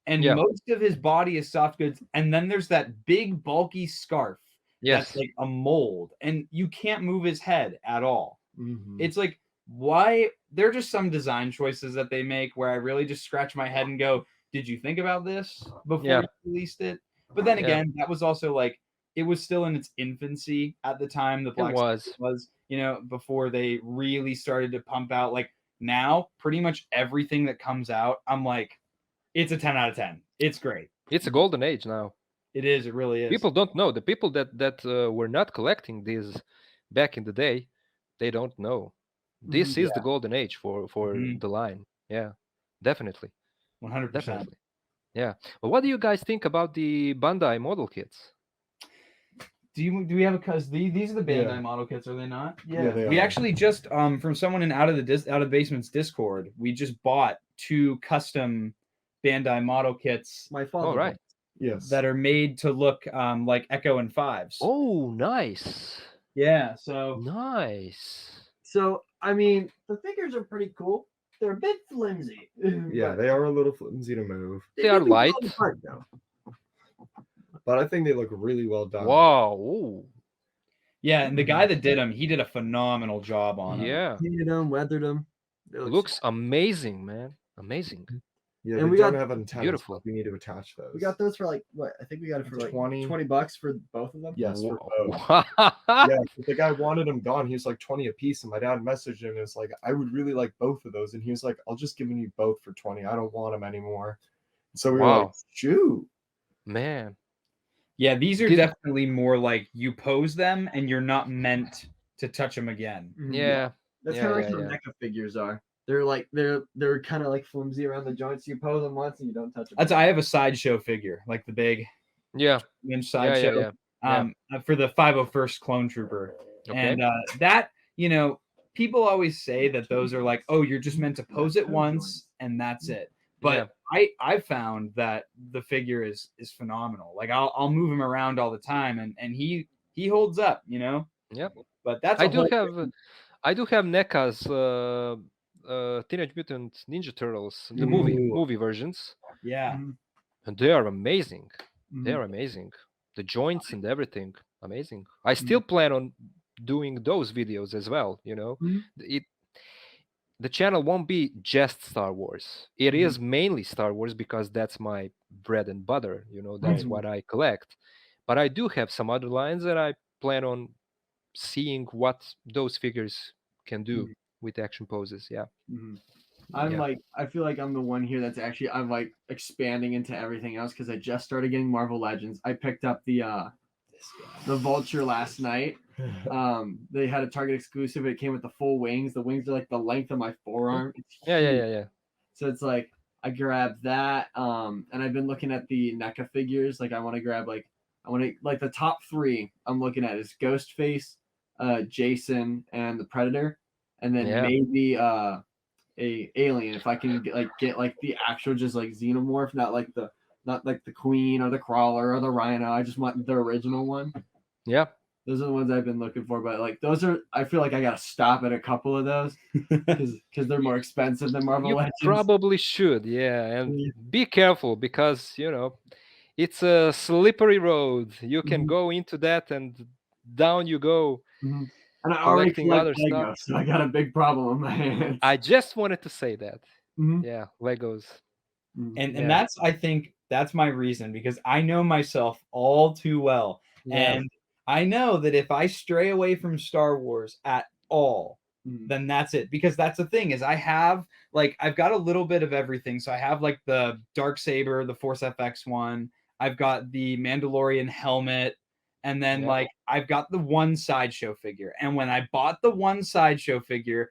and Yeah. most of his body is soft goods. And then there's that big bulky scarf Yes. that's like a mold and you can't move his head at all. Mhm. It's like, why? There are just some design choices that they make where I really just scratch my head and go, did you think about this before Yeah. you released it? But then Yeah. again, that was also like, it was still in its infancy at the time. The Black was. Series was, you know, before they really started to pump out. Like now, pretty much everything that comes out, I'm like, it's a 10 out of 10. It's great. It's a golden age now. It is. It really is. People don't know. The people that were not collecting these back in the day, they don't know. This is the golden age for Mhm. the line. Yeah, definitely, 100%. definitely. Yeah. But what do you guys think about the Bandai model kits? Do we have a cuz these are the Bandai Yeah. model kits, are they not? Yeah, they We are. actually just from someone in out of basement's Discord, we just bought 2 custom Bandai model kits My father. All right. Yes. that are made to look like Echo and Fives. Oh, nice, Yeah, so nice. So I mean, the figures are pretty cool. They're a bit flimsy. Yeah, but they are a little flimsy to move, They are do well light. apart, though. but I think they look really well done. Wow. Ooh. yeah, and the guy that did them, he did a phenomenal job on them. Yeah. Painted them, weathered them. They look Looks amazing, man. Amazing. Yeah, And they we don't got- have antennas. Beautiful. But we need to attach those. We got those for like what? I think we got it for like 20. $20 for both of them. Yes, for both. Wow. Yeah, the guy wanted them gone. He was like 20 a piece, and my dad messaged him and was like, "I would really like both of those." And he was like, "I'll just give you both for 20. I don't want them anymore." So we were like, Wow. "Shoot!" Man. Yeah, these are Did- definitely more like you pose them and you're not meant to touch them again. Mhm. Yeah. That's Yeah, kind of like yeah, how yeah. NECA figures are. They're like they're kind of like flimsy around the joints. You pose them once and you don't touch them. That's I have a sideshow figure, like the big Yeah. inch Yeah. Yeah. sideshow. Yeah. For the 501st Clone Trooper. Okay. And that, you know, people always say that those are like, oh, you're just meant to pose it once and that's it. But I found that the figure is phenomenal. Like I'll move him around all the time and he holds up, you know. Yep. But that's I a do whole have NECA's Teenage Mutant Ninja Turtles, the movie versions, yeah. and they are amazing. They Mhm. are amazing. The joints and everything, amazing. I still plan on doing those videos as well. You know, Mhm. the channel won't be just Star Wars. It is mainly Star Wars because that's my bread and butter. You know, that's Right. what I collect. But I do have some other lines that I plan on seeing what those figures can do with action poses. Yeah. Mhm. I'm Yeah. like, I feel like I'm the one here that's actually I'm like expanding into everything else because I just started getting Marvel Legends. I picked up the Vulture last night. They had a Target exclusive. It came with the full wings. The wings are like the length of my forearm. It's Yeah. huge. So it's like I grabbed that. And I've been looking at the NECA figures. Like I want to grab like the top 3 I'm looking at is Ghostface, Jason, and the Predator, and then Yeah. maybe a alien if I can get like the actual just like xenomorph, not like the Queen or the Crawler or the Rhino. I just want the original one. Yeah. Those are the ones I've been looking for, but like those are, I feel like I gotta stop at a couple of those because they're more expensive than Marvel You Legends. probably should. Yeah. And Yeah. be careful because, you know, it's a slippery road. You can go into that and down you go. Mhm. And I already Collecting collect other Lego, stuff. so I got a big problem on my hands. I just wanted to say that. Mhm. Yeah. Legos. And Yeah. that's I think that's my reason because I know myself all too well. Yeah. And I know that if I stray away from Star Wars at all, Mhm. then that's it. Because that's the thing is I've got a little bit of everything. So I have like the Darksaber, the Force FX one. I've got the Mandalorian helmet. And then Yeah. like I've got the one sideshow figure. And when I bought the one sideshow figure,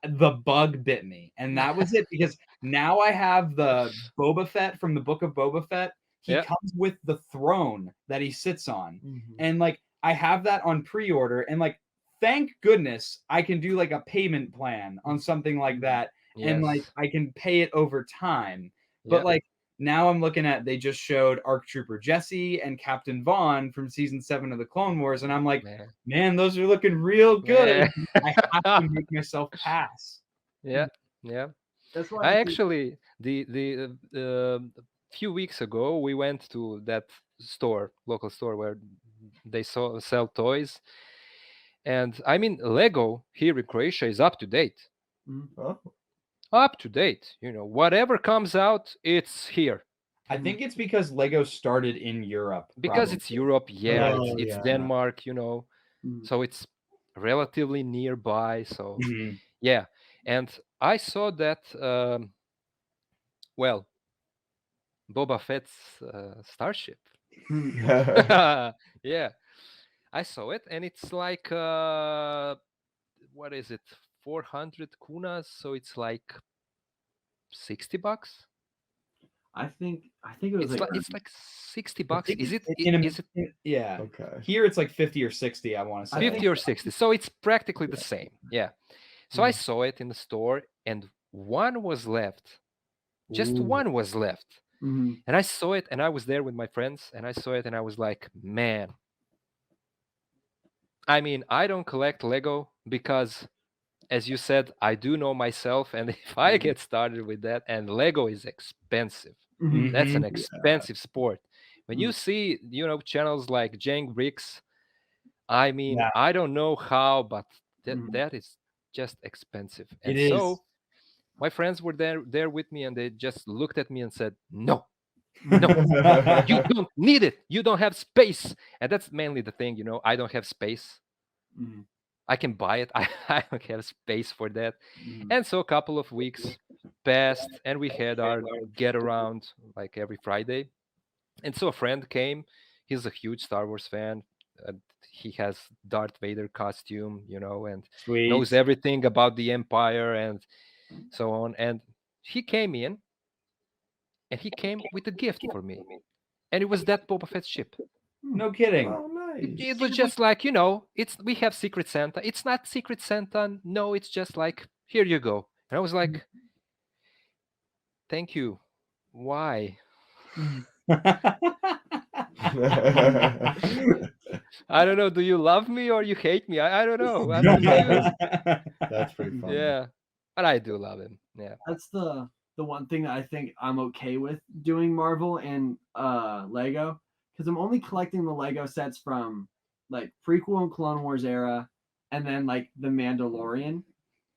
the bug bit me. And that was it because now I have the Boba Fett from the Book of Boba Fett. He Yeah. comes with the throne that he sits on. Mhm. And like I have that on pre-order and like thank goodness I can do like a payment plan on something like that and like Yes. I can pay it over time. But Yeah. like now I'm looking at, they just showed ARC Trooper Jesse and Captain Vaughn from season 7 of the Clone Wars, and I'm like, man, those are looking real good. I have to make myself pass. Yeah. That's why I think- actually few weeks ago we went to that local store where they sell toys, and I mean Lego here in Croatia is up to date. Oh. Up to date, whatever comes out, it's here. I think it's because Lego started in Europe. Because it's probably. Europe, Oh, it's yeah. Denmark, Mhm. so it's relatively nearby. So Mhm. yeah, and I saw that Boba Fett's starship. Yeah, I saw it, and it's like what is it, 400 kunas, so it's like $60. I think it was It's like $60. think Is it it's is it Yeah. Okay. Here it's like 50 or 60, I want to say. 50 or 60? So it's practically the same. Yeah. So I saw it in the store, and one was left. Just Ooh. one was left. Mhm. And I saw it, and I was there with my friends, and I saw it, and I was like, man. I mean, I don't collect Lego because, as you said, I do know myself, and if I get started with that, and Lego is expensive. Mhm. That's an Mhm. expensive sport. When you see, channels like Jang Bricks, I mean, Yeah. I don't know how, but Mhm. that is just expensive. It And is. so my friends were there with me, and they just looked at me and said, no, you don't need it. You don't have space. And that's mainly the thing, I don't have space. Mhm. I can buy it. I don't have space for that. Mhm. And so a couple of weeks passed, and we had our get around like every Friday. And so a friend came. He's a huge Star Wars fan. He has Darth Vader costume, and Sweet. knows everything about the Empire and so on. And he came in, and he came with a gift for me. And it was that Boba Fett ship. No kidding. Oh, nice. It was just like, we have Secret Santa. It's not Secret Santa. No, it's just like, here you go. And I was like, thank you. Why? I don't know. Do you love me or you hate me? I don't know. I'm confused. That's pretty fun. Yeah. But I do love him. Yeah. That's the one thing that I think I'm okay with doing Marvel and Lego, because I'm only collecting the Lego sets from like prequel and Clone Wars era, and then like the Mandalorian.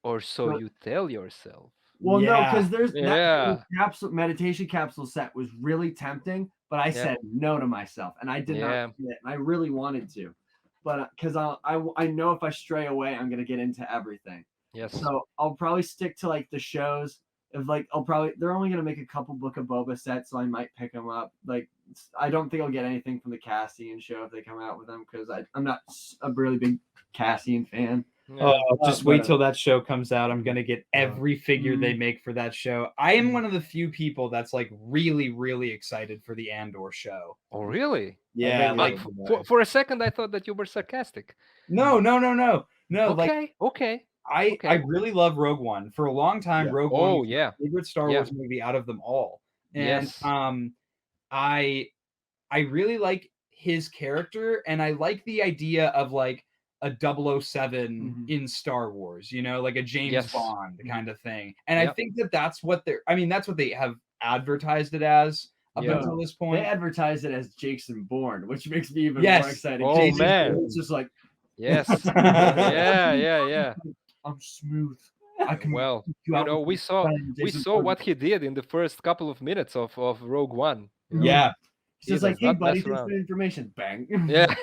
Or so But- you tell yourself. Well, no, Yeah. because there's Yeah. that meditation capsule set was really tempting, but I Yeah. said no to myself, and I did Yeah. not get it, and I really wanted to, but because I know if I stray away, I'm gonna get into everything. Yes. So I'll probably stick to like the shows. Of like they're only gonna make a couple Book of Boba sets, so I might pick them up. Like I don't think I'll get anything from the Cassian show if they come out with them, because I'm not a really big Cassian fan. Yeah. Just wait till that show comes out. I'm gonna get every figure they Mhm. make for that show. I am one of the few people that's like really, really excited for the Andor show. Oh, really? Yeah, really like For a second, I thought that you were sarcastic. no. Like Okay. I Okay. really love Rogue One. For a long time, Yeah. Rogue One Oh, was my yeah. favorite Star Yeah. Wars movie out of them all. And Yes. I really like his character, and I like the idea of like a 007 Mhm. in Star Wars, like a James Yes. Bond kind of thing. And I Yep. think that's what that's what they have advertised it as up Yeah. until this They point. advertise it as Jason Bourne, which makes me even Yes. more excited. Oh, Jason man. Bourne's just like Yes. Yeah. I'm smooth. I can Well, kick you out with we my saw friend, we Jason saw Bourne. what he did in the first couple of minutes of Rogue One. Yeah. He's just He like, does hey not buddy, mess thanks around. for the information. Bang.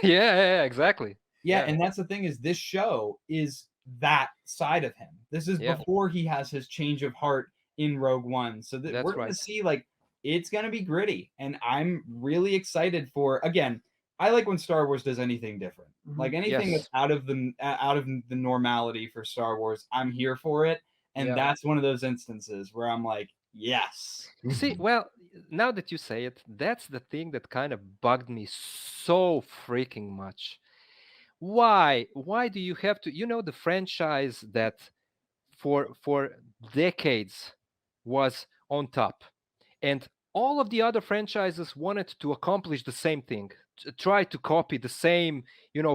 Yeah, exactly. Yeah, Yeah. and that's the thing, is this show is that side of him. This is Yeah. before he has his change of heart in Rogue One. So that That's we're gonna right. see, like, it's gonna be gritty, and I'm really excited for. Again, I like when Star Wars does anything different. Mhm. Like anything Yes. that's out of the normality for Star Wars, I'm here for it. And Yeah. that's one of those instances where I'm like, yes. See, well, now that you say it, that's the thing that kind of bugged me so freaking much. Why? Why do you have to, the franchise that for decades was on top, and all of the other franchises wanted to accomplish the same thing, try to copy the same,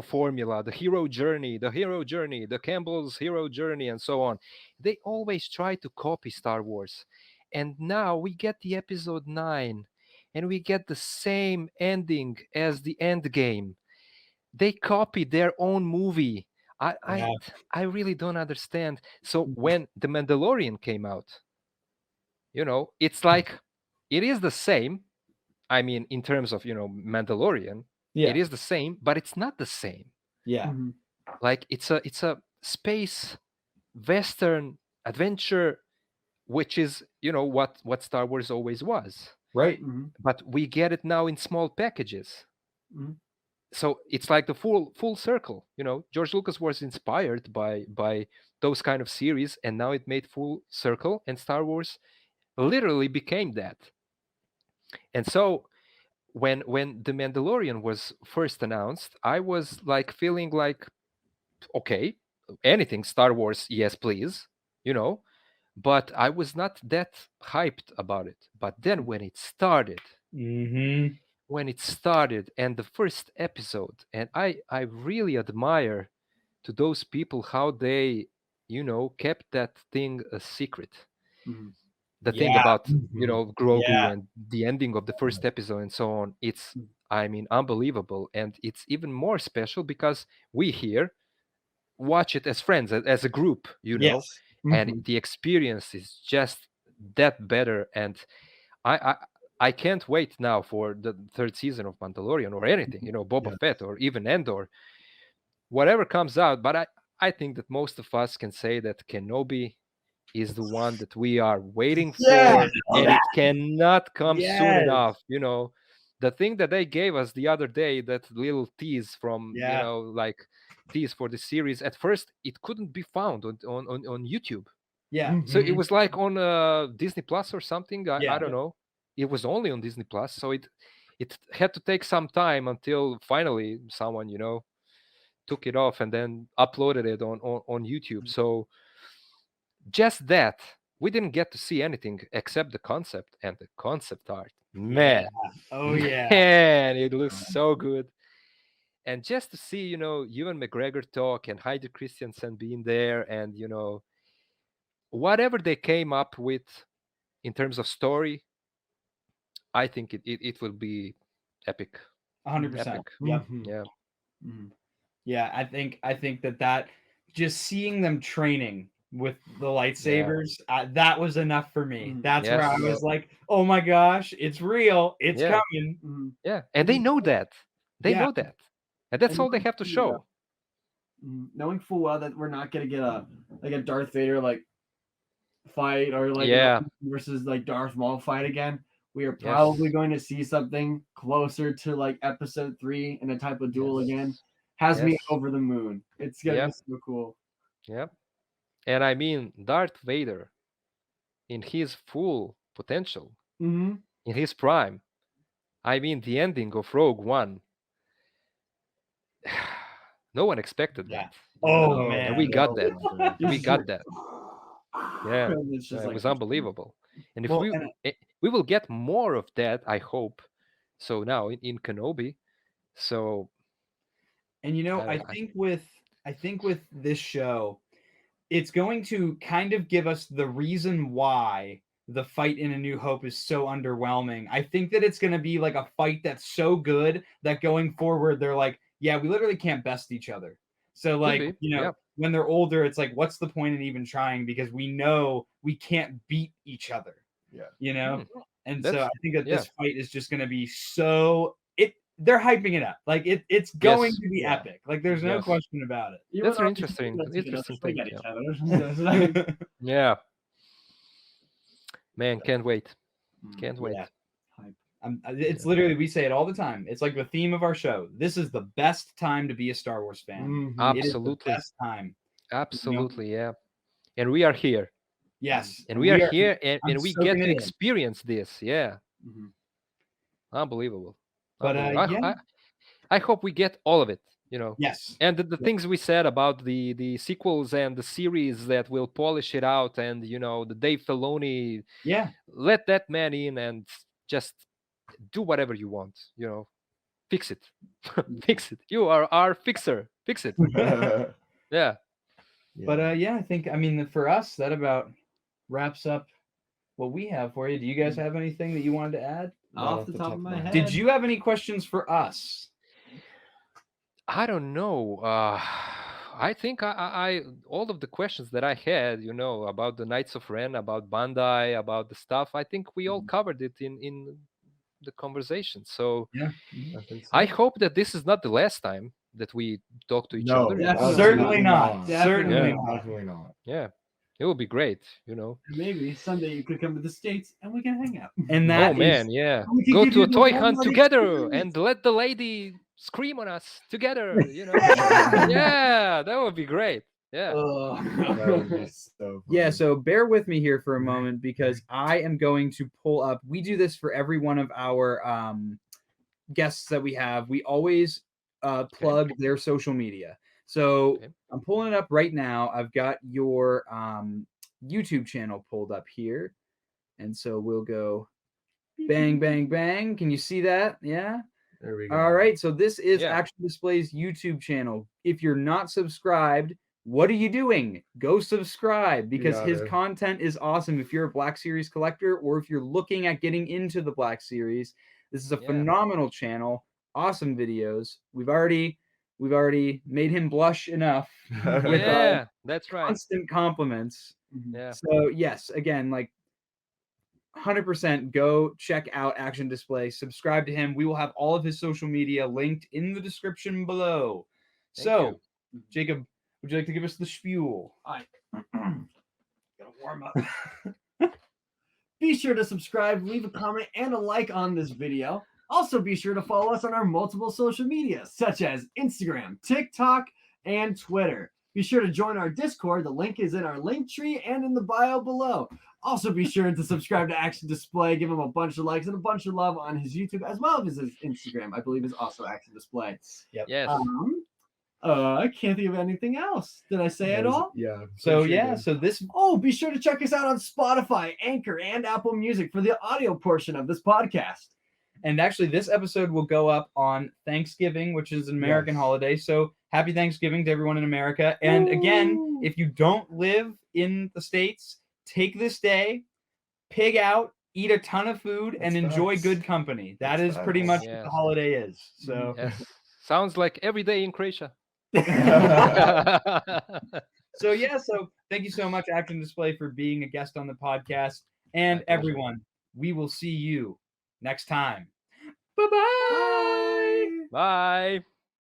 formula, the hero journey, the Campbell's hero journey, and so on. They always try to copy Star Wars. And now we get the episode 9, and we get the same ending as the end game. They copy their own movie. I really don't understand. So when The Mandalorian came out, it's like, it is the same. I mean, in terms of, Mandalorian, it is the same, but it's not the same. Yeah. Like, it's a space Western adventure, which is, what Star Wars always was. Right. But we get it now in small packages. Mhm. So it's like the full circle. George Lucas was inspired by those kind of series, and now it made full circle, and Star Wars literally became that. And so when The Mandalorian was first announced, I was like feeling like, okay, anything Star Wars, yes please, but I was not that hyped about it. But then when it started, Mm-hmm. and the first episode, and I really admire to those people how they kept that thing a secret. Mhm. The thing Yeah. about Grogu Yeah. and the ending of the first episode and so on, it's, I mean, unbelievable. And it's even more special because we here watch it as friends, as a group, Yes. and the experience is just that better. And I can't wait now for the third season of Mandalorian or anything, Boba Fett or even Endor, whatever comes out. But I think that most of us can say that Kenobi is the one that we are waiting for, Yeah. and it cannot come soon Yes. enough. The thing that they gave us the other day, that little tease from, Yeah. like tease for the series. At first, it couldn't be found on YouTube. Yeah. So it was like on Disney Plus or something. Yeah. I don't know. It was only on Disney Plus, so it had to take some time until finally someone took it off and then uploaded it on YouTube. So just that, we didn't get to see anything except the concept and the concept art. Man, Oh yeah. man, it looks so good. And just to see, Ewan McGregor talk and Heidi Christensen being there, and whatever they came up with in terms of story, I think it will be epic. 100%. Epic. Yep. Yeah. Mhm. Yeah, I think that just seeing them training with the lightsabers, that was enough for me. Mhm. That's where Yes. I was like, oh my gosh, it's real, it's Yeah. coming. Mhm. Yeah. And they know that. They Yeah. know that. And that's And all they have to yeah. show. Knowing full well that we're not gonna get a Darth Vader fight, or Yeah. versus Darth Maul fight again. We are Yes. probably going to see something closer to episode 3 in a type of duel Yes. again. Has me Yes. over the moon. It's gonna Yeah. be so cool. Yeah. And I mean, Darth Vader in his full potential, Mm-hmm. in his prime. I mean, the ending of Rogue One. No one expected Yeah. that. Oh, And man. we got that. We It's got like- that. Yeah. It's just It was unbelievable. And if Well, we will get more of that, I hope. So now in Kenobi. So And I think with this show, it's going to kind of give us the reason why the fight in A New Hope is so underwhelming. I think that it's going to be like a fight that's so good that going forward, they're like, yeah, we literally can't best each other. So be, yeah. when they're older, it's like, what's the point in even trying? Because we know we can't beat each other. Yeah. And That's- so I think that this fight is just going to be they're hyping it up. Like it's going Yes. to be Yeah. epic. Like there's no Yes. question about it. That's an Even interesting though it's gonna thing. swing at Yeah. each other. Yeah. Man, can't wait. Can't wait. Yeah. It's literally, we say it all the time. It's like the theme of our show. This is the best time to be a Star Wars fan. Mhm. It is the Absolutely. best time. Absolutely, yeah. And we are here. Yes. And we are here, and I'm we soaking get it to in. experience this. Yeah. Mhm. Unbelievable. But, Unbelievable. I hope we get all of it, Yes. And the things we said about the sequels and the series that will polish it out, and the Dave Filoni, Yeah. let that man in and just do whatever you want. Fix it. Fix it. You are our fixer. Fix it. Yeah. But I think for us that about wraps up what we have for you. Do you guys have anything that you wanted to add? Off the top of my head. Did you have any questions for us? I don't know. I think I all of the questions that I had, about the Knights of Ren, about Bandai, about the stuff, I think we all covered it in the conversation. So Yeah. I hope that this is not the last time that we talk to each other. definitely. Certainly not. Definitely. Certainly Yeah. not. Definitely not. Yeah. It would be great, Maybe someday you could come to the States and we can hang out. And that Oh man, yeah. we can Go give to you a the toy whole hunt lot together experience. and let the lady scream on us together, Yeah, that would be great. Yeah. That would be so Yeah, funny. so bear with me here for a moment because I am going to pull up. We do this for every one of our guests that we have. We always plug their social media. So Okay. I'm pulling it up right now. I've got your YouTube channel pulled up here. And so we'll go bang, bang, bang. Can you see that? Yeah. There we go. All right. So this is Yeah. Action Display's YouTube channel. If you're not subscribed, what are you doing? Go subscribe because his gotta. content is awesome. If you're a Black Series collector or if you're looking at getting into the Black Series, this is a Yeah. phenomenal channel. Awesome videos. We've already made him blush enough with Yeah, that's right. constant compliments. Yeah. So yes, again, 100% go check out Action Display. Subscribe to him. We will have all of his social media linked in the description below. Thank So, Jacob, would you like to give us the spiel? Gotta warm up. Be sure to subscribe, leave a comment, and a like on this video. Also, be sure to follow us on our multiple social media, such as Instagram, TikTok, and Twitter. Be sure to join our Discord. The link is in our link tree and in the bio below. Also, be sure to subscribe to Action Display. Give him a bunch of likes and a bunch of love on his YouTube as well as his Instagram. I believe is also Action Display. Yes. I can't think of anything else. Did I say it all? Yeah. So for sure, yeah, dude. so this Oh, be sure to check us out on Spotify, Anchor, and Apple Music for the audio portion of this podcast. and actually this episode will go up on Thanksgiving, which is an American Yes. holiday. So happy Thanksgiving to everyone in America. And again, Woo! if you don't live in the States, take this day, pig out, eat a ton of food, and That's enjoy facts. good company. That That's is pretty facts. much what Yes. the holiday is. So Yes. Sounds like every day in Croatia. So yeah, so thank you so much, Action Display, for being a guest on the podcast. And My pleasure. everyone, we will see you next time. Bye-bye. Bye.